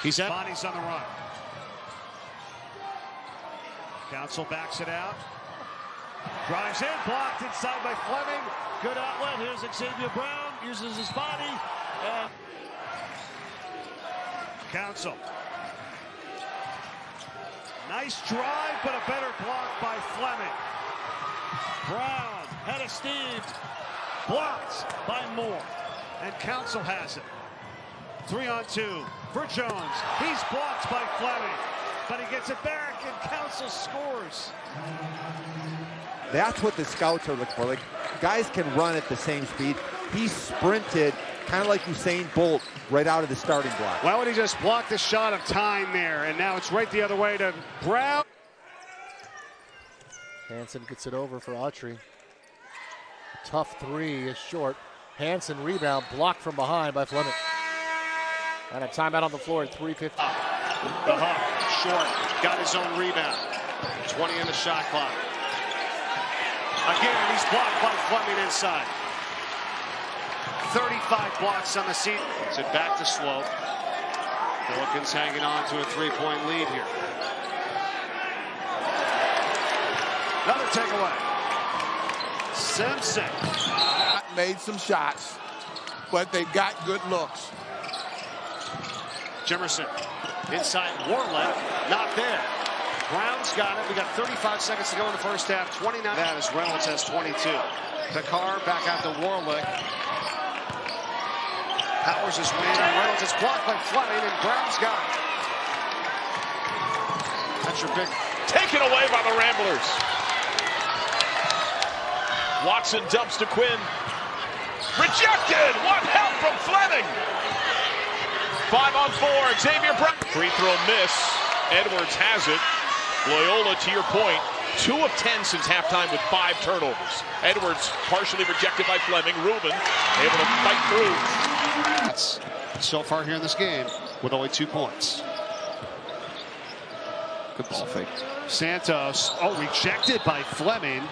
He's at Bonnie's on the run. Council backs it out. Drives in, blocked inside by Fleming. Good outlet. Here's Xavier Brown. Uses his body. And Council. Nice drive, but a better block by Fleming. Brown, head of Steve. Blocked by Moore. And Council has it. 3-on-2 for Jones. He's blocked by Fleming. But he gets it back, and Council scores. That's what the scouts are looking for. Like, guys can run at the same speed. He sprinted, kind of like Usain Bolt, right out of the starting block. Why would he just block the shot of time there? And now it's right the other way to Brown. Hansen gets it over for Autry. Tough 3 is short. Hansen rebound, blocked from behind by Fleming. And a timeout on the floor at 3:50. The hook, short, got his own rebound. 20 in the shot clock. Again, he's blocked by Fleming inside. 35 blocks on the season. It's it back to Slope. Pelicans hanging on to a 3-point lead here. Another takeaway. Simpson. Made some shots, but they got good looks. Jimerson inside Warlick, not there. Brown's got it. We got 35 seconds to go in the first half. 29. That is Reynolds has 22. Picard back out to Warlick. Powers is winning, and Reynolds is blocked by Fleming, and Brown's got it. That's your big. Taken away by the Ramblers. Watson dumps to Quinn. Rejected! What help from Fleming? 5-on-4, Xavier Brown. Free throw miss. Edwards has it. Loyola, to your point, 2 of 10 since halftime with 5 turnovers. Edwards partially rejected by Fleming. Rubin able to fight through. So far here in this game with only 2 points. Good ball fake. Santos, rejected by Fleming.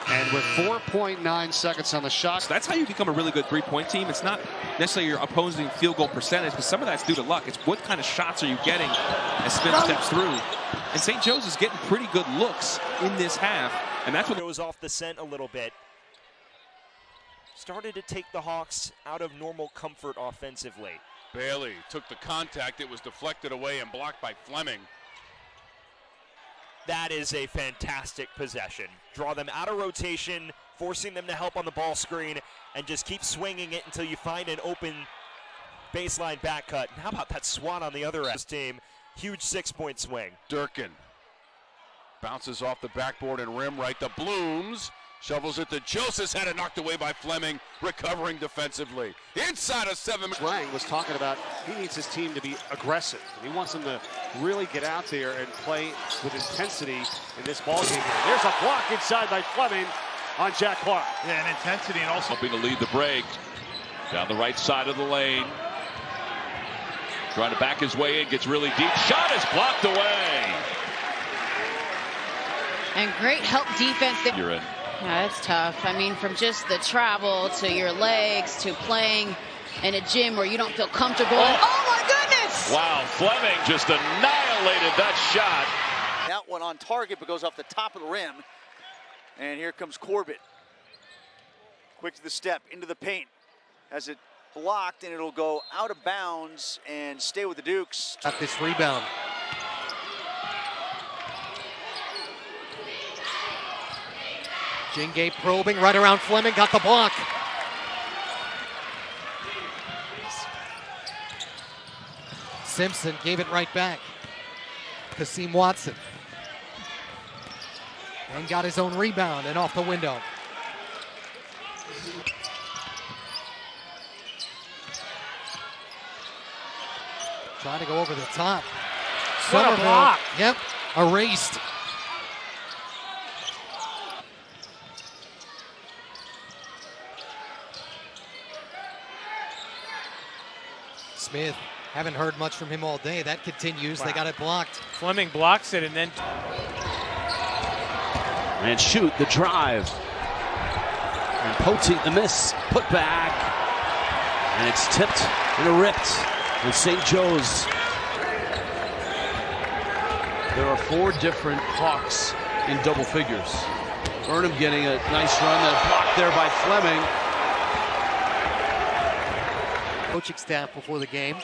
And with 4.9 seconds on the shot. So that's how you become a really good three-point team. It's not necessarily your opposing field goal percentage, but some of that's due to luck. It's what kind of shots are you getting as Smith steps through. And St. Joe's is getting pretty good looks in this half. And that's what goes off the scent a little bit. Started to take the Hawks out of normal comfort offensively. Bailey took the contact. It was deflected away and blocked by Fleming. That is a fantastic possession. Draw them out of rotation, forcing them to help on the ball screen, and just keep swinging it until you find an open baseline back cut. And how about that swat on the other end? Team, huge 6-point swing. Durkin Bounces off the backboard and rim right to Blooms. Shovels it to Joseph, had it knocked away by Fleming, recovering defensively. Inside of 7. Lang was talking about he needs his team to be aggressive. He wants them to really get out there and play with intensity in this ball game. There's a block inside by Fleming on Jack Clark. Yeah, and intensity and also hoping to lead the break. Down the right side of the lane. Trying to back his way in, gets really deep. Shot is blocked away. And great help defense. You're in. Yeah, it's tough. I mean, from just the travel to your legs to playing in a gym where you don't feel comfortable. Oh my goodness! Wow, Fleming just annihilated that shot. That one on target, but goes off the top of the rim. And here comes Corbett. Quick to the step, into the paint. Has it blocked, and it'll go out of bounds and stay with the Dukes. Got this rebound. Jingay probing right around Fleming, got the block. Simpson gave it right back. Kasim Watson. And got his own rebound and off the window. Trying to go over the top. What a block. Yep, erased. Smith, haven't heard much from him all day. That continues. Wow. They got it blocked. Fleming blocks it and then. And shoot the drive. And Poteet the miss. Put back. And it's tipped and ripped. And St. Joe's. There are 4 different Hawks in double figures. Burnham getting a nice run. That blocked there by Fleming. Coaching staff before the game.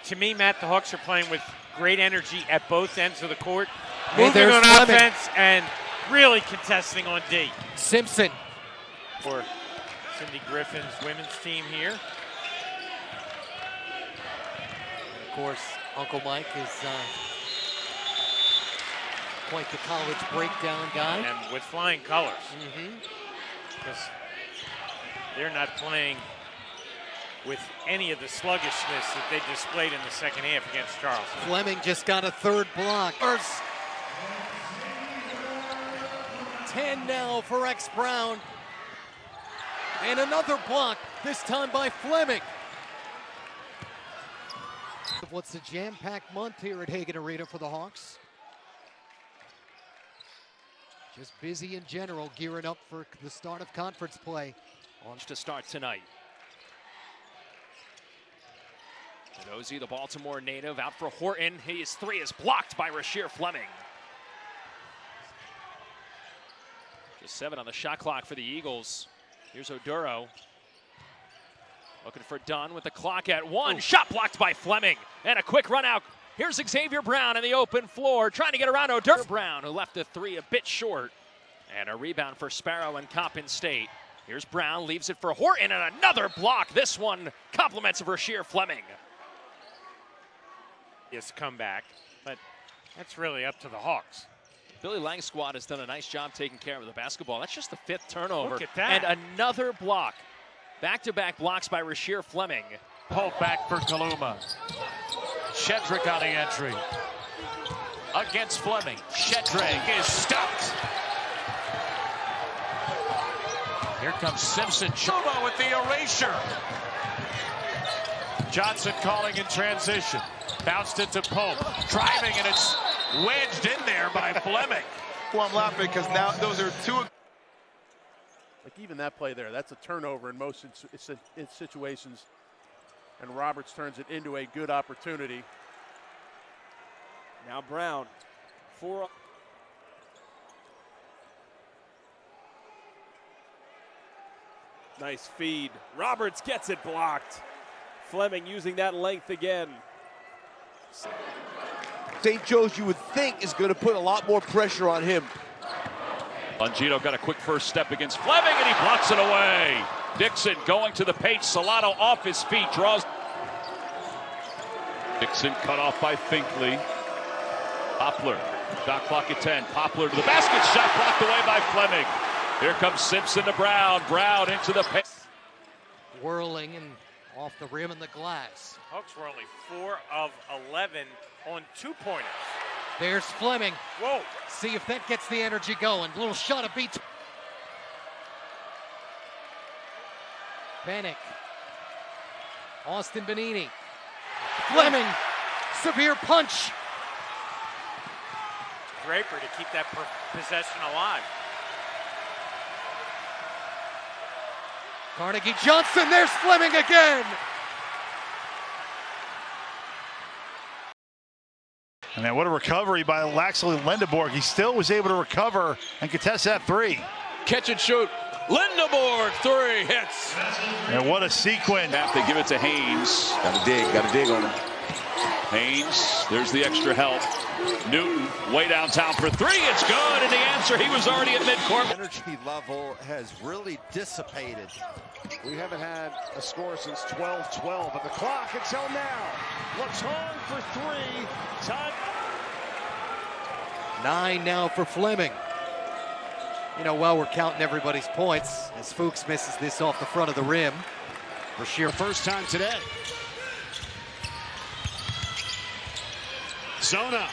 To me, Matt, the Hawks are playing with great energy at both ends of the court. Hey, Moving on Fleming. offense and really contesting on D. Simpson. For Cindy Griffin's women's team here. And of course, Uncle Mike is quite the college breakdown guy. And with flying colors. Because they're not playing with any of the sluggishness that they displayed in the second half against Charleston. Fleming just got a 3rd block. 10 now for X Brown. And another block, this time by Fleming. What's a jam-packed month here at Hagan Arena for the Hawks? Just busy in general, gearing up for the start of conference play. On to start tonight. Ozzie, the Baltimore native, out for Horton. His 3 is blocked by Rasheer Fleming. Just 7 on the shot clock for the Eagles. Here's Oduro. Looking for Dunn with the clock at 1. Shot blocked by Fleming. And a quick run out. Here's Xavier Brown on the open floor, trying to get around Oduro. Brown, who left the 3 a bit short. And a rebound for Sparrow and Coppin State. Here's Brown, leaves it for Horton, and another block. This one compliments of Rasheer Fleming. His comeback, but that's really up to the Hawks. Billy Lang's squad has done a nice job taking care of the basketball. That's just the 5th turnover. Look at that. And another block. Back-to-back blocks by Rasheer Fleming. Pulled back for Kaluma. Shedrick on the entry. Against Fleming. Shedrick is stopped. Here comes Simpson. Chuma with the erasure. Johnson calling in transition. Bounced it to Pope. Driving, and it's wedged in there by Fleming. Well, I'm laughing because now those are 2. Like even that play there, that's a turnover in most situations. And Roberts turns it into a good opportunity. Now Brown. 4. Nice feed. Roberts gets it blocked. Fleming using that length again. St. Joe's, you would think, is going to put a lot more pressure on him. Longino got a quick first step against Fleming, and he blocks it away. Dixon going to the paint. Salato off his feet, draws. Dixon cut off by Finkley. Poplar Shot clock at 10. Poplar to the basket. Shot blocked away by Fleming. Here comes Simpson to Brown. Brown into the paint. Whirling and off the rim and the glass. Hawks were only 4 of 11 on 2-pointers. There's Fleming. Whoa. See if that gets the energy going. Little shot of beat. Panic. Austin Benini. Fleming. Severe punch. Draper to keep that possession alive. Carnegie Johnson. There's Fleming again. And then what a recovery by Laxley Lindeborg. He still was able to recover and contest that three. Catch and shoot. Lindeborg, 3 hits. And what a sequence. They give it to Haynes. Got to dig on him. Haynes, there's the extra help. Newton, way downtown for 3. It's good, and the answer, he was already at midcourt. Energy level has really dissipated. We haven't had a score since 12-12, but the clock until now looks hard for 3. Time. 9 now for Fleming. You know, while we're counting everybody's points, as Fuchs misses this off the front of the rim. Rasheer, first time today. Zona.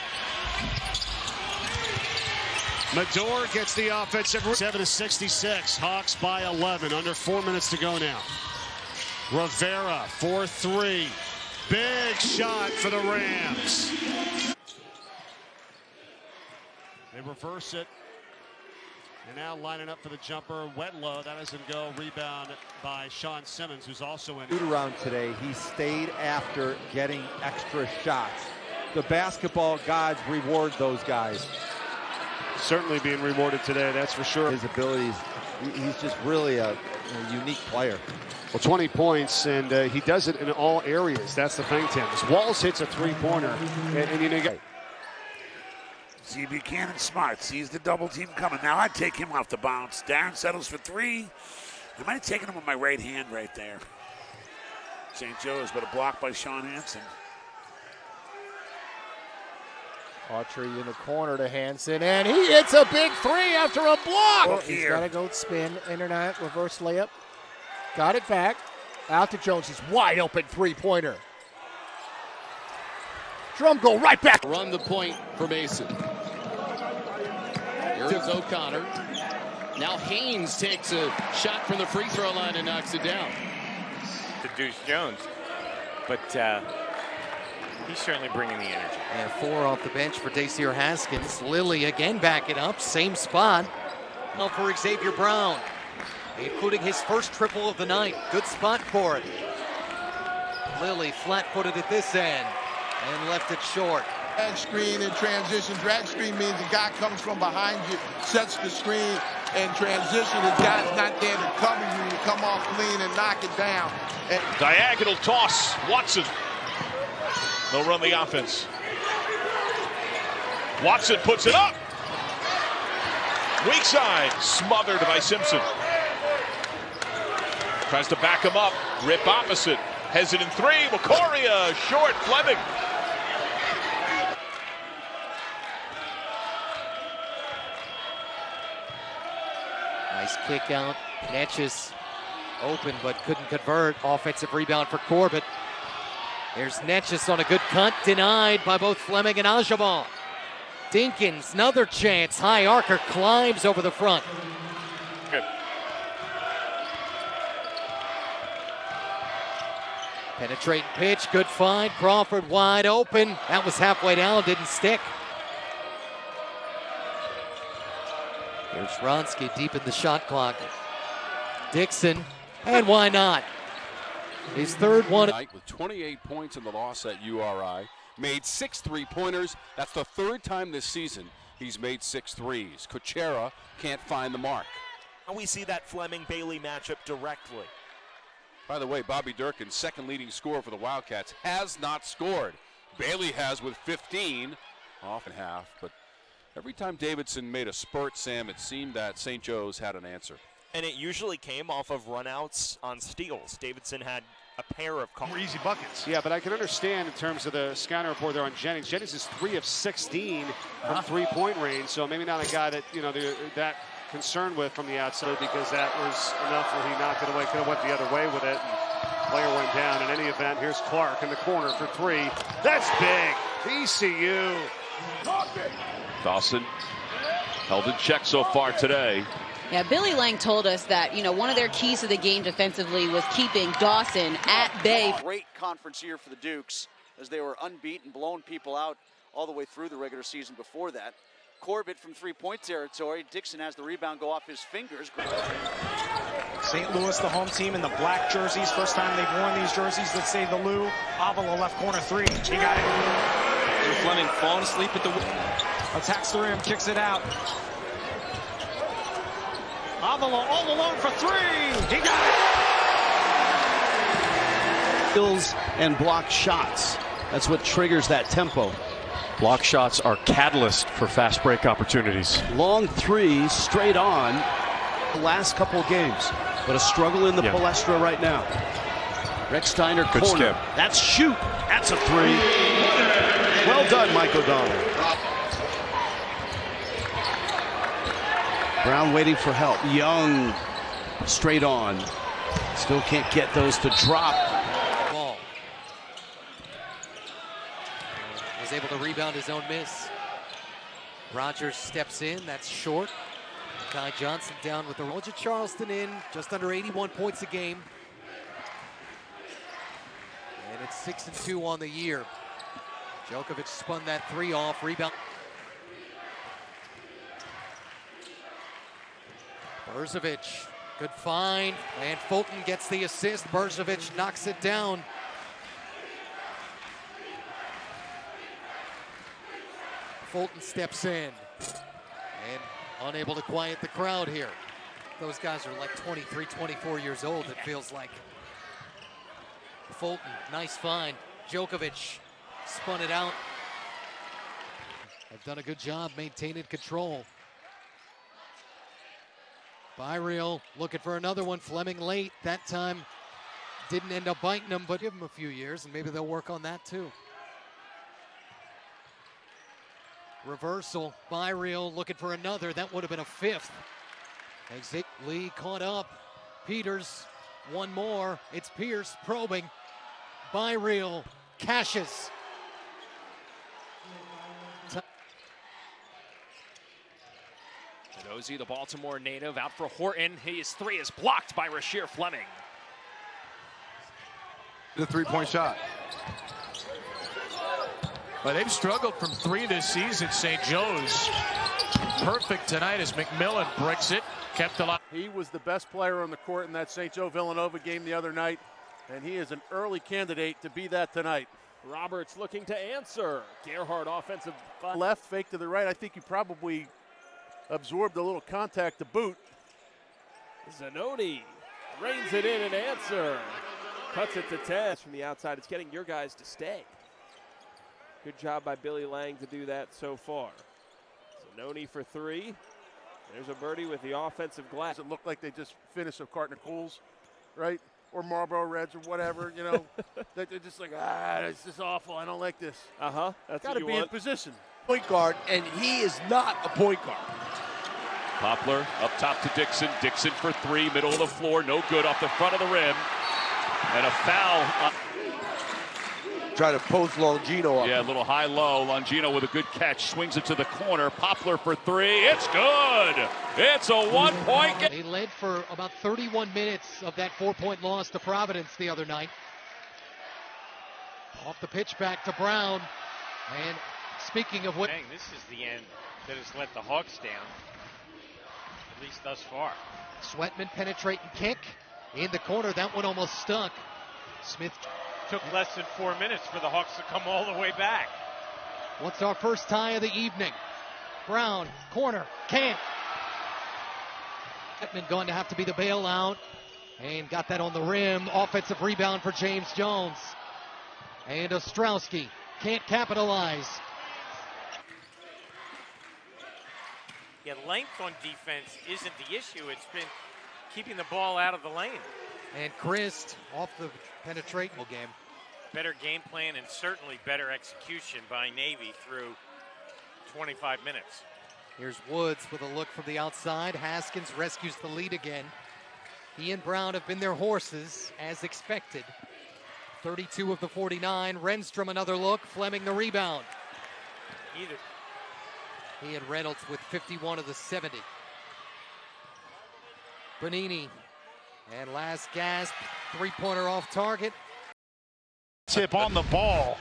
Mador gets the offensive. 7-66. Hawks by 11. Under 4 minutes to go now. Rivera, 4-3. Big shot for the Rams. They reverse it. And now lining up for the jumper. Wetlow, that doesn't go. Rebound by Sean Simmons, who's also in. Shoot around today, he stayed after getting extra shots. The basketball gods reward those guys. Certainly being rewarded today, that's for sure. His abilities, he's just really a unique player. Well, 20 points, and he does it in all areas. That's the thing, Tim. Walls hits a three-pointer, and you know. See Buchanan smart, sees the double team coming. Now I'd take him off the bounce. Darren settles for 3. I might have taken him with my right hand right there. St. Joe's, but a block by Sean Hansen. Autry in the corner to Hansen, and he hits a big 3 after a block. Look He's here. got to go spin, in and out, reverse layup. Got it back. Out to Jones, he's wide open 3-pointer. Drum go right back. Run the point for Mason. Here's O'Connor. Now Haynes takes a shot from the free throw line and knocks it down. To Deuce Jones. But he's certainly bringing the energy. And 4 off the bench for Dacier Haskins. Lilly again backing up, same spot. Now for Xavier Brown, including his first triple of the night. Good spot for it. Lilly flat-footed at this end and left it short. Drag screen in transition. Drag screen means the guy comes from behind you, sets the screen, and transition. The guy's not there to cover you. You come off clean and knock it down. And diagonal toss. Watson. They'll run the offense. Watson puts it up. Weak side. Smothered by Simpson. Tries to back him up. Rip opposite. Hesitant 3. Wakoria. Short. Fleming. Nice kick out. Netches open but couldn't convert. Offensive rebound for Corbett. There's Netches on a good cut. Denied by both Fleming and Ajabal. Dinkins, another chance. High arcer climbs over the front. Good. Penetrating pitch, good find. Crawford wide open. That was halfway down, didn't stick. Here's Ronsky deep in the shot clock. Dixon, and why not? His third one. With 28 points in the loss at URI. Made 6 3-pointers. That's the 3rd time this season he's made 6 threes. Kuchera can't find the mark. And we see that Fleming-Bailey matchup directly. By the way, Bobby Durkin, second leading scorer for the Wildcats, has not scored. Bailey has with 15, off in half. But every time Davidson made a spurt, Sam, it seemed that St. Joe's had an answer. And it usually came off of runouts on steals. Davidson had a pair of more easy buckets. Yeah, but I can understand in terms of the scouting report there on Jennings. Jennings is 3 of 16 from three-point range, so maybe not a guy that they're that concerned with from the outside, because that was enough where he knocked it away. Could have went the other way with it. And player went down. In any event, here's Clark in the corner for 3. That's big. VCU. Dawson held in check so far today. Yeah, Billy Lang told us that, one of their keys to the game defensively was keeping Dawson at bay. Great conference year for the Dukes as they were unbeaten, blowing people out all the way through the regular season before that. Corbett from three-point territory. Dixon has the rebound go off his fingers. St. Louis, the home team in the black jerseys. First time they've worn these jerseys that say the Lou. Avila left corner 3. He got it. Fleming falling asleep at the attacks the rim, kicks it out. Avila all alone for 3. He got it. Kills and block shots. That's what triggers that tempo. Block shots are catalyst for fast break opportunities. Long 3 straight on the last couple of games, but a struggle in the Palestra right now. Rex Steiner Good corner. skip. That's shoot. That's a 3. Well done, Mike O'Donnell. Brown waiting for help. Young straight on. Still can't get those to drop. Ball. Was able to rebound his own miss. Rogers steps in. That's short. Kai Johnson down with the Roger Charleston in just under 81 points a game. And it's 6-2 on the year. Djokovic spun that 3 off. Rebound. Berzovic, good find, and Fulton gets the assist. Berzovic knocks it down. Fulton steps in, and unable to quiet the crowd here. Those guys are like 23, 24 years old, it feels like. Fulton, nice find. Djokovic spun it out. Have done a good job maintaining control. Byreal looking for another one. Fleming late. That time didn't end up biting him, but give him a few years and maybe they'll work on that too. Reversal. Byreal looking for another. That would have been a 5th. Exit. Lee caught up. Peters, one more. It's Pierce probing. Byreal cashes. Ozzie, the Baltimore native, out for Horton. His 3 is blocked by Rasheer Fleming. The 3-point shot. But they've struggled from 3 this season, St. Joe's. Perfect tonight as McMillan bricks it. Kept a lot. He was the best player on the court in that St. Joe Villanova game the other night, and he is an early candidate to be that tonight. Roberts looking to answer. Gerhardt offensive. Left, fake to the right. I think he probably absorbed a little contact to boot. Zanoni reins it in and answer. Cuts it to 10 from the outside. It's getting your guys to stay. Good job by Billy Lang to do that so far. Zanoni for 3. There's a birdie with the offensive glass. It looked like they just finished a carton of Cools, right? Or Marlboro Reds or whatever, They're just like, it's just awful. I don't like this. That's got to be in position. Point guard, and he is not a point guard. Poplar up top to Dixon. Dixon for 3, middle of the floor, no good, off the front of the rim. And a foul. Try to post Longino up. Yeah, a little high-low. Longino with a good catch, swings it to the corner. Poplar for 3, it's good! It's a 1-point game. They led for about 31 minutes of that 4-point loss to Providence the other night. Off the pitch back to Brown. And speaking of what... This is the end that has let the Hawks down, at least thus far. Sweatman penetrating kick in the corner. That one almost stuck. Smith took less than 4 minutes for the Hawks to come all the way back. What's our first tie of the evening? Brown, corner, can't. Sweatman going to have to be the bailout. And got that on the rim. Offensive rebound for James Jones. And Ostrowski can't capitalize. Yeah, length on defense isn't the issue. It's been keeping the ball out of the lane. And Christ off the penetrate game. Better game plan and certainly better execution by Navy through 25 minutes. Here's Woods with a look from the outside. Haskins rescues the lead again. He and Brown have been their horses, as expected. 32 of the 49. Renstrom another look. Fleming the rebound. He and Reynolds with 51 of the 70. Bonini. And last gasp. Three-pointer off target. Tip on the ball.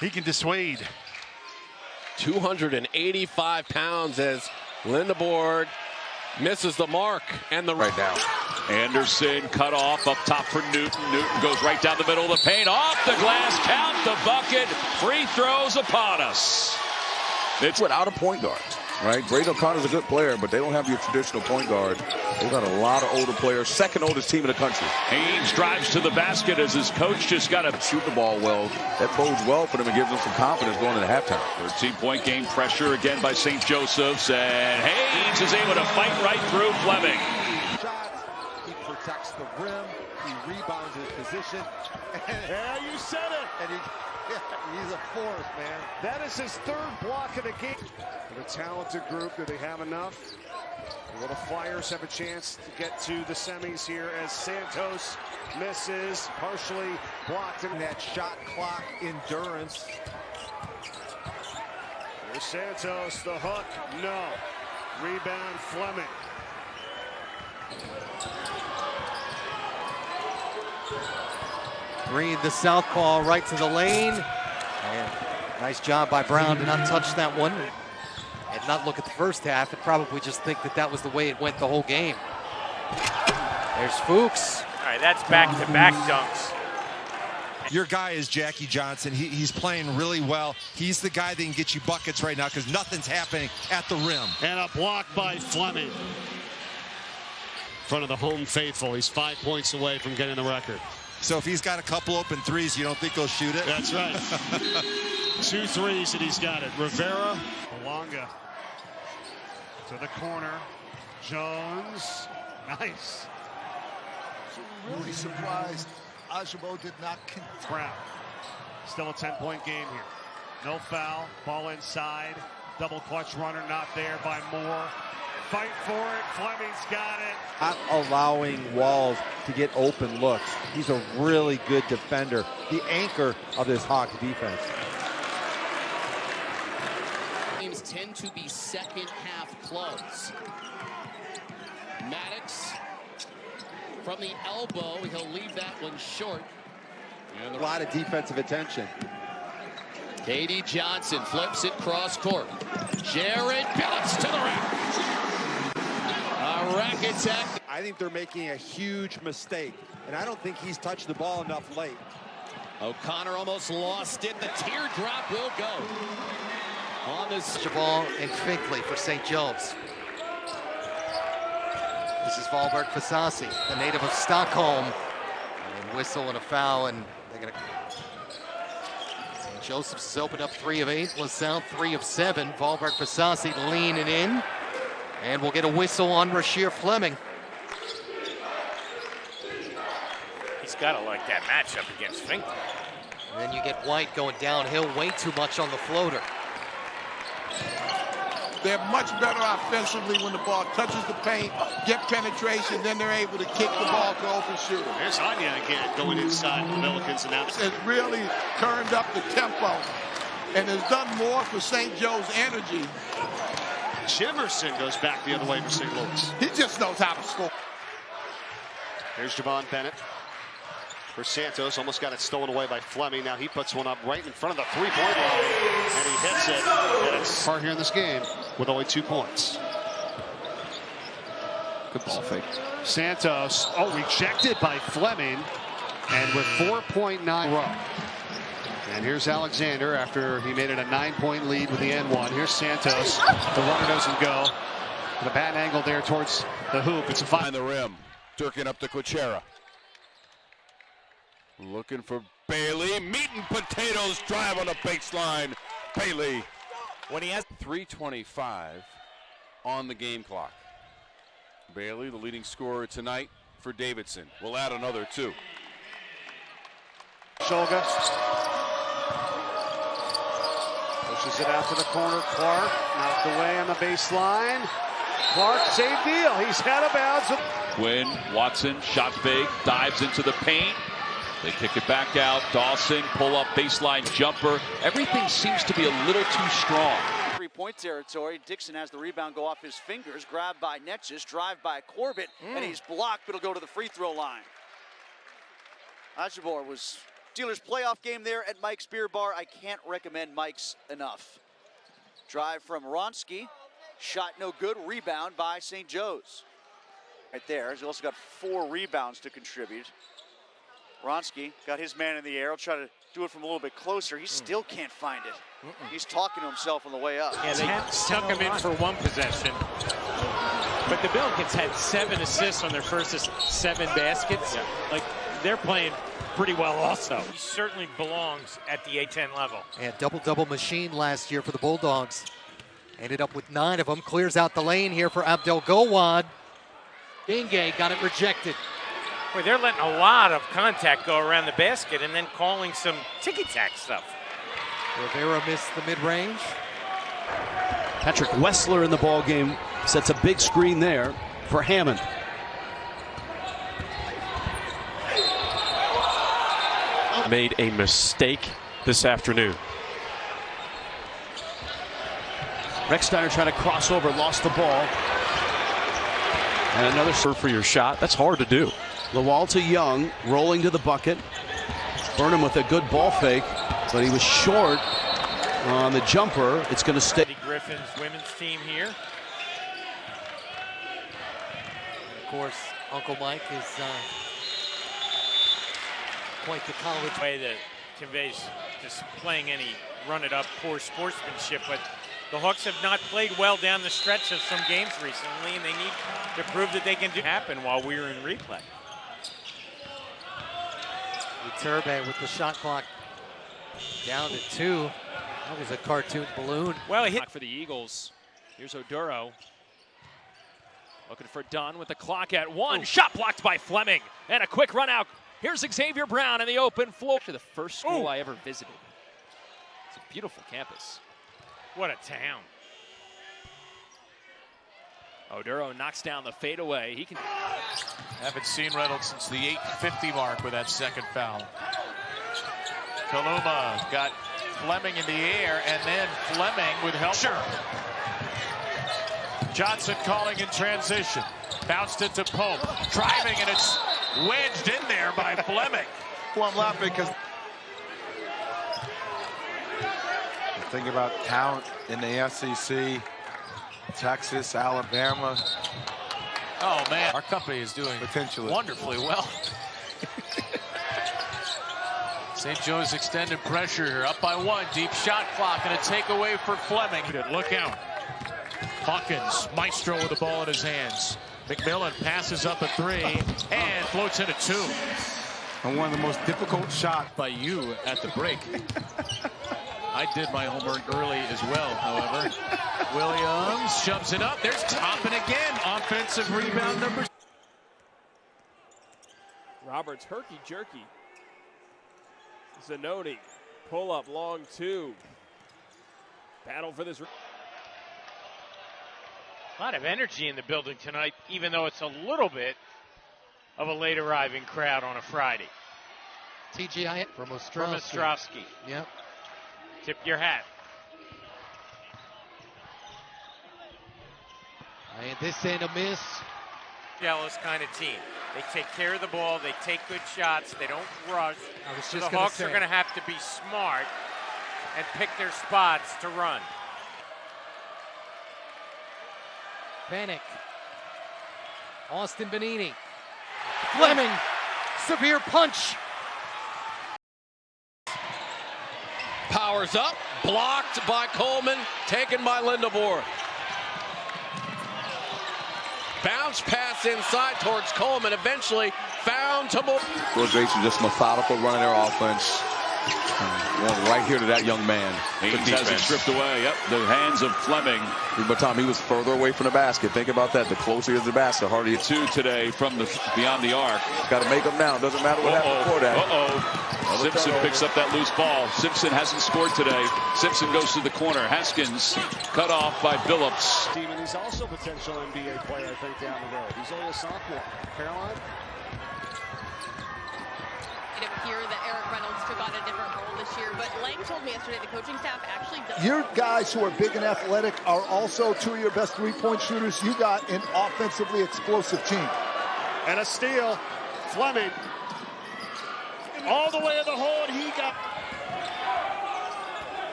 He can dissuade. 285 pounds as Lindeborg misses the mark and the right now. Anderson cut off up top for Newton. Newton goes right down the middle of the paint. Off the glass, count the bucket. Free throws upon us. It's without a point guard, right? Braden O'Connor's a good player, but they don't have your traditional point guard. They've got a lot of older players. Second oldest team in the country. Haynes drives to the basket as his coach just got to shoot the ball well. That bodes well for them and gives them some confidence going into halftime. 13-point game pressure again by St. Joseph's, and Haynes is able to fight right through Fleming. He protects the rim. He rebounds his position. Yeah, you said it. And he's a force, man. That is his third block of the game. For the talented group, do they have enough? Will the Flyers have a chance to get to the semis here as Santos misses, partially blocked in that shot clock endurance. Here's Santos, the hook, no. Rebound, Fleming. Green, the southpaw, right to the lane. And nice job by Brown to not touch that one. And not look at the first half, and probably just think that that was the way it went the whole game. There's Fuchs. All right, that's back-to-back dunks. Your guy is Jackie Johnson. He's playing really well. He's the guy that can get you buckets right now because nothing's happening at the rim. And a block by Fleming. In front of the home faithful. He's 5 points away from getting the record. So if he's got a couple open threes, you don't think he'll shoot it? That's right. 2 threes and he's got it. Rivera, Malonga to the corner. Jones, nice. Really surprised Ajabo did not. Brown, still a 10-point game here. No foul, ball inside. Double clutch runner not there by Moore. Fight for it, Fleming's got it. Not allowing Walls to get open looks. He's a really good defender. The anchor of this Hawks defense. Games tend to be second half clubs. Maddox from the elbow, he'll leave that one short. And a lot of defensive attention. K.D. Johnson flips it cross court. Jared Billups to the rack. A rack attack. I think they're making a huge mistake, and I don't think he's touched the ball enough late. O'Connor almost lost it. The teardrop will go. On this ball and Finkley for St. Joe's. This is Valberg Fasasi, the native of Stockholm. And whistle and a foul, and they're going to... St. Joseph's has opened up 3 of 8. LaSalle 3 of 7. Valberg Fasasi leaning in. And we'll get a whistle on Rasheer Fleming. He's got to like that matchup against Finkley. And then you get White going downhill way too much on the floater. They're much better offensively when the ball touches the paint, get penetration, then they're able to kick the ball to open shooter. There's Anya again going inside the Pelicans, and it's really turned up the tempo and has done more for St. Joe's energy. Jimerson goes back the other way for St. Louis. He just knows how to score. Here's Javon Bennett for Santos. Almost got it stolen away by Fleming. Now he puts one up right in front of the three-point line, and he hits it. And it's far here in this game with only 2 points. Good ball fake. Santos, rejected by Fleming, and with 4.9 row. And here's Alexander after he made it a 9-point lead with the N1. Here's Santos. The runner doesn't go. The bad angle there towards the hoop. It's a 5. Behind the rim. Durkin up to Kuchera. Looking for Bailey. Meat and potatoes drive on the baseline. Bailey. When he has 3:25 on the game clock. Bailey, the leading scorer tonight for Davidson. We'll add another 2. Shulga pushes it out to the corner. Clark knocked away on the baseline. Clark saved deal. He's out of bounds. Quinn, Watson, shot fake, dives into the paint. They kick it back out. Dawson, pull up baseline jumper. Everything seems to be a little too strong. 3-point territory. Dixon has the rebound go off his fingers. Grabbed by Netjes, drive by Corbett, and he's blocked, but he'll go to the free throw line. Ajibor was Steelers playoff game there at Mike's Beer Bar. I can't recommend Mike's enough. Drive from Wronski. Shot no good. Rebound by St. Joe's. Right there. He's also got 4 rebounds to contribute. Wronski got his man in the air. He'll try to do it from a little bit closer. He still can't find it. He's talking to himself on the way up. Yeah, they stuck him in for 1 possession. But the Billikens had 7 assists on their first 7 baskets. Yeah. Like, they're playing pretty well also. He certainly belongs at the A-10 level. And double-double machine last year for the Bulldogs. Ended up with 9 of them. Clears out the lane here for Abdel Gowad. Dingay got it rejected. Boy, they're letting a lot of contact go around the basket and then calling some ticky-tack stuff. Rivera missed the mid-range. Patrick Wessler in the ball game sets a big screen there for Hammond. Made a mistake this afternoon. Recksteiner trying to cross over, lost the ball. And another serve for your shot. That's hard to do. Lawal to Young, rolling to the bucket. Burnham with a good ball fake, but he was short on the jumper. It's going to stay. Griffin's women's team here. And of course, Uncle Mike is quite the college way that conveys just playing any run-it-up poor sportsmanship, but the Hawks have not played well down the stretch of some games recently, and they need to prove that they can do happen while we're in replay. Turbe with the shot clock down to 2. That was a cartoon balloon. Well, he hit for the Eagles. Here's Oduro. Looking for Dunn with the clock at 1. Ooh. Shot blocked by Fleming. And a quick run out. Here's Xavier Brown in the open floor. Actually, the first school I ever visited. It's a beautiful campus. What a town. Oduro knocks down the fadeaway. He can. Haven't seen Reynolds since the 8:50 mark with that second foul. Kaluma got Fleming in the air, and then Fleming with help. Sure. Johnson calling in transition. Bounced it to Pope. Driving, and it's wedged in there by Fleming. Well, I'm laughing because the thing about talent in the SEC, Texas, Alabama. Oh, man. Our company is doing potentially wonderfully well. St. Joe's extended pressure here, up by 1. Deep shot clock, and a takeaway for Fleming. Look out. Hawkins, maestro with the ball in his hands. McMillan passes up a 3 and floats in a 2. And one of the most difficult shots by you at the break. I did my homework early as well, however. Williams shoves it up. There's Toppin again. Offensive rebound number. Roberts herky-jerky. Zanoni, pull up, long 2. Battle for this. A lot of energy in the building tonight, even though it's a little bit of a late arriving crowd on a Friday. TGI from Ostrowski. From Ostrowski. Yep. Tip your hat. And this ain't a miss. Jealous kind of team. They take care of the ball. They take good shots. They don't rush. So the Hawks are going to have to be smart and pick their spots to run. Panic. Austin Benini. Fleming. Severe punch. Powers up. Blocked by Coleman. Taken by Lindebor. Bounce pass inside towards Coleman. Eventually found to move. George Bates is just methodical running their offense. One right here to that young man. Haynes has it stripped away. Yep, the hands of Fleming. But Tom, he was further away from the basket. Think about that. The closer he is to the basket, harder he is. 2 today from the beyond the arc. Got to make them now. Doesn't matter what happened before that. Simpson picks up that loose ball. Simpson hasn't scored today. Simpson goes to the corner. Haskins cut off by Billups. And he's also a potential NBA player, I think, down the road. He's only a sophomore. Caroline? It appeared that Eric Reynolds took on a different role this year, but Lang told me yesterday the coaching staff actually does. Your guys who are big and athletic are also 2 of your best three-point shooters. You got an offensively explosive team. And a steal. Fleming. All the way to the hole, and he got...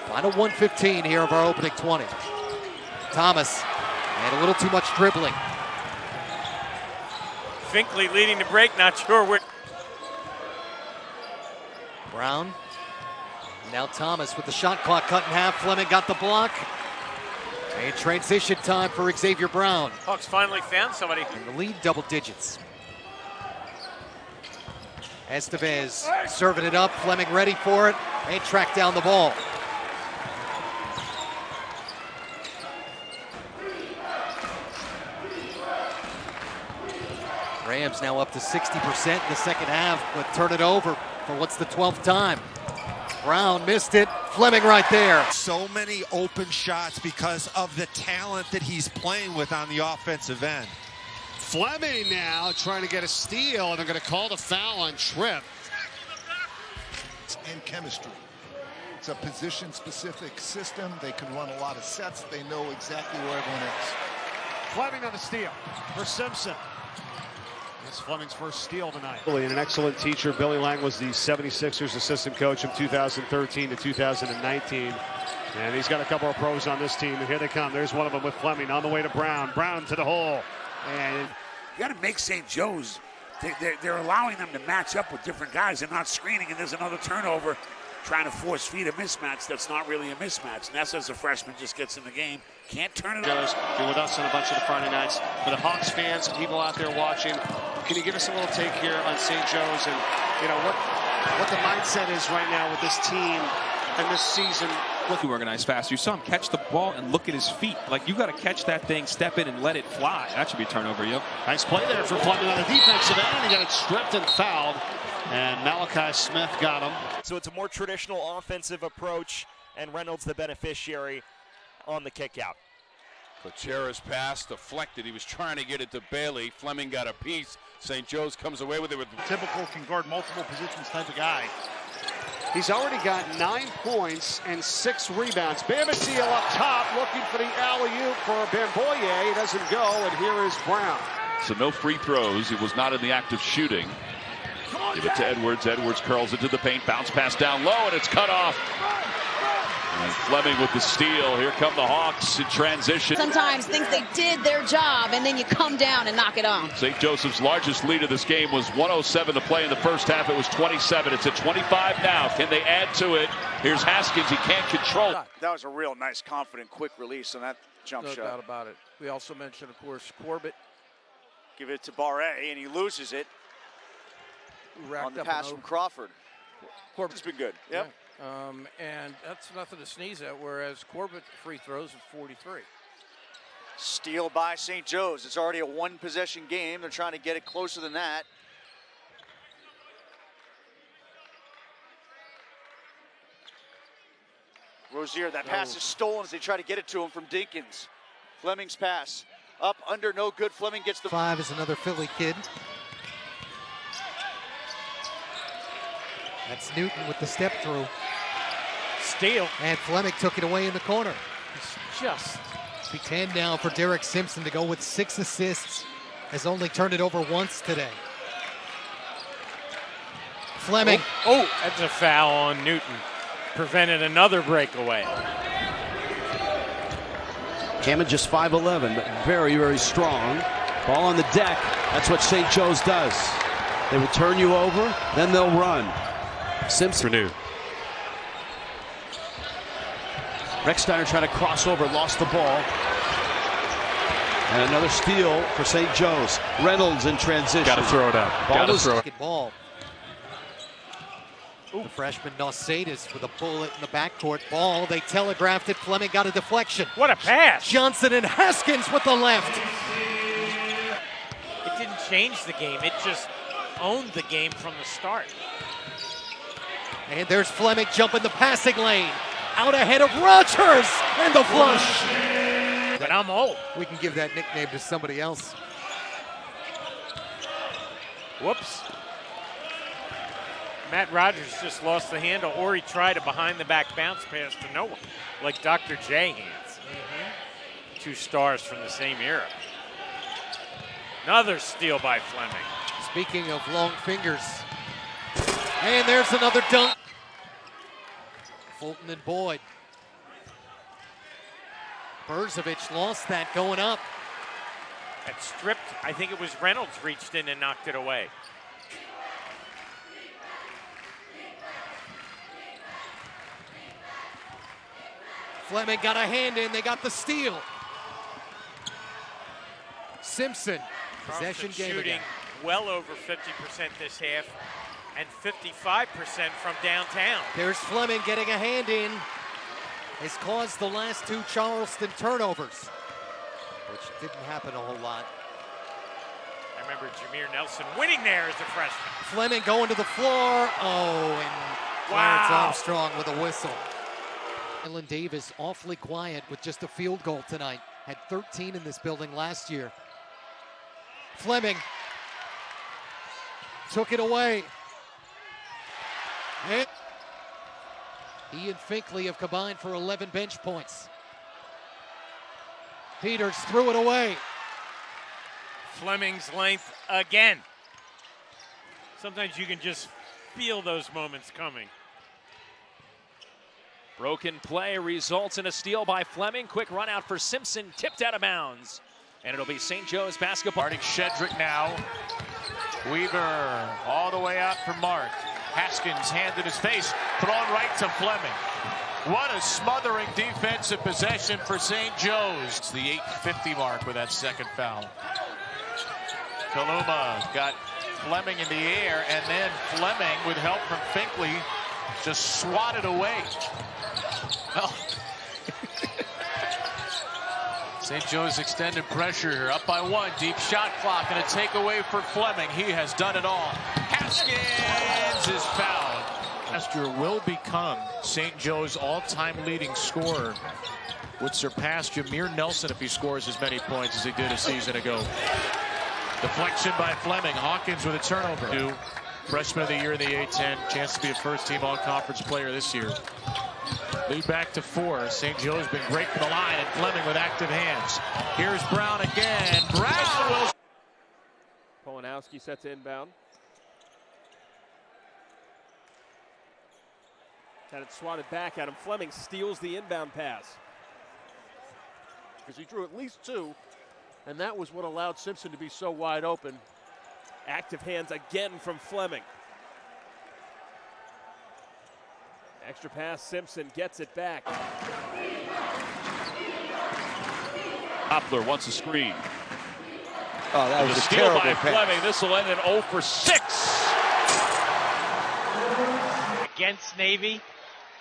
Final 1:15 here of our opening 20. Thomas, and a little too much dribbling. Finkley leading the break, not sure where. Brown. Now Thomas with the shot clock cut in half. Fleming got the block. And transition time for Xavier Brown. Hawks finally found somebody. And the lead double digits. Estevez serving it up. Fleming ready for it. And tracked down the ball. Rams now up to 60% in the second half, but turn it over for what's the 12th time. Brown missed it. Fleming right there. So many open shots because of the talent that he's playing with on the offensive end. Fleming now trying to get a steal, and they're going to call the foul on Tripp. And chemistry. It's a position-specific system. They can run a lot of sets. They know exactly where everyone is. Fleming on the steal for Simpson. That's Fleming's first steal tonight. And an excellent teacher. Billy Lang was the 76ers assistant coach from 2013 to 2019. And he's got a couple of pros on this team, and here they come. There's one of them with Fleming on the way to Brown. Brown to the hole. And you got to make St. Joe's. They're allowing them to match up with different guys. They're not screening, and there's another turnover trying to force feed a mismatch that's not really a mismatch. Ness, as a freshman, just gets in the game. Can't turn it over. You're with us on a bunch of the Friday nights. For the Hawks fans and people out there watching, can you give us a little take here on St. Joe's and, you know, what the mindset is right now with this team and this season? To organize fast. You saw him catch the ball and look at his feet. Like, you got to catch that thing, step in, and let it fly. That should be a turnover, yep. Nice play there for Fleming on the defensive end. He got it stripped and fouled. And Malachi Smith got him. So it's a more traditional offensive approach, and Reynolds the beneficiary on the kick out. Kuchera's pass deflected. He was trying to get it to Bailey. Fleming got a piece. St. Joe's comes away with it. Typical can guard multiple positions type of guy. He's already got 9 points and 6 rebounds. Bamideel up top looking for the alley-oop for Bamboye. It doesn't go, and here is Brown. So no free throws. He was not in the act of shooting. Give it to Edwards. Edwards curls into the paint. Bounce pass down low, and it's cut off. And Fleming with the steal. Here come the Hawks in transition. Sometimes think they did their job, and then you come down and knock it on. St. Joseph's largest lead of this game was 107 to play in the first half. It was 27. It's at 25 now. Can they add to it? Here's Haskins. He can't control. That was a real nice, confident, quick release on that jump shot. No doubt about it. We also mentioned, of course, Corbett. Give it to Barre, and he loses it on the pass from Crawford. Corbett's been good. Yep. Yeah. And that's nothing to sneeze at, whereas Corbett free throws is 43. Steal by St. Joe's. It's already a one-possession game. They're trying to get it closer than that. Rasheer, that pass is stolen as they try to get it to him from Dinkins. Fleming's pass. Up, under, no good. Fleming gets the... 5 is another Philly kid. That's Newton with the step through. Steal. And Fleming took it away in the corner. It's just... Be 10 now for Derek Simpson to go with 6 assists. Has only turned it over once today. Fleming. Oh, that's a foul on Newton. Prevented another breakaway. Hammond just 5'11", but very, very strong. Ball on the deck. That's what St. Joe's does. They will turn you over, then they'll run. Simpson. Renew. Recksteiner trying to cross over, lost the ball. And another steal for St. Joe's. Reynolds in transition. Got to throw it out. Got to throw it. Ball. The freshman Nausatis with a bullet in the backcourt ball. They telegraphed it. Fleming got a deflection. What a pass! Johnson and Haskins with the left. It didn't change the game. It just owned the game from the start. And there's Fleming jumping the passing lane. Out ahead of Rogers and the flush. But I'm old. We can give that nickname to somebody else. Whoops. Matt Rogers just lost the handle, or he tried a behind-the-back bounce pass to no one, like Dr. J hands. Two stars from the same era. Another steal by Fleming. Speaking of long fingers, and there's another dunk. Fulton and Boyd. Berzovic lost that going up. That stripped, I think it was Reynolds reached in and knocked it away. Fleming got a hand in, they got the steal. Simpson, possession game shooting again. Well over 50% this half and 55% from downtown. There's Fleming getting a hand in. Has caused the last two Charleston turnovers, which didn't happen a whole lot. I remember Jameer Nelson winning there as a freshman. Fleming going to the floor. Oh, and Clarence Armstrong with a whistle. Dylan Davis awfully quiet with just a field goal tonight. Had 13 in this building last year. Fleming took it away. And he and Finkley have combined for 11 bench points. Peters threw it away. Fleming's length again. Sometimes you can just feel those moments coming. Broken play results in a steal by Fleming. Quick run out for Simpson, tipped out of bounds. And it'll be St. Joe's basketball. Guarding Shedrick now. Weaver all the way out for Mark. Haskins, hand in his face, thrown right to Fleming. What a smothering defensive possession for St. Joe's. It's the 8:50 mark with that second foul. Kaluma got Fleming in the air, and then Fleming, with help from Finkley, just swatted away. Well, St. Joe's extended pressure here, up by one, deep shot clock, and a takeaway for Fleming. He has done it all. Haskins is fouled. Rasheer will become St. Joe's all-time leading scorer. Would surpass Jameer Nelson if he scores as many points as he did a season ago. Deflection by Fleming. Hawkins with a turnover. New freshman of the year in the A-10. Chance to be a first-team all-conference player this year. Lead back to 4. St. Joe's been great from the line, and Fleming with active hands. Here's Brown again. Brown will... Polanowski sets inbound. Had it swatted back at him. Fleming steals the inbound pass. Because he drew at least 2, and that was what allowed Simpson to be so wide open. Active hands again from Fleming. Extra pass, Simpson gets it back. Hopler wants a screen. Oh, that was a steal terrible by pass. Fleming. This will end in 0 for 6. Against Navy,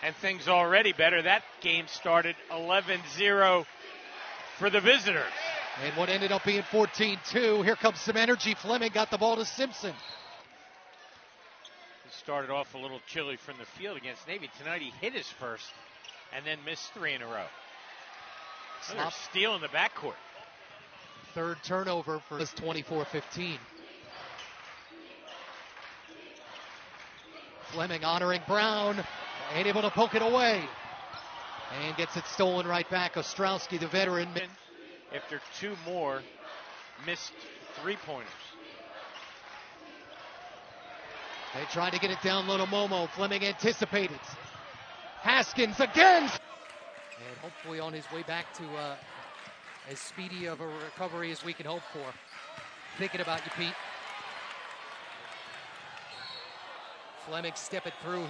and things already better. That game started 11-0 for the visitors. And what ended up being 14-2. Here comes some energy. Fleming got the ball to Simpson. He started off a little chilly from the field against Navy. Tonight he hit his first and then missed 3 in a row. Another steal in the backcourt. Third turnover for this 24-15. Fleming honoring Brown. Ain't able to poke it away. And gets it stolen right back. Ostrowski, the veteran. After 2 more missed 3-pointers. They tried to get it down low to Momo. Fleming anticipated. Haskins again. And hopefully on his way back to as speedy of a recovery as we can hope for. Thinking about you, Pete. Fleming stepping through.